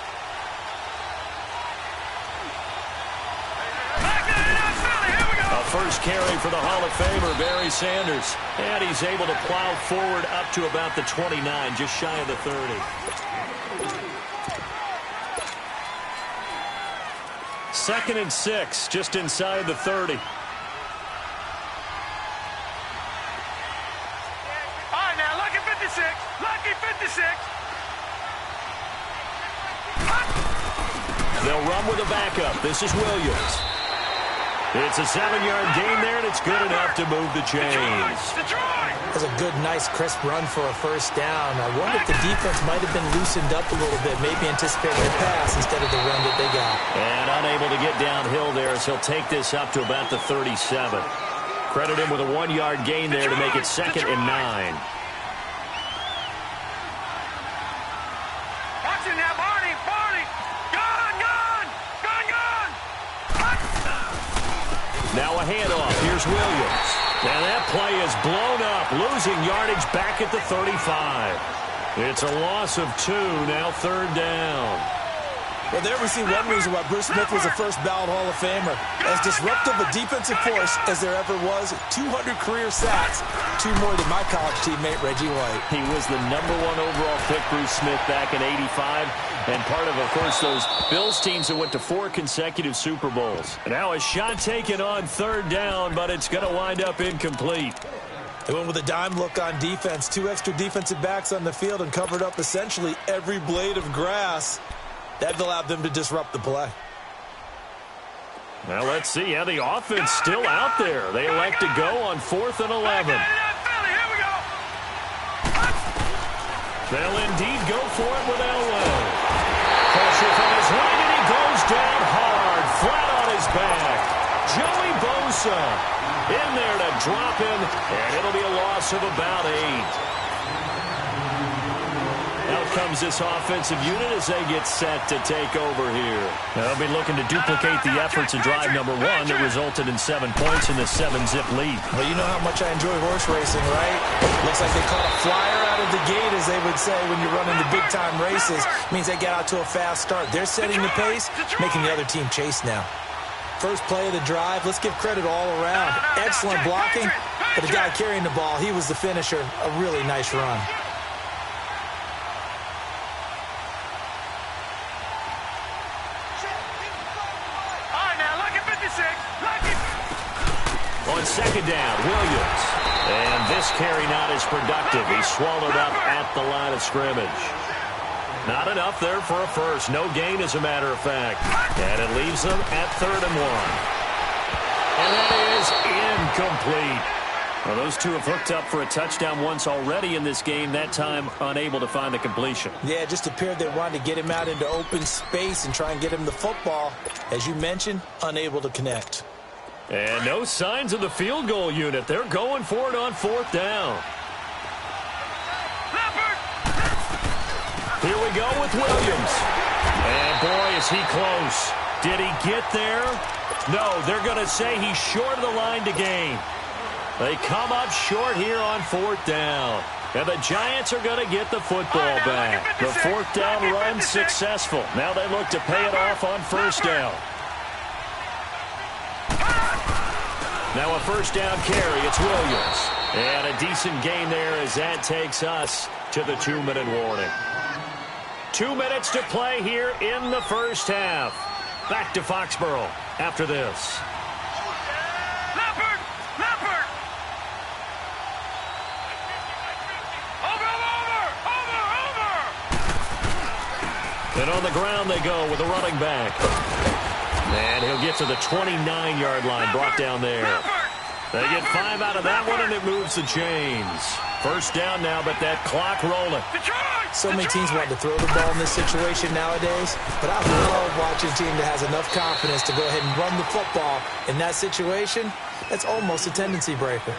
A first carry for the Hall of Famer, Barry Sanders. And he's able to plow forward up to about the 29, just shy of the 30. Second and 6, just inside the 30. All right, now, lucky 56. Lucky 56. They'll run with a backup. This is Williams. It's a 7-yard gain there, and it's good enough to move the chains. That's a good, nice, crisp run for a first down. I wonder if the defense might have been loosened up a little bit, maybe anticipating the pass instead of the run that they got. And unable to get downhill there as he'll take this up to about the 37. Credit him with a 1-yard gain there to make it 2nd and 9. Watch it now, Barney, Barney. Gone. Now a handoff. Here's Williams. And that play is blown up, losing yardage back at the 35. It's a loss of 2, now 3rd down. Well, there we see one reason why Bruce Smith was a first-ballot Hall of Famer. As disruptive a defensive force as there ever was, 200 career sacks, 2 more than my college teammate, Reggie White. He was the #1 overall pick, Bruce Smith, back in '85. And part of course, those Bills teams that went to 4 consecutive Super Bowls. And now a shot taken on 3rd down, but it's going to wind up incomplete. They went with a dime look on defense. 2 extra defensive backs on the field and covered up essentially every blade of grass. That allowed them to disrupt the play. Well, let's see how the offense still out there. They elect to go on 4th and 11. They'll indeed go for it with Elway. Pressure from his right, and he goes down hard, flat on his back. Joey Bosa in there to drop him, and it'll be a loss of about 8. Out comes this offensive unit as they get set to take over here. They'll be looking to duplicate the efforts of drive number 1 that resulted in 7 points in the 7-zip lead. Well, you know how much I enjoy horse racing, right? Looks like they caught a flyer out of the gate, as they would say when you're running the big-time races. It means they get out to a fast start. They're setting the pace, making the other team chase now. First play of the drive, let's give credit all around. Excellent blocking, but the guy carrying the ball, he was the finisher. A really nice run. On 2nd down, Williams. And this carry not as productive. He's swallowed up at the line of scrimmage. Not enough there for a first. No gain, as a matter of fact. And it leaves them at 3rd and 1. And that is incomplete. Well, those two have hooked up for a touchdown once already in this game, that time unable to find the completion. Yeah, it just appeared they wanted to get him out into open space and try and get him the football. As you mentioned, unable to connect. And no signs of the field goal unit. They're going for it on 4th down. Here we go with Williams. And boy, is he close. Did he get there? No, they're going to say he's short of the line to gain. They come up short here on 4th down. And the Giants are going to get the football back. The 4th down run successful. Now they look to pay it off on 1st down. Now a first down carry. It's Williams. And a decent gain there as that takes us to the 2-minute warning. 2 minutes to play here in the first half. Back to Foxborough after this. Leopard! Leopard! Over! And on the ground they go with a running back. And he'll get to the 29-yard line, brought down there. They get 5 out of that one, and it moves the chains. First down now, but that clock rolling. So many teams want to throw the ball in this situation nowadays, but I love watching a team that has enough confidence to go ahead and run the football. In that situation, that's almost a tendency breaker.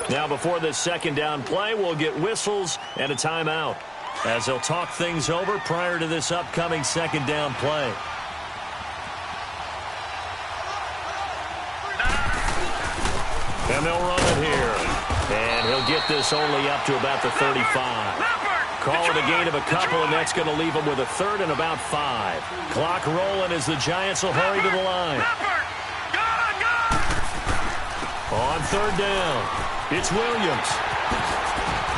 Now before this second down play, we'll get whistles and a timeout as they'll talk things over prior to this upcoming second down play. And they'll run it here. And he'll get this only up to about the 35. Call it a gain of a couple, and that's going to leave him with a third and about 5. Clock rolling as the Giants will hurry to the line. On third down, it's Williams.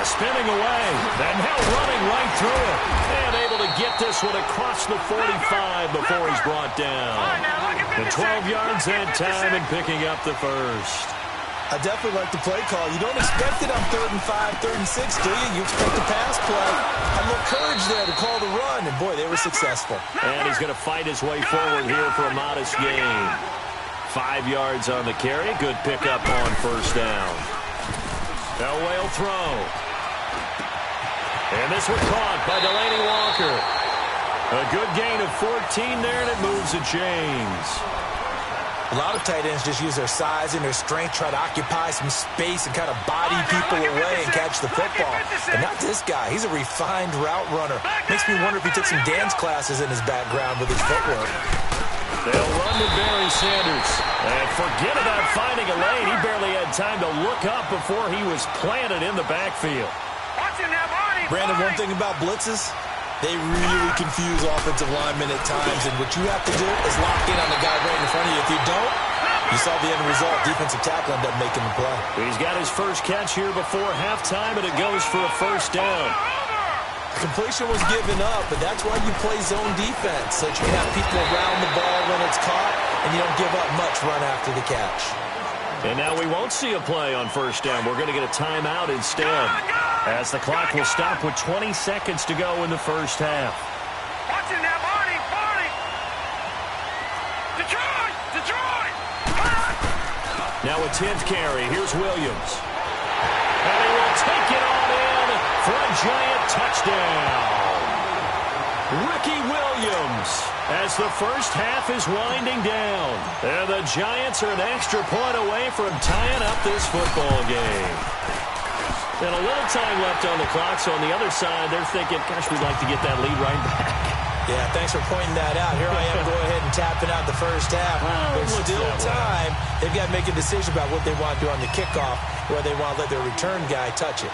Spinning away, and now running right through it. And able to get this one across the 45 before he's brought down. The 12 yards that time and picking up the first. I definitely like the play call. You don't expect it on 3rd and 5, 3rd and 6, do you? You expect a pass play. Had a little courage there to call the run, and boy, they were successful. And he's going to fight his way forward here for a modest gain. 5 yards on the carry. Good pickup on first down. Elway will throw. And this one caught by Delaney Walker. A good gain of 14 there, and it moves the chains. A lot of tight ends just use their size and their strength, try to occupy some space and kind of body people away and catch the football. But not this guy. He's a refined route runner. Makes me wonder if he took some dance classes in his background with his footwork. They'll run with Barry Sanders. And forget about finding a lane. He barely had time to look up before he was planted in the backfield. Brandon, one thing about blitzes, they really confuse offensive linemen at times, and what you have to do is lock in on the guy right in front of you. If you don't, you saw the end result. Defensive tackle ended up making the play. He's got his first catch here before halftime, and it goes for a first down. Completion was given up, but that's why you play zone defense, so that you can have people around the ball when it's caught, and you don't give up much run after the catch. And now we won't see a play on first down. We're going to get a timeout instead, as the clock will stop with 20 seconds to go in the first half. Watching that, Barney! Detroit! Now a 10th carry. Here's Williams. And he will take it on in for a Giant touchdown. Ricky Williams, as the first half is winding down. And the Giants are an extra point away from tying up this football game. And a little time left on the clock, so on the other side, they're thinking, gosh, we'd like to get that lead right back. Yeah, thanks for pointing that out. Here I am going ahead and tapping out the first half. There's still time. They've got to make a decision about what they want to do on the kickoff, where they want to let their return guy touch it.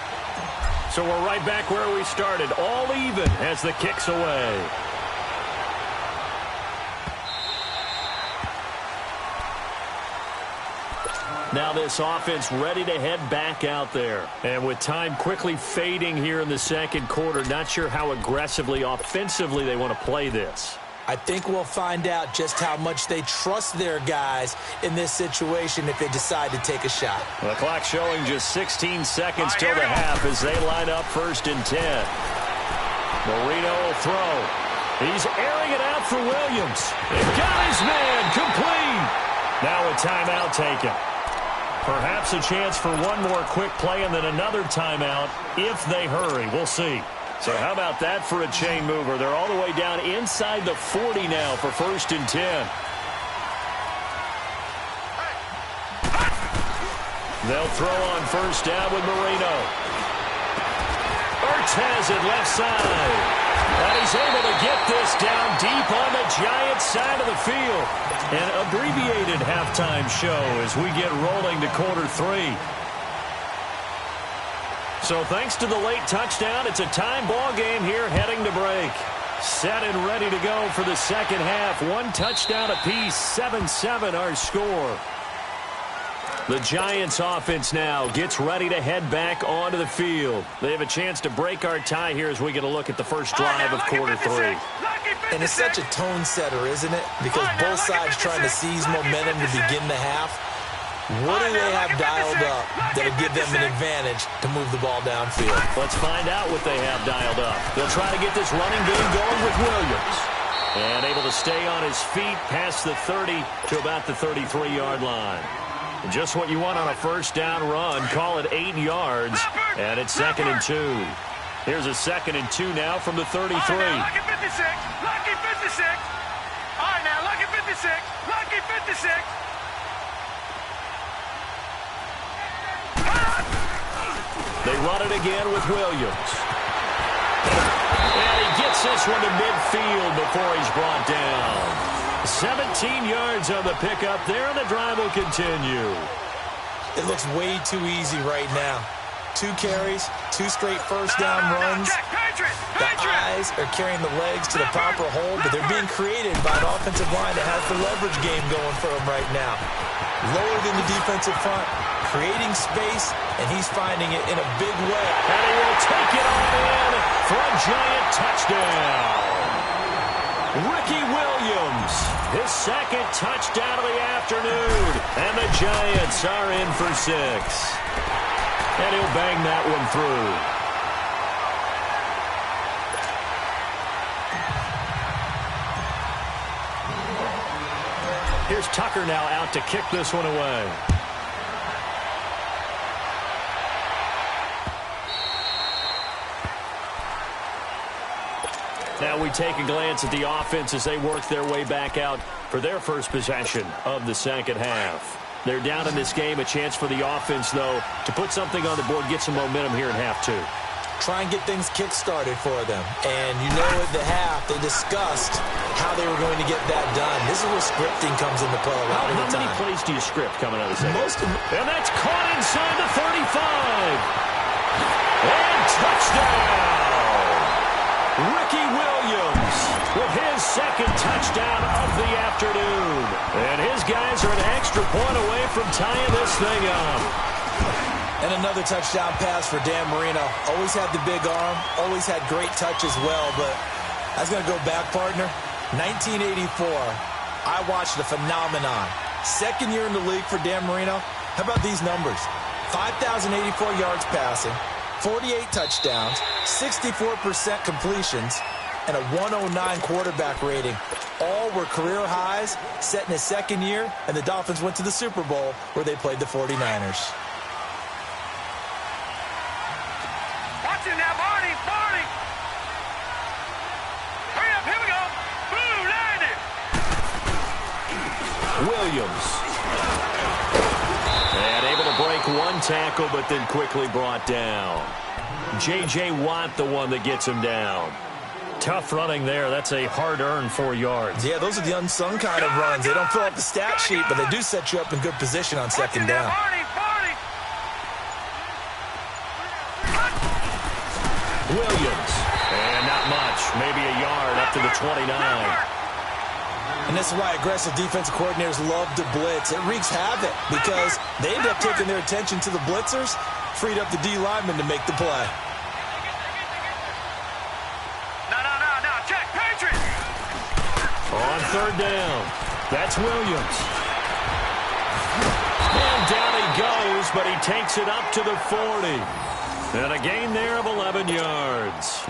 So we're right back where we started, all even as the kick's away. Now this offense ready to head back out there. And with time quickly fading here in the second quarter, not sure how aggressively, offensively they want to play this. I think we'll find out just how much they trust their guys in this situation if they decide to take a shot. The clock showing just 16 seconds till the half as they line up 1st and 10. Marino will throw. He's airing it out for Williams. And got his man complete. Now a timeout taken. Perhaps a chance for one more quick play and then another timeout if they hurry. We'll see. So how about that for a chain mover? They're all the way down inside the 40 now for 1st and 10. They'll throw on first down with Marino. Ertz has it left side. And he's able to get this down deep on the Giants side of the field. An abbreviated halftime show as we get rolling to quarter 3. So thanks to the late touchdown, it's a time ball game here heading to break. Set and ready to go for the second half. 1 touchdown apiece, 7-7 our score. The Giants offense now gets ready to head back onto the field. They have a chance to break our tie here as we get a look at the first drive of quarter 3. And it's such a tone setter, isn't it? Because both sides trying to seize momentum to begin the half. What do they have dialed up that'll give them an advantage to move the ball downfield? Let's find out what they have dialed up. They'll try to get this running game going with Williams. And able to stay on his feet past the 30 to about the 33-yard line. Just what you want on a first down run. Call it 8 yards, and it's 2nd and 2. Here's a 2nd and 2 now from the 33. Lucky 56. Lucky 56. All right, now, lucky 56. Lucky 56. They run it again with Williams. And he gets this one to midfield before he's brought down. 17 yards on the pickup there, and the drive will continue. It looks way too easy right now. 2 carries, 2 straight first down runs. The eyes are carrying the legs to the proper hole, but they're being created by an offensive line that has the leverage game going for them right now. Lower than the defensive front, creating space, and he's finding it in a big way. And he will take it all in for a Giant touchdown. Ricky Williams, his 2nd touchdown of the afternoon. And the Giants are in for 6. And he'll bang that one through. Here's Tucker now out to kick this one away. Now we take a glance at the offense as they work their way back out for their first possession of the second half. They're down in this game. A chance for the offense, though, to put something on the board, get some momentum here in half 2. Try and get things kick-started for them. And you know at the half, they discussed how they were going to get that done. This is where scripting comes into play a lot of the time. How many plays do you script coming out of the second? Most of them. And that's caught inside the 35. And touchdown! Ricky Williams with his 2nd touchdown of the afternoon. And his guys are an extra point away from tying this thing up. And another touchdown pass for Dan Marino. Always had the big arm, always had great touch as well. But I was going to go back, partner. 1984, I watched a phenomenon. 2nd year in the league for Dan Marino. How about these numbers? 5,084 yards passing, 48 touchdowns, 64% completions, and a 109 quarterback rating. All were career highs, set in his 2nd year, and the Dolphins went to the Super Bowl where they played the 49ers. Watch it now, Barney. Barney. Hurry up, here we go. Boom, landed. Williams. And able to break one tackle, but then quickly brought down. J.J. Watt, the one that gets him down. Tough running there. That's a hard-earned 4 yards. Yeah, those are the unsung kind of runs. They don't fill up the stat sheet, but they do set you up in good position on 2nd down. Williams. And not much. Maybe a yard up to the 29. And this is why aggressive defensive coordinators love to blitz. It wreaks havoc because they end up taking their attention to the blitzers, freed up the D lineman to make the play. On 3rd down, that's Williams. And down he goes, but he takes it up to the 40. And a gain there of 11 yards.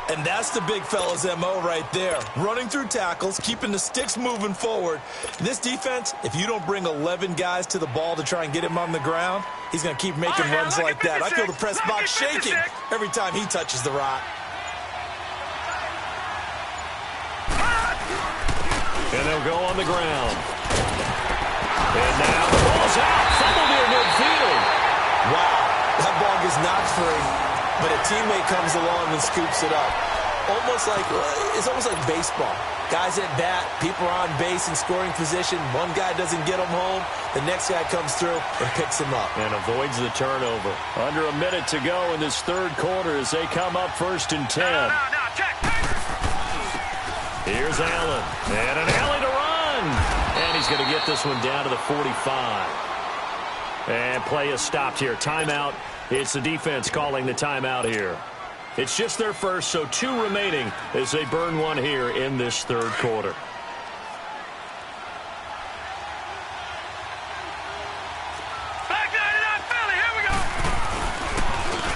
And that's the big fella's MO right there. Running through tackles, keeping the sticks moving forward. This defense, if you don't bring 11 guys to the ball to try and get him on the ground, he's going to keep making runs like that. I feel the press box shaking every time he touches the rock. And they'll go on the ground. And now the ball's out. Fumble near midfield. Wow, that ball gets knocked free, but a teammate comes along and scoops it up. It's almost like baseball. Guys at bat, people are on base in scoring position. One guy doesn't get him home. The next guy comes through and picks him up. And avoids the turnover. Under a minute to go in this 3rd quarter as they come up 1st and 10. Here's Allen. And an alley to run. And he's going to get this one down to the 45. And play is stopped here. Timeout. It's the defense calling the timeout here. It's just their first, so 2 remaining as they burn one here in this third quarter.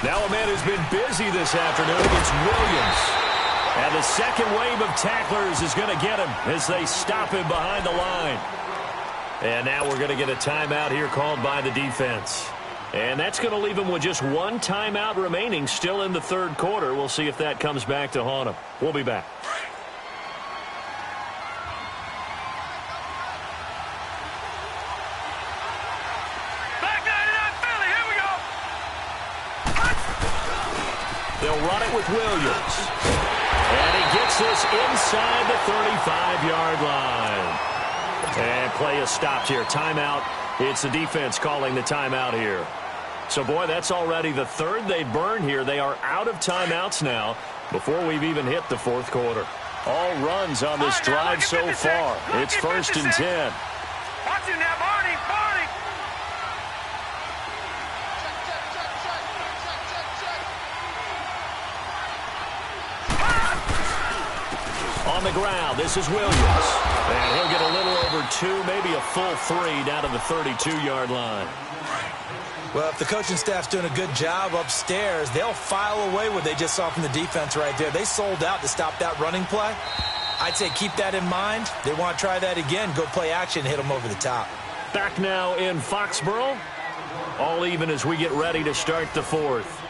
Now a man who's been busy this afternoon, it's Williams. And the second wave of tacklers is going to get him as they stop him behind the line. And now we're going to get a timeout here called by the defense. And that's going to leave him with just 1 timeout remaining still in the third quarter. We'll see if that comes back to haunt him. We'll be back. They'll run it with Williams. And he gets this inside the 35-yard line. And play is stopped here. Timeout. It's the defense calling the timeout here. So, boy, that's already the third they burn here. They are out of timeouts now before we've even hit the fourth quarter. All runs on this drive so far. It's 1st and 10. Watch him now, Barney. On the ground, this is Williams. And he'll get a little over 2, maybe a full 3 down to the 32-yard line. Well, if the coaching staff's doing a good job upstairs, they'll file away what they just saw from the defense right there. They sold out to stop that running play. I'd say keep that in mind. They want to try that again. Go play action, hit them over the top. Back now in Foxborough. All even as we get ready to start the fourth.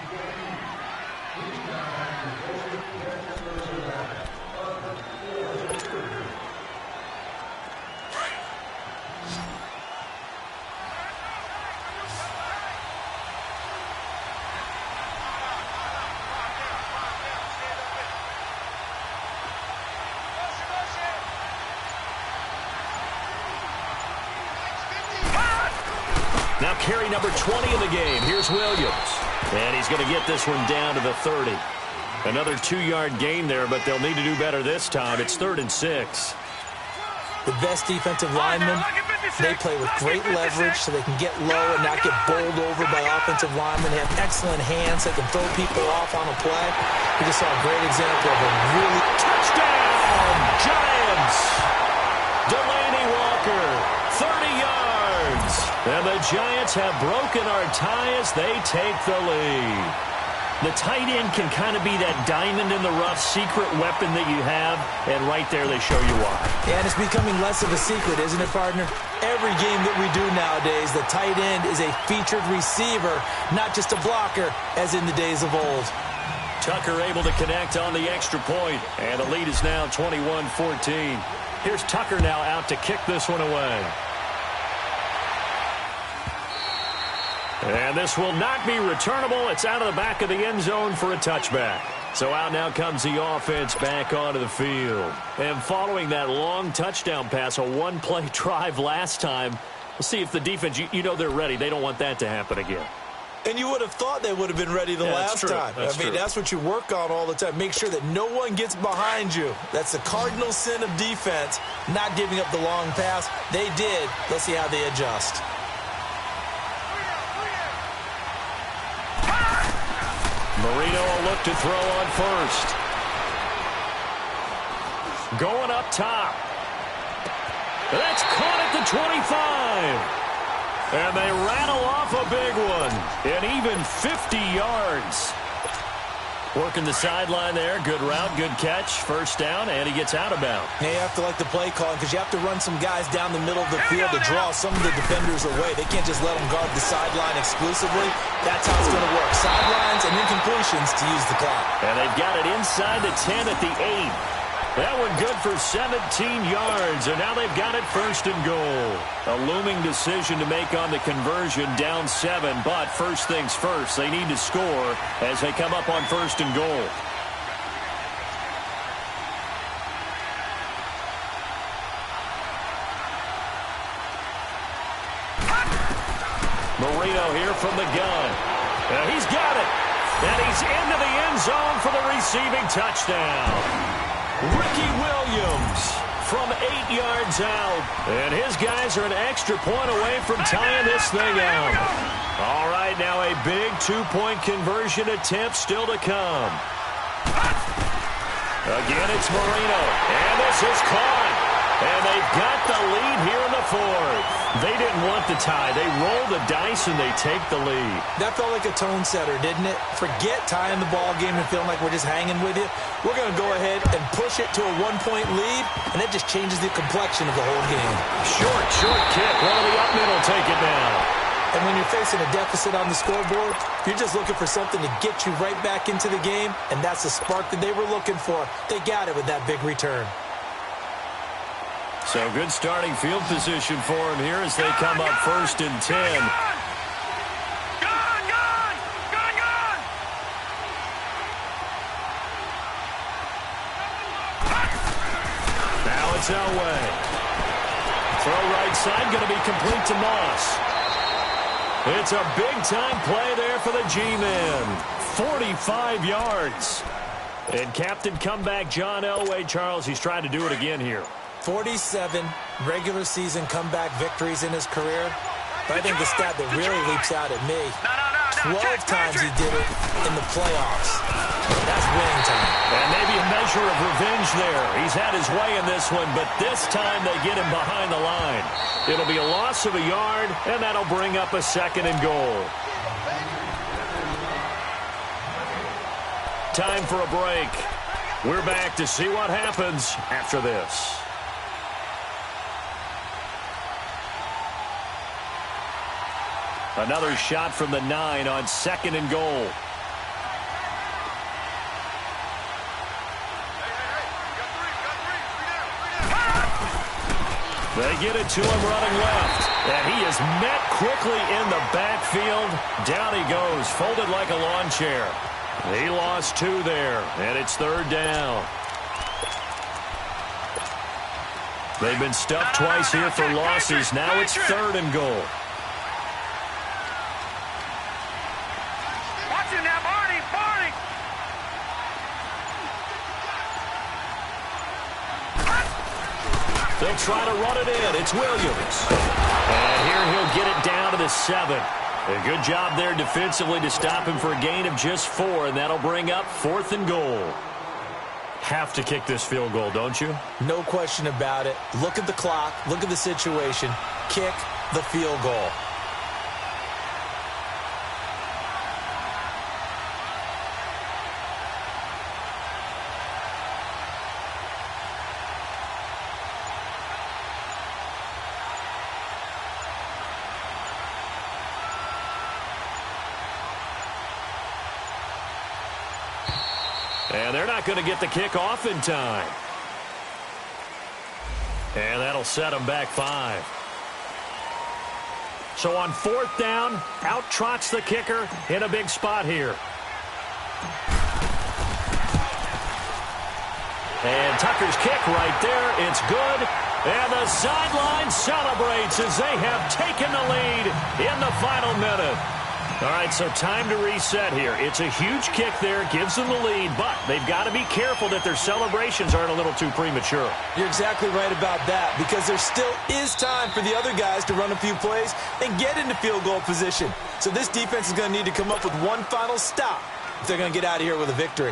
Now carry number 20 in the game. Here's Williams. And he's going to get this one down to the 30. Another 2-yard gain there, but they'll need to do better this time. It's 3rd and 6. The best defensive linemen, they play with great leverage so they can get low and not get bowled over by offensive linemen. They have excellent hands. They can throw people off on a play. We just saw a great example of a really... Touchdown, Giants! Delaney Walker, 30 yards. And the Giants have broken our tie as they take the lead. The tight end can kind of be that diamond in the rough secret weapon that you have, and right there they show you why. And it's becoming less of a secret, isn't it, partner? Every game that we do nowadays, the tight end is a featured receiver, not just a blocker, as in the days of old. Tucker able to connect on the extra point, and the lead is now 21-14. Here's Tucker now out to kick this one away. And this will not be returnable. It's out of the back of the end zone for a touchback. So out now comes the offense back onto the field. And following that long touchdown pass, a one-play drive last time, we'll see if the defense, you know they're ready. They don't want that to happen again. And you would have thought they would have been ready the last time. That's what you work on all the time. Make sure that no one gets behind you. That's the cardinal sin of defense, not giving up the long pass. They did. Let's see how they adjust. Marino will look to throw on first. Going up top. That's caught at the 25. And they rattle off a big one. And even 50 yards. Working the sideline there. Good route, good catch. First down, and he gets out of bounds. Now you have to like the play calling because you have to run some guys down the middle of the field to draw some of the defenders away. They can't just let them guard the sideline exclusively. That's how it's going to work. Sidelines and incompletions to use the clock. And they've got it inside the 10 at the 8. That one good for 17 yards, and now they've got it first and goal. A looming decision to make on the conversion, down 7, but first things first, they need to score as they come up on first and goal. Marino here from the gun. He's got it, and he's into the end zone for the receiving touchdown. Ricky Williams, from 8 yards out. And his guys are an extra point away from tying this thing out. All right, now a big two-point conversion attempt still to come. Again, it's Marino. And this is caught. And they've got the lead here in the fourth. They didn't want the tie. They roll the dice and they take the lead. That felt like a tone setter, didn't it? Forget tying the ball game and feeling like we're just hanging with you. We're going to go ahead and push it to a one-point lead, and that just changes the complexion of the whole game. Short kick. One of the up middle take it now. And when you're facing a deficit on the scoreboard, you're just looking for something to get you right back into the game, and that's the spark that they were looking for. They got it with that big return. So good starting field position for him here as they come up 1st and 10. Gone! Now it's Elway. Throw right side, going to be complete to Moss. It's a big-time play there for the G-men. 45 yards. And captain comeback John Elway, Charles, he's trying to do it again here. 47 regular season comeback victories in his career. But I think the stat that really leaps out at me, 12 times he did it in the playoffs. That's winning time. And maybe a measure of revenge there. He's had his way in this one, but this time they get him behind the line. It'll be a loss of a yard, and that'll bring up a 2nd and goal. Time for a break. We're back to see what happens after this. Another shot from the 9 on 2nd and goal. They get it to him running left. And he is met quickly in the backfield. Down he goes, folded like a lawn chair. He lost 2 there, and it's 3rd down. They've been stuffed twice here for losses. Now it's 3rd and goal. They'll try to run it in. It's Williams. And here he'll get it down to the 7. A good job there defensively to stop him for a gain of just 4, and that'll bring up 4th and goal. Have to kick this field goal, don't you? No question about it. Look at the clock. Look at the situation. Kick the field goal. And they're not going to get the kick off in time. And that'll set them back 5. So on 4th down, out trots the kicker in a big spot here. And Tucker's kick right there. It's good. And the sideline celebrates as they have taken the lead in the final minute. All right, so time to reset here. It's a huge kick there, gives them the lead, but they've got to be careful that their celebrations aren't a little too premature. You're exactly right about that, because there still is time for the other guys to run a few plays and get into field goal position. So this defense is going to need to come up with one final stop if they're going to get out of here with a victory.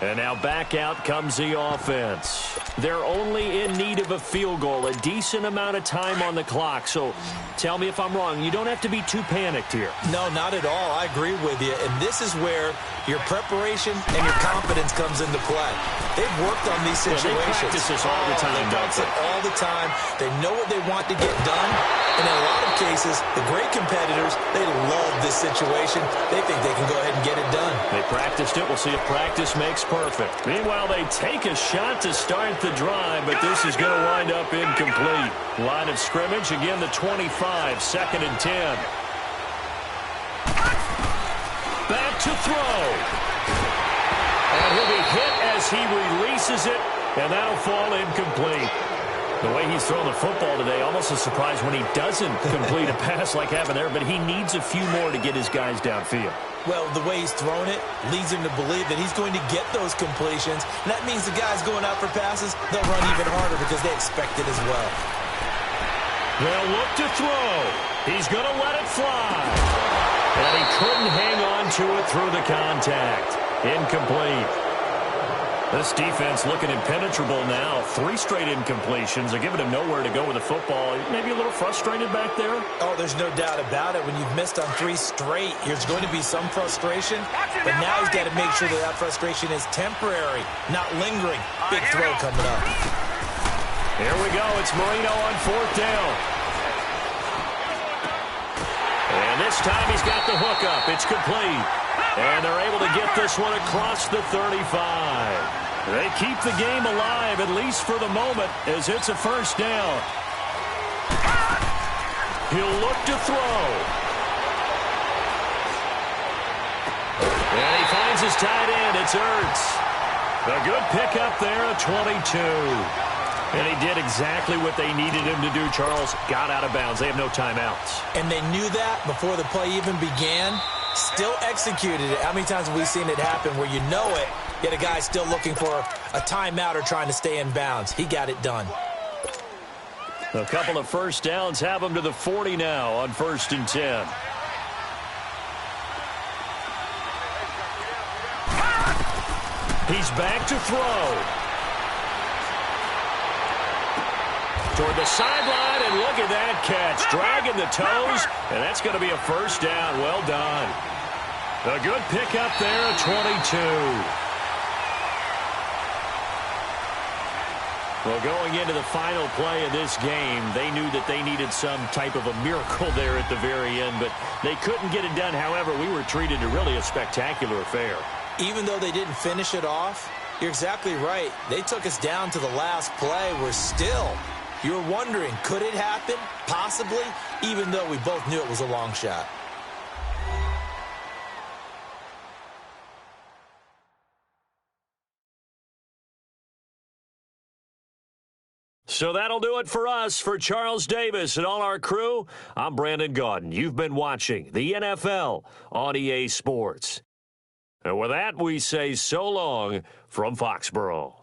And now back out comes the offense. They're only in need of a field goal, a decent amount of time on the clock. So tell me if I'm wrong. You don't have to be too panicked here. No, not at all. I agree with you. And this is where your preparation and your confidence comes into play. They've worked on these situations. They practice this all the time. They practice it all the time. They know what they want to get done. And in a lot of cases, the great competitors, they love this situation. They think they can go ahead and get it done. They practiced it. We'll see if practice makes perfect. Meanwhile, they take a shot to start the drive, but this is going to wind up incomplete. Line of scrimmage, again the 25, 2nd and 10. Back to throw. And he'll be hit as he releases it, and that'll fall incomplete. The way he's throwing the football today, almost a surprise when he doesn't complete a pass like happened there, but he needs a few more to get his guys downfield. Well, the way he's thrown it leads him to believe that he's going to get those completions. And that means the guys going out for passes, they'll run even harder because they expect it as well. They'll look to throw. He's going to let it fly. And he couldn't hang on to it through the contact. Incomplete. This defense looking impenetrable now. 3 straight incompletions. They're giving him nowhere to go with the football. Maybe a little frustrated back there? Oh, there's no doubt about it. When you've missed on 3 straight, there's going to be some frustration. But now he's got to make sure that that frustration is temporary, not lingering. Big throw coming up. Here we go. It's Marino on 4th down. And this time he's got the hook up. It's complete. And they're able to get this one across the 35. They keep the game alive, at least for the moment, as it's a first down. He'll look to throw. And he finds his tight end. It's Ertz. A good pickup there at 22. And he did exactly what they needed him to do, Charles. Got out of bounds. They have no timeouts. And they knew that before the play even began. Still executed it. How many times have we seen it happen where you know it, yet a guy's still looking for a timeout or trying to stay in bounds? He got it done. A couple of first downs have him to the 40 now on 1st and 10. He's back to throw. Toward the sideline, and look at that catch. Dragging the toes, and that's going to be a first down. Well done. A good pickup there at 22. Well, going into the final play of this game, they knew that they needed some type of a miracle there at the very end, but they couldn't get it done. However, we were treated to really a spectacular affair. Even though they didn't finish it off, you're exactly right. They took us down to the last play. We're still... You're wondering, could it happen? Possibly, even though we both knew it was a long shot. So that'll do it for us. For Charles Davis and all our crew, I'm Brandon Gaudin. You've been watching the NFL on EA Sports. And with that, we say so long from Foxborough.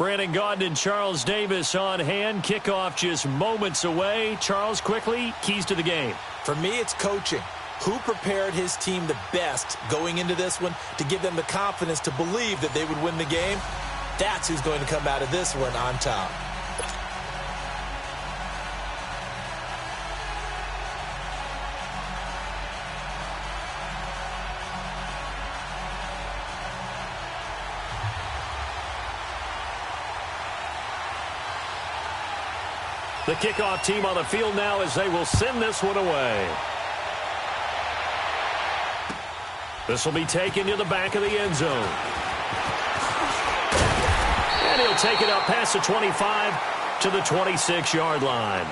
Brandon Gaudin and Charles Davis on hand. Kickoff just moments away. Charles, quickly, keys to the game. For me, it's coaching. Who prepared his team the best going into this one to give them the confidence to believe that they would win the game? That's who's going to come out of this one on top. The kickoff team on the field now as they will send this one away. This will be taken to the back of the end zone. And he'll take it up past the 25 to the 26-yard line.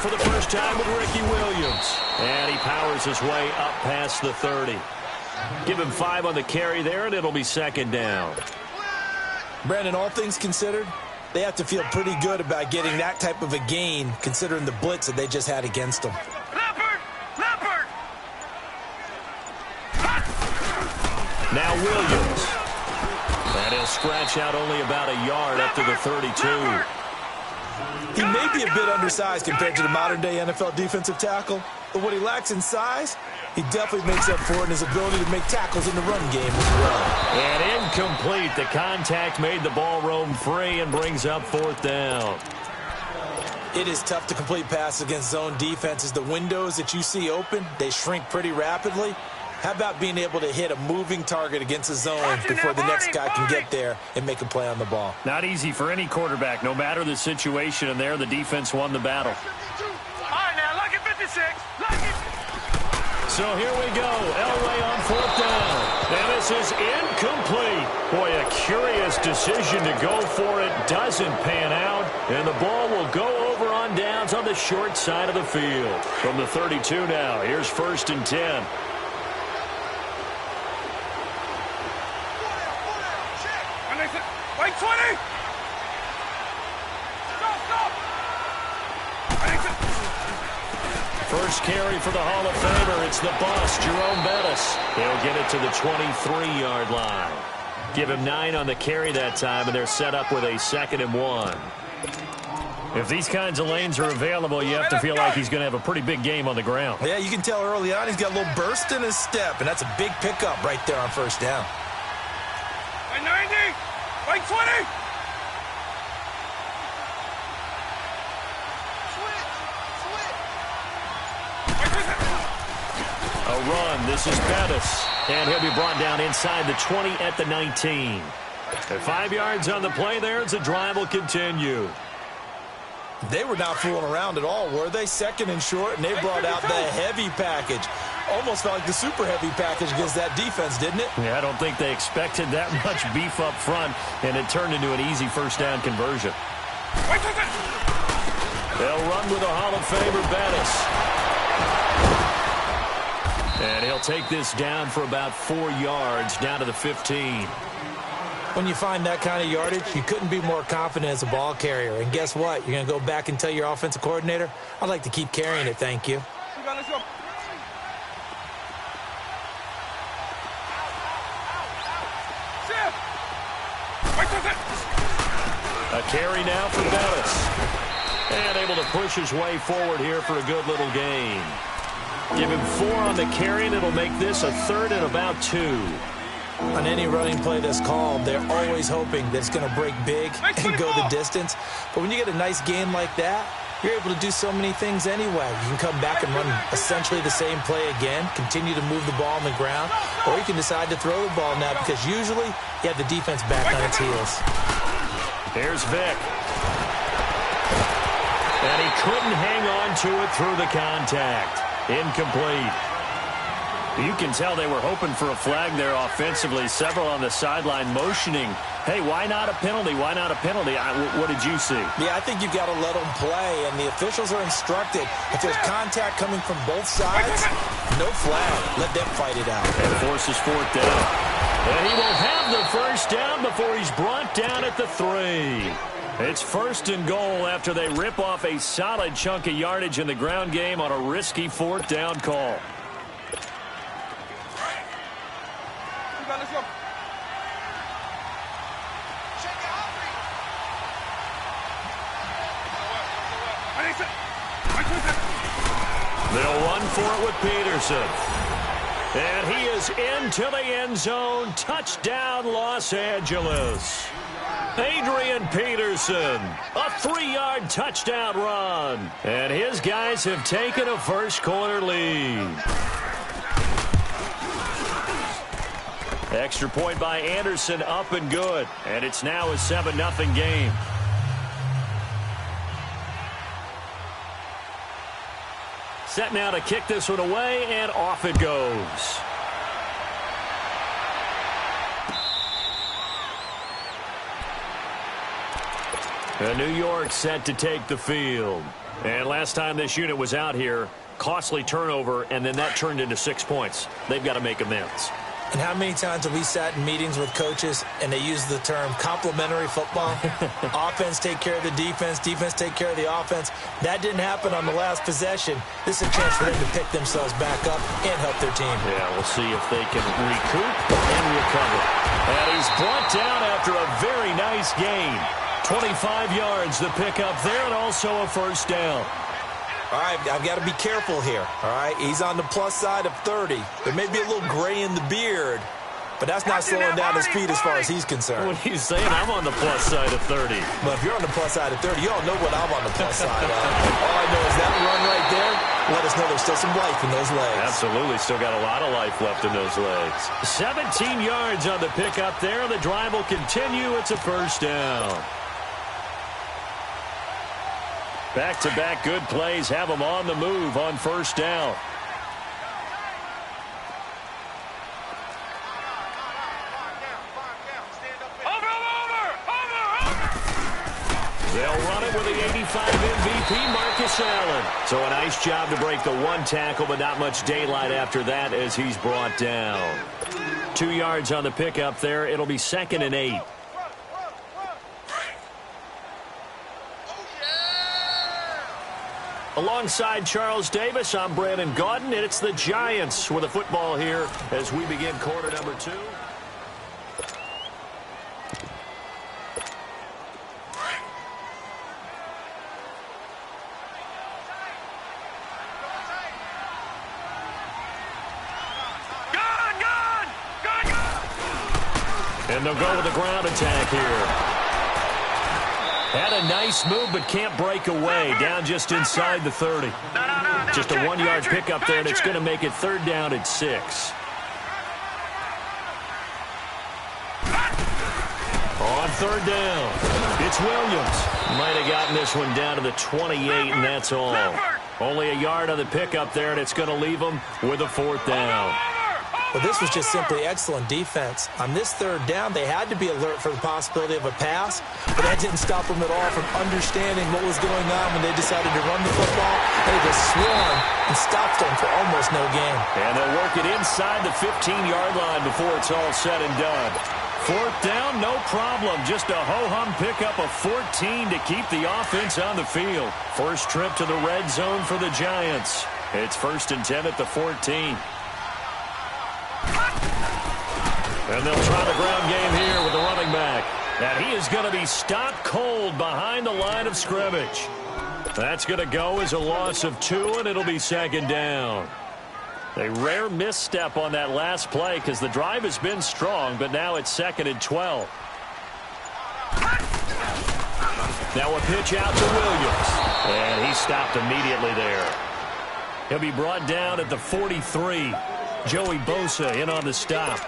For the first time with Ricky Williams. And he powers his way up past the 30. Give him 5 on the carry there, and it'll be second down. Brandon, all things considered, they have to feel pretty good about getting that type of a gain, considering the blitz that they just had against them. Leopard! Now Williams. And he'll scratch out only about a yard up to the 32. He may be a bit undersized compared to the modern-day NFL defensive tackle, but what he lacks in size, he definitely makes up for it in his ability to make tackles in the run game as well. And incomplete. The contact made the ball roam free and brings up fourth down. It is tough to complete passes against zone defenses. The windows that you see open, they shrink pretty rapidly. How about being able to hit a moving target against a zone before the next guy can get there and make a play on the ball? Not easy for any quarterback, no matter the situation, and there the defense won the battle. All right, now, lucky 56. Lucky. So here we go. Elway on fourth down. And this is incomplete. Boy, a curious decision to go for it. Doesn't pan out. And the ball will go over on downs on the short side of the field. From the 32 now, here's 1st and 10. Wait, 20! Stop! First carry for the Hall of Famer. It's the boss, Jerome Bettis. He'll get it to the 23-yard line. Give him 9 on the carry that time, and they're set up with a 2nd and 1. If these kinds of lanes are available, you have to feel like he's going to have a pretty big game on the ground. Yeah, you can tell early on he's got a little burst in his step, and that's a big pickup right there on first down. Wait, 90! Wait, 20! A run. This is Bettis. And he'll be brought down inside the 20 at the 19. At 5 yards on the play there, the drive will continue. They were not fooling around at all, were they? 2nd and short, and they brought out the heavy package. Almost felt like the super heavy package against that defense, didn't it? Yeah, I don't think they expected that much beef up front, and it turned into an easy first down conversion. They'll run with a Hall of Famer, Bettis. And he'll take this down for about 4 yards, down to the 15. When you find that kind of yardage, you couldn't be more confident as a ball carrier. And guess what? You're going to go back and tell your offensive coordinator, I'd like to keep carrying it, thank you. Let's go. A carry now for Bettis. And able to push his way forward here for a good little gain. Give him 4 on the carry, and it'll make this a 3rd and about 2. On any running play that's called, they're always hoping that it's going to break big and go the distance. But when you get a nice gain like that, you're able to do so many things anyway. You can come back and run essentially the same play again, continue to move the ball on the ground, or you can decide to throw the ball now because usually you have the defense back on its heels. Here's Vick. And he couldn't hang on to it through the contact. Incomplete. You can tell they were hoping for a flag there offensively. Several on the sideline motioning, hey, why not a penalty? Why not a penalty? What did you see? Yeah, I think you've got to let them play, and the officials are instructed. If there's contact coming from both sides, no flag. Let them fight it out. And forces fourth down. And he will have the first down before he's brought down at the 3. It's first and goal after they rip off a solid chunk of yardage in the ground game on a risky fourth down call. Let's go. They'll run for it with Peterson. And he is into the end zone. Touchdown, Los Angeles. Adrian Peterson, a 3-yard touchdown run. And his guys have taken a first-quarter lead. Extra point by Anderson, up and good. And it's now a 7-0 game. Set now to kick this one away, and off it goes. And New York set to take the field. And last time this unit was out here, costly turnover, and then that turned into 6 points. They've got to make amends. And how many times have we sat in meetings with coaches and they use the term complementary football? Offense take care of the defense, defense take care of the offense. That didn't happen on the last possession. This is a chance for them to pick themselves back up and help their team. Yeah, we'll see if they can recoup and recover. And he's brought down after a very nice gain. 25 yards to pick up there, and also a first down. All right, I've got to be careful here, all right? He's on the plus side of 30. There may be a little gray in the beard, but that's not slowing down his speed as far as he's concerned. What are you saying? I'm on the plus side of 30. But if you're on the plus side of 30, you all know what I'm on the plus side of. All I know is that run right there, let us know there's still some life in those legs. Absolutely, still got a lot of life left in those legs. 17 yards on the pickup there. The drive will continue. It's a first down. Back-to-back good plays have them on the move on first down. They'll run it with the 85 MVP, Marcus Allen. So a nice job to break the one tackle, but not much daylight after that as he's brought down. 2 yards on the pickup there. It'll be 2nd and 8. Alongside Charles Davis, I'm Brandon Gaudin, and it's the Giants with the football here as we begin quarter number 2. And they'll go with the ground attack here. Had a nice move, but can't break away. Down just inside the 30. Just a 1-yard pickup there, and it's going to make it 3rd down at 6. On 3rd down, it's Williams. Might have gotten this one down to the 28, and that's all. Only a yard on the pickup there, and it's going to leave them with a 4th down. Well, this was just simply excellent defense. On this 3rd down, they had to be alert for the possibility of a pass, but that didn't stop them at all from understanding what was going on when they decided to run the football. They just swarmed and stopped them for almost no gain. And they'll work it inside the 15-yard line before it's all said and done. 4th down, no problem. Just a ho-hum pickup of 14 to keep the offense on the field. First trip to the red zone for the Giants. It's 1st and 10 at the 14. And they'll try the ground game here with the running back. And he is going to be stopped cold behind the line of scrimmage. That's going to go as a loss of 2, and it'll be 2nd down. A rare misstep on that last play because the drive has been strong, but now it's 2nd and 12. Now a pitch out to Williams. And he stopped immediately there. He'll be brought down at the 43. Joey Bosa in on the stop.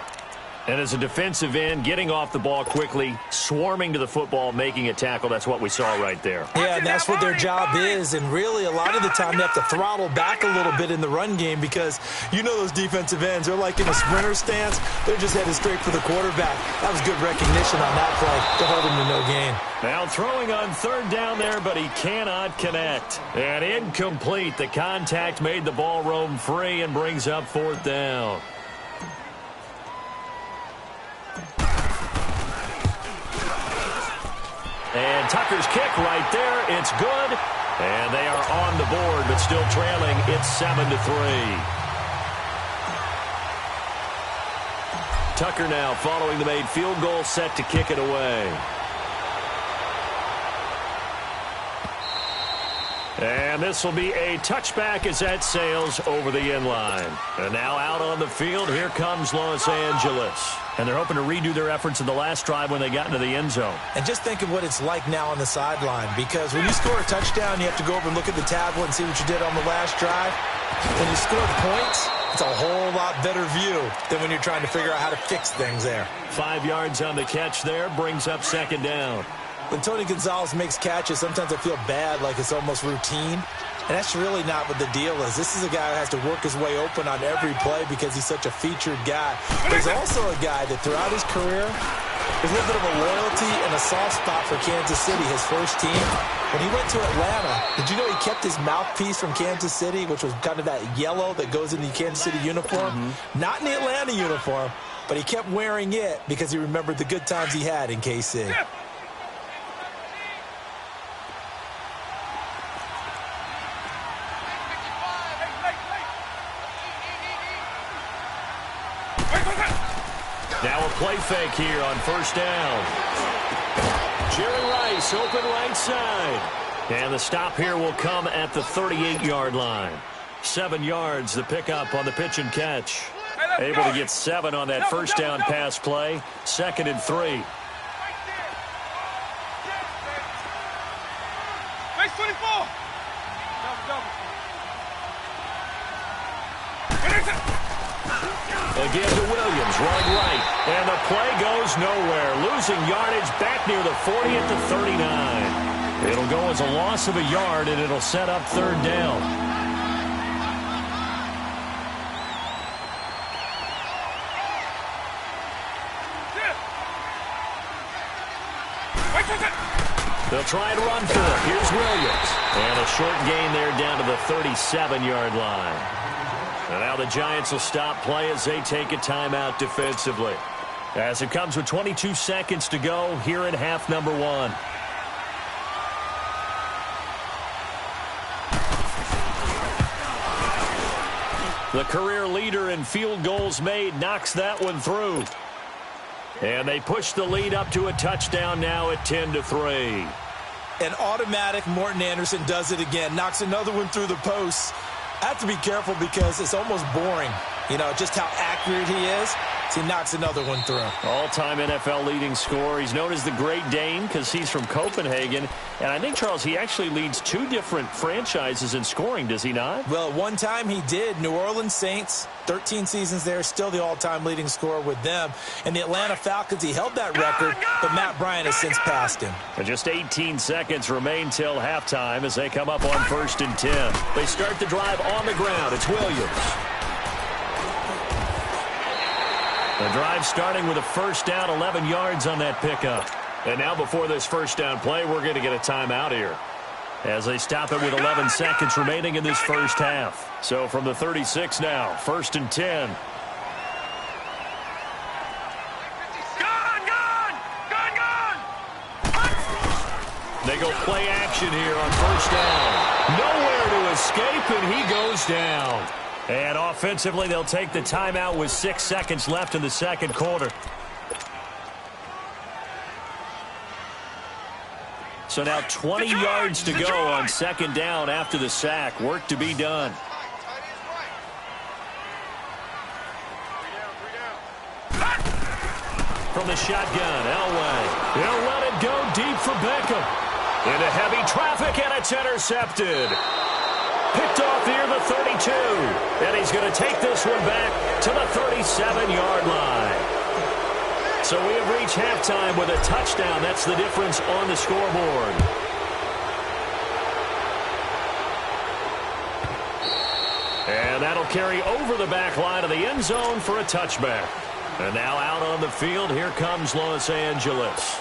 And as a defensive end, getting off the ball quickly, swarming to the football, making a tackle, that's what we saw right there. Yeah, and that's what their job is. And really, a lot of the time, they have to throttle back a little bit in the run game because you know those defensive ends, they're like in a sprinter stance. They're just headed straight for the quarterback. That was good recognition on that play to hold him to no gain. Now throwing on third down there, but he cannot connect. And incomplete. The contact made the ball roam free and brings up fourth down. And Tucker's kick right there. It's good. And they are on the board, but still trailing. It's 7-3. Tucker now following the made field goal, set to kick it away. And this will be a touchback as that sails over the end line. And now out on the field, here comes Los Angeles. And they're hoping to redo their efforts in the last drive when they got into the end zone. And just think of what it's like now on the sideline, because when you score a touchdown, you have to go over and look at the tablet and see what you did on the last drive. When you score points, it's a whole lot better view than when you're trying to figure out how to fix things there. 5 yards on the catch there, brings up second down. When Tony Gonzalez makes catches, sometimes I feel bad, like it's almost routine. And that's really not what the deal is. This is a guy who has to work his way open on every play because he's such a featured guy. But he's also a guy that throughout his career, there's a little bit of a loyalty and a soft spot for Kansas City, his first team. When he went to Atlanta, did you know he kept his mouthpiece from Kansas City, which was kind of that yellow that goes in the Kansas City uniform? Not in the Atlanta uniform, but he kept wearing it because he remembered the good times he had in KC. Now a play fake here on first down. Jerry Rice open right side. And the stop here will come at the 38-yard line. 7 yards, the pickup on the pitch and catch. Able to get 7 on that first down pass play. 2nd and 3. Base 24. Again to Williams, running right. And the play goes nowhere. Losing yardage back near the 40 at the 39. It'll go as a loss of a yard, and it'll set up third down. They'll try and run for it. Here's Williams. And a short gain there down to the 37-yard line. And now the Giants will stop play as they take a timeout defensively. As it comes with 22 seconds to go here in half number 1. The career leader in field goals made knocks that one through. And they push the lead up to a touchdown now at 10-3. And automatic Morton Anderson does it again. Knocks another one through the posts. I have to be careful because it's almost boring, you know, just how accurate he is. So he knocks another one through. All-time NFL leading scorer. He's known as the Great Dane because he's from Copenhagen. And I think, Charles, he actually leads 2 different franchises in scoring, does he not? Well, at one time he did. New Orleans Saints, 13 seasons there, still the all-time leading scorer with them. And the Atlanta Falcons, he held that record, but Matt Bryant has since passed him. And just 18 seconds remain till halftime as they come up on 1st and 10. They start the drive on the ground. It's Williams. The drive starting with a first down, 11 yards on that pickup. And now before this first down play, we're going to get a timeout here as they stop it with 11 seconds remaining in this first half. So from the 36 now, 1st and 10. They go play action here on first down. Nowhere to escape, and he goes down. And offensively, they'll take the timeout with 6 seconds left in the second quarter. So now 20 yards to go on second down after the sack. Work to be done. From the shotgun, Elway. He'll let it go deep for Beckham. Into heavy traffic, and it's intercepted. Picked off near the 32. And he's going to take this one back to the 37-yard line. So we have reached halftime with a touchdown. That's the difference on the scoreboard. And that'll carry over the back line of the end zone for a touchback. And now out on the field, here comes Los Angeles.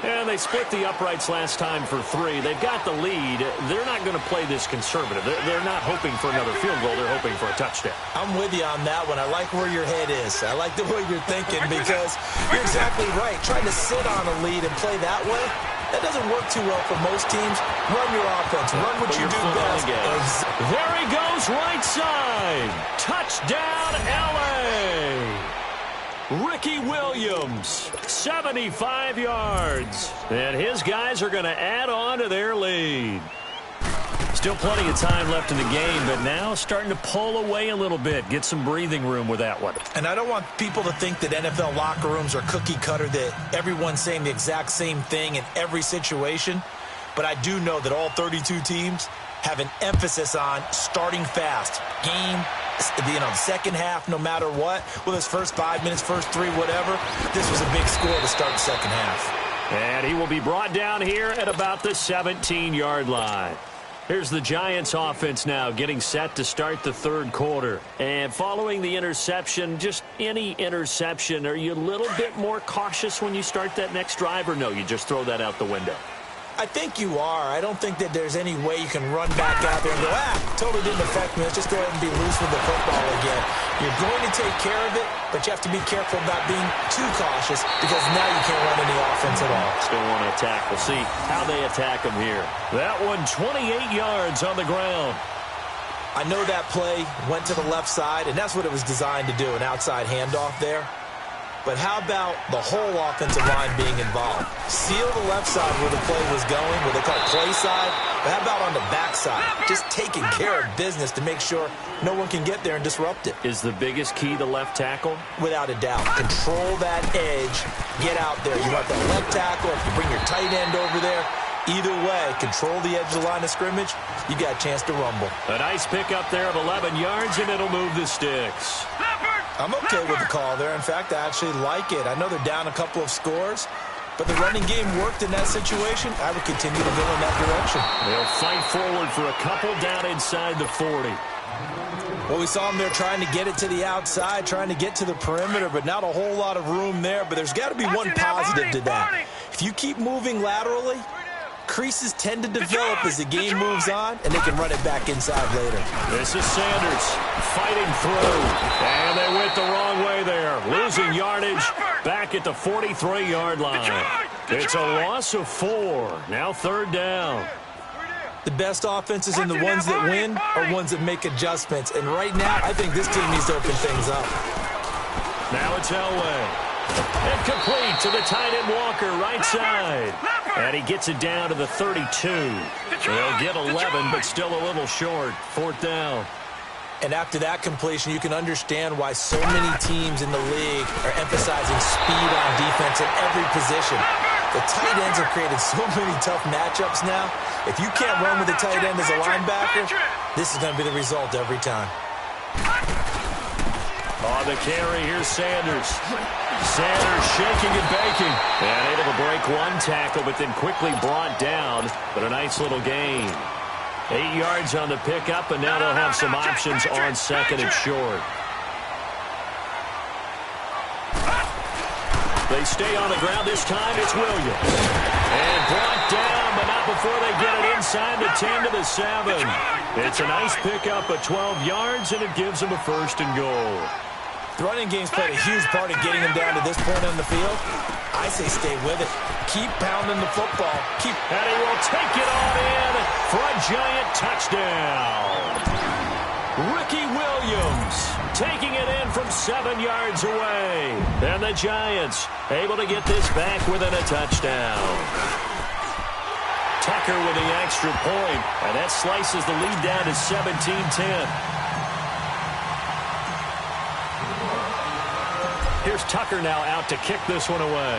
And they split the uprights last time for 3. They've got the lead. They're not going to play this conservative. They're not hoping for another field goal. They're hoping for a touchdown. I'm with you on that one. I like where your head is. I like the way you're thinking because you're exactly right. Trying to sit on a lead and play that way, that doesn't work too well for most teams. Run your offense. Run what you do best. There he goes, right side. Touchdown, L.A. Ricky Williams, 75 yards. And his guys are going to add on to their lead. Still plenty of time left in the game, but now starting to pull away a little bit. Get some breathing room with that one. And I don't want people to think that NFL locker rooms are cookie cutter, that everyone's saying the exact same thing in every situation. But I do know that all 32 teams have an emphasis on starting fast. Second half, no matter what. Whether it's first 5 minutes, first 3, whatever. This was a big score to start the second half. And he will be brought down here at about the 17-yard line. Here's the Giants offense now getting set to start the third quarter. And following the interception, just any interception, are you a little bit more cautious when you start that next drive, or no, you just throw that out the window? I think you are. I don't think that there's any way you can run back out there and go, totally didn't affect me. Let's just go ahead and be loose with the football again. You're going to take care of it, but you have to be careful about being too cautious because now you can't run any offense at all. Still want to attack. We'll see how they attack them here. That one, 28 yards on the ground. I know that play went to the left side, and that's what it was designed to do, an outside handoff there. But how about the whole offensive line being involved? Seal the left side where the play was going, where they call play side. But how about on the back side? Just taking care of business to make sure no one can get there and disrupt it. Is the biggest key the left tackle? Without a doubt. Control that edge. Get out there. You want that left tackle. If you bring your tight end over there, either way, control the edge of the line of scrimmage, you got a chance to rumble. A nice pickup there of 11 yards, and it'll move the sticks. I'm okay with the call there. In fact, I actually like it. I know they're down a couple of scores, but the running game worked in that situation. I would continue to go in that direction. They'll fight forward for a couple down inside the 40. Well, we saw them there trying to get it to the outside, trying to get to the perimeter, but not a whole lot of room there. But there's got to be one positive to that. If you keep moving laterally, creases tend to develop as the game moves on, and they can run it back inside later. This is Sanders fighting through, and they went the wrong way there. Losing yardage back at the 43-yard line. It's a loss of 4. Now third down. The best offenses and the ones that win are ones that make adjustments. And right now, I think this team needs to open things up. Now it's Elway. Incomplete to the tight end Walker, right side. And he gets it down to the 32. They'll get 11, but still a little short. Fourth down. And after that completion, you can understand why so many teams in the league are emphasizing speed on defense at every position. The tight ends have created so many tough matchups now. If you can't run with the tight end as a linebacker, this is going to be the result every time. On the carry, here's Sanders. Sanders shaking and baking. And able to break one tackle, but then quickly brought down. But a nice little gain. 8 yards on the pickup, and now they'll have some options on second and short. They stay on the ground. This time it's Williams. And brought down, but not before they get it inside the 10 to the 7. It's a nice pickup of 12 yards, and it gives them a first and goal. The running game's played a huge part in getting them down to this point on the field. I say stay with it. Keep pounding the football. And he will take it on in for a giant touchdown. Ricky Williams taking it in from 7 yards away. And the Giants able to get this back within a touchdown. Tucker with the extra point, and that slices the lead down to 17-10. Here's Tucker now out to kick this one away.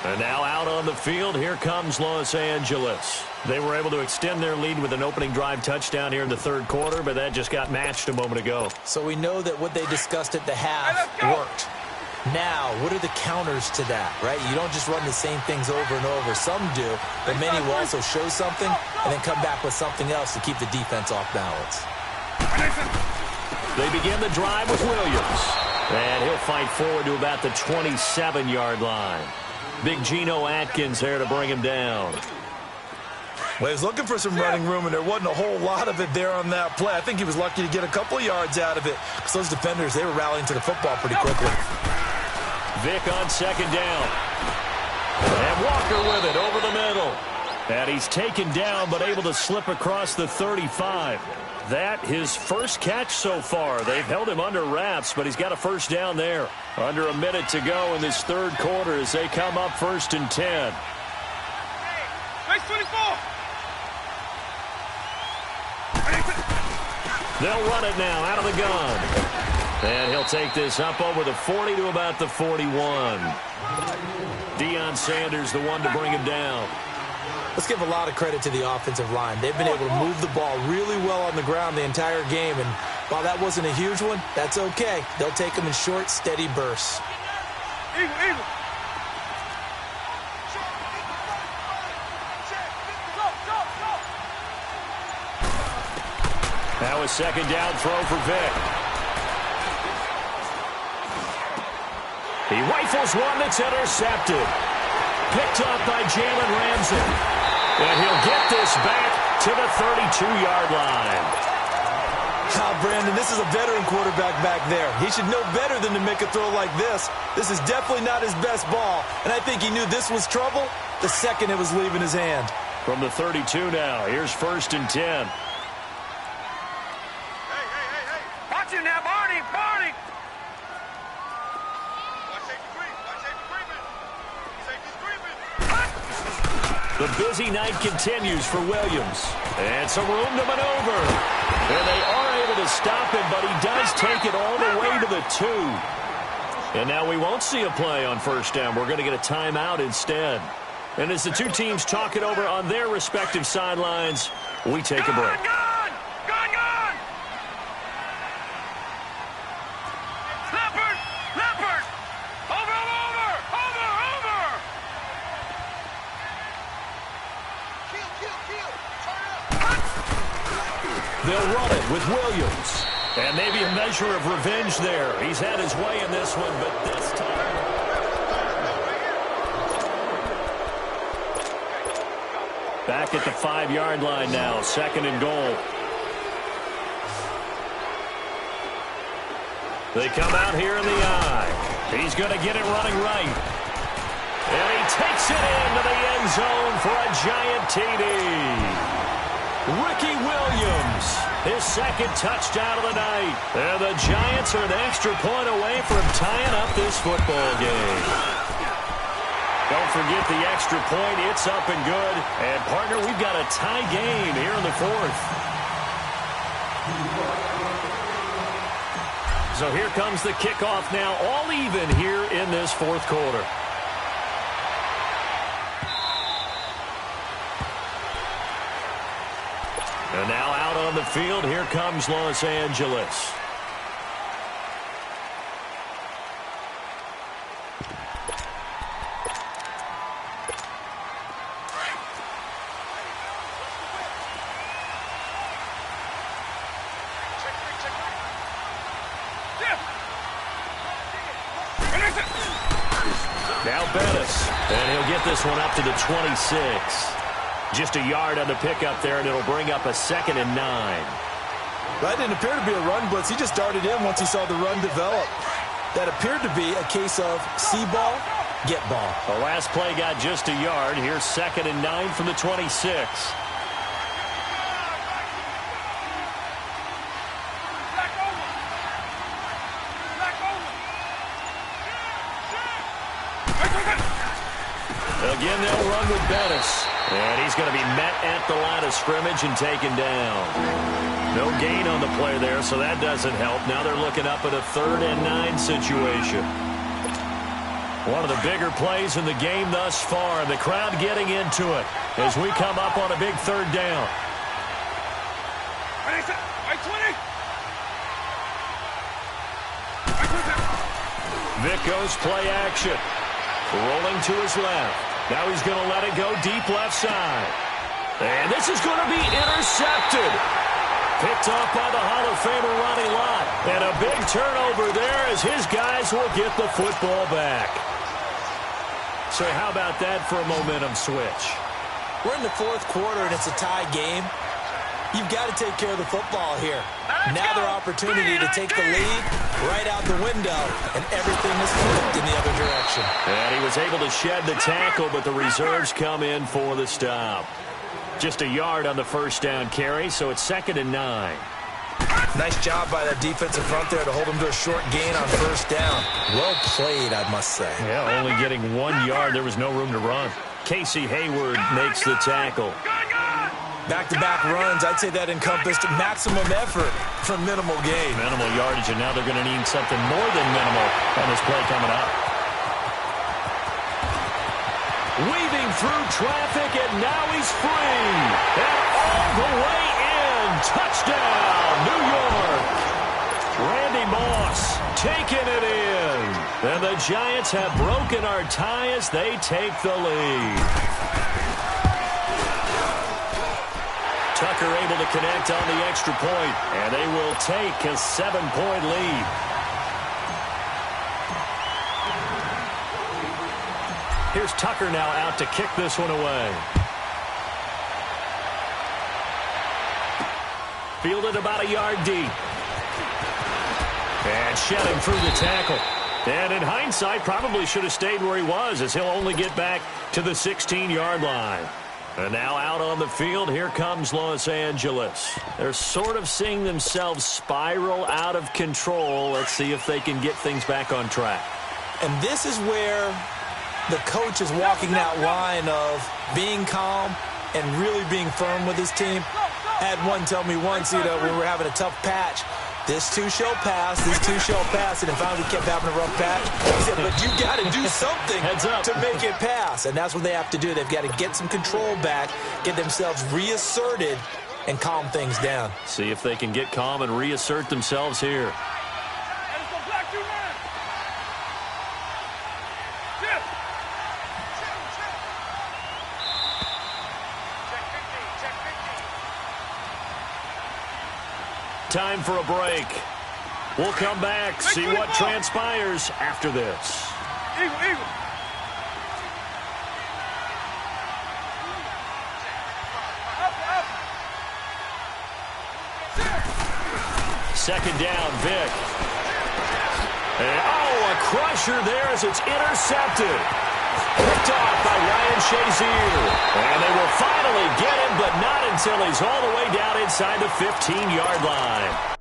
And now out on the field, here comes Los Angeles. They were able to extend their lead with an opening drive touchdown here in the third quarter, but that just got matched a moment ago. So we know that what they discussed at the half worked. Now, what are the counters to that, right? You don't just run the same things over and over. Some do, but many will also show something and then come back with something else to keep the defense off balance. They begin the drive with Williams. And he'll fight forward to about the 27-yard line. Big Geno Atkins there to bring him down. Well, he was looking for some running room, and there wasn't a whole lot of it there on that play. I think he was lucky to get a couple of yards out of it because those defenders, they were rallying to the football pretty quickly. Vick on second down. And Walker with it over the middle. And he's taken down but able to slip across the 35. That his first catch so far. They've held him under wraps, but he's got a first down there. Under a minute to go in this third quarter as they come up 1st and 10. Race 24. They'll run it now out of the gun. And he'll take this up over the 40 to about the 41. Deion Sanders the one to bring him down. Let's give a lot of credit to the offensive line. They've been able to move the ball really well on the ground the entire game, and while that wasn't a huge one, that's okay. They'll take them in short, steady bursts. Eagle. Now a second down throw for Vick. He rifles one that's intercepted. Picked up by Jalen Ramsey. And he'll get this back to the 32-yard line. Brandon, this is a veteran quarterback back there. He should know better than to make a throw like this. This is definitely not his best ball, and I think he knew this was trouble the second it was leaving his hand. From the 32 now, here's 1st and 10. Hey. Watch him now, Barney. Watch safety creeping. Safety's creeping. The busy night continues for Williams. And some room to maneuver. And they are able to stop him, but he does take it all the way to the 2. And now we won't see a play on first down. We're going to get a timeout instead. And as the two teams talk it over on their respective sidelines, we take a break. Gone! Leopard! Over! They'll run it with Williams. And maybe a measure of revenge there. He's had his way in this one, but this time... Back at the 5-yard line now, 2nd and goal. They come out here in the eye. He's going to get it running right. And he takes it into the end zone for a giant TD. Ricky Williams, his 2nd touchdown of the night. And the Giants are an extra point away from tying up this football game. Don't forget the extra point. It's up and good. And, partner, we've got a tie game here in the 4th. So here comes the kickoff now, all even here in this 4th quarter. And now out on the field, here comes Los Angeles. Now Bettis, and he'll get this one up to the 26. Just a yard on the pickup there, and it'll bring up a 2nd and 9. That didn't appear to be a run blitz. He just darted in once he saw the run develop. That appeared to be a case of see ball, get ball. The last play got just a yard. Here's 2nd and 9 from the 26. Again, they'll run with Bettis. And he's going to be met at the line of scrimmage and taken down. No gain on the play there, so that doesn't help. Now they're looking up at a 3rd and 9 situation. One of the bigger plays in the game thus far. The crowd getting into it as we come up on a big third down. Vic goes play action. Rolling to his left. Now he's going to let it go deep left side. And this is going to be intercepted. Picked off by the Hall of Famer Ronnie Lott. And a big turnover there as his guys will get the football back. So how about that for a momentum switch? We're in the fourth quarter, and it's a tie game. You've got to take care of the football here. Now their opportunity to take the lead right out the window, and everything is flipped in the other direction. And he was able to shed the tackle, but the reserves come in for the stop. Just a yard on the first down carry, so it's 2nd and 9. Nice job by that defensive front there to hold him to a short gain on first down. Well played, I must say. Yeah, only getting 1 yard. There was no room to run. Casey Hayward makes the tackle. Back-to-back runs, I'd say that encompassed maximum effort for minimal gain. Minimal yardage, and now they're going to need something more than minimal on this play coming up. Weaving through traffic, and now he's free. And all the way in. Touchdown, New York. Randy Moss taking it in. And the Giants have broken our tie as they take the lead. Tucker able to connect on the extra point, and they will take a 7-point lead. Here's Tucker now out to kick this one away. Fielded about a yard deep. And shedding through the tackle. And in hindsight, probably should have stayed where he was, as he'll only get back to the 16-yard line. And now out on the field, here comes Los Angeles. They're sort of seeing themselves spiral out of control. Let's see if they can get things back on track. And this is where the coach is walking that line of being calm and really being firm with his team. I had one tell me once, when we were having a tough patch, this too shall pass, this too shall pass, and it finally kept having a rough patch. He said, but you got to do something to make it pass, and that's what they have to do. They've got to get some control back, get themselves reasserted, and calm things down. See if they can get calm and reassert themselves here. Time for a break. We'll come back, see what transpires after this. Eagle. 2nd down, Vic. And, a crusher there as it's intercepted. Picked off by Ryan Shazier. And they will finally get him, but not until he's all the way down inside the 15-yard line.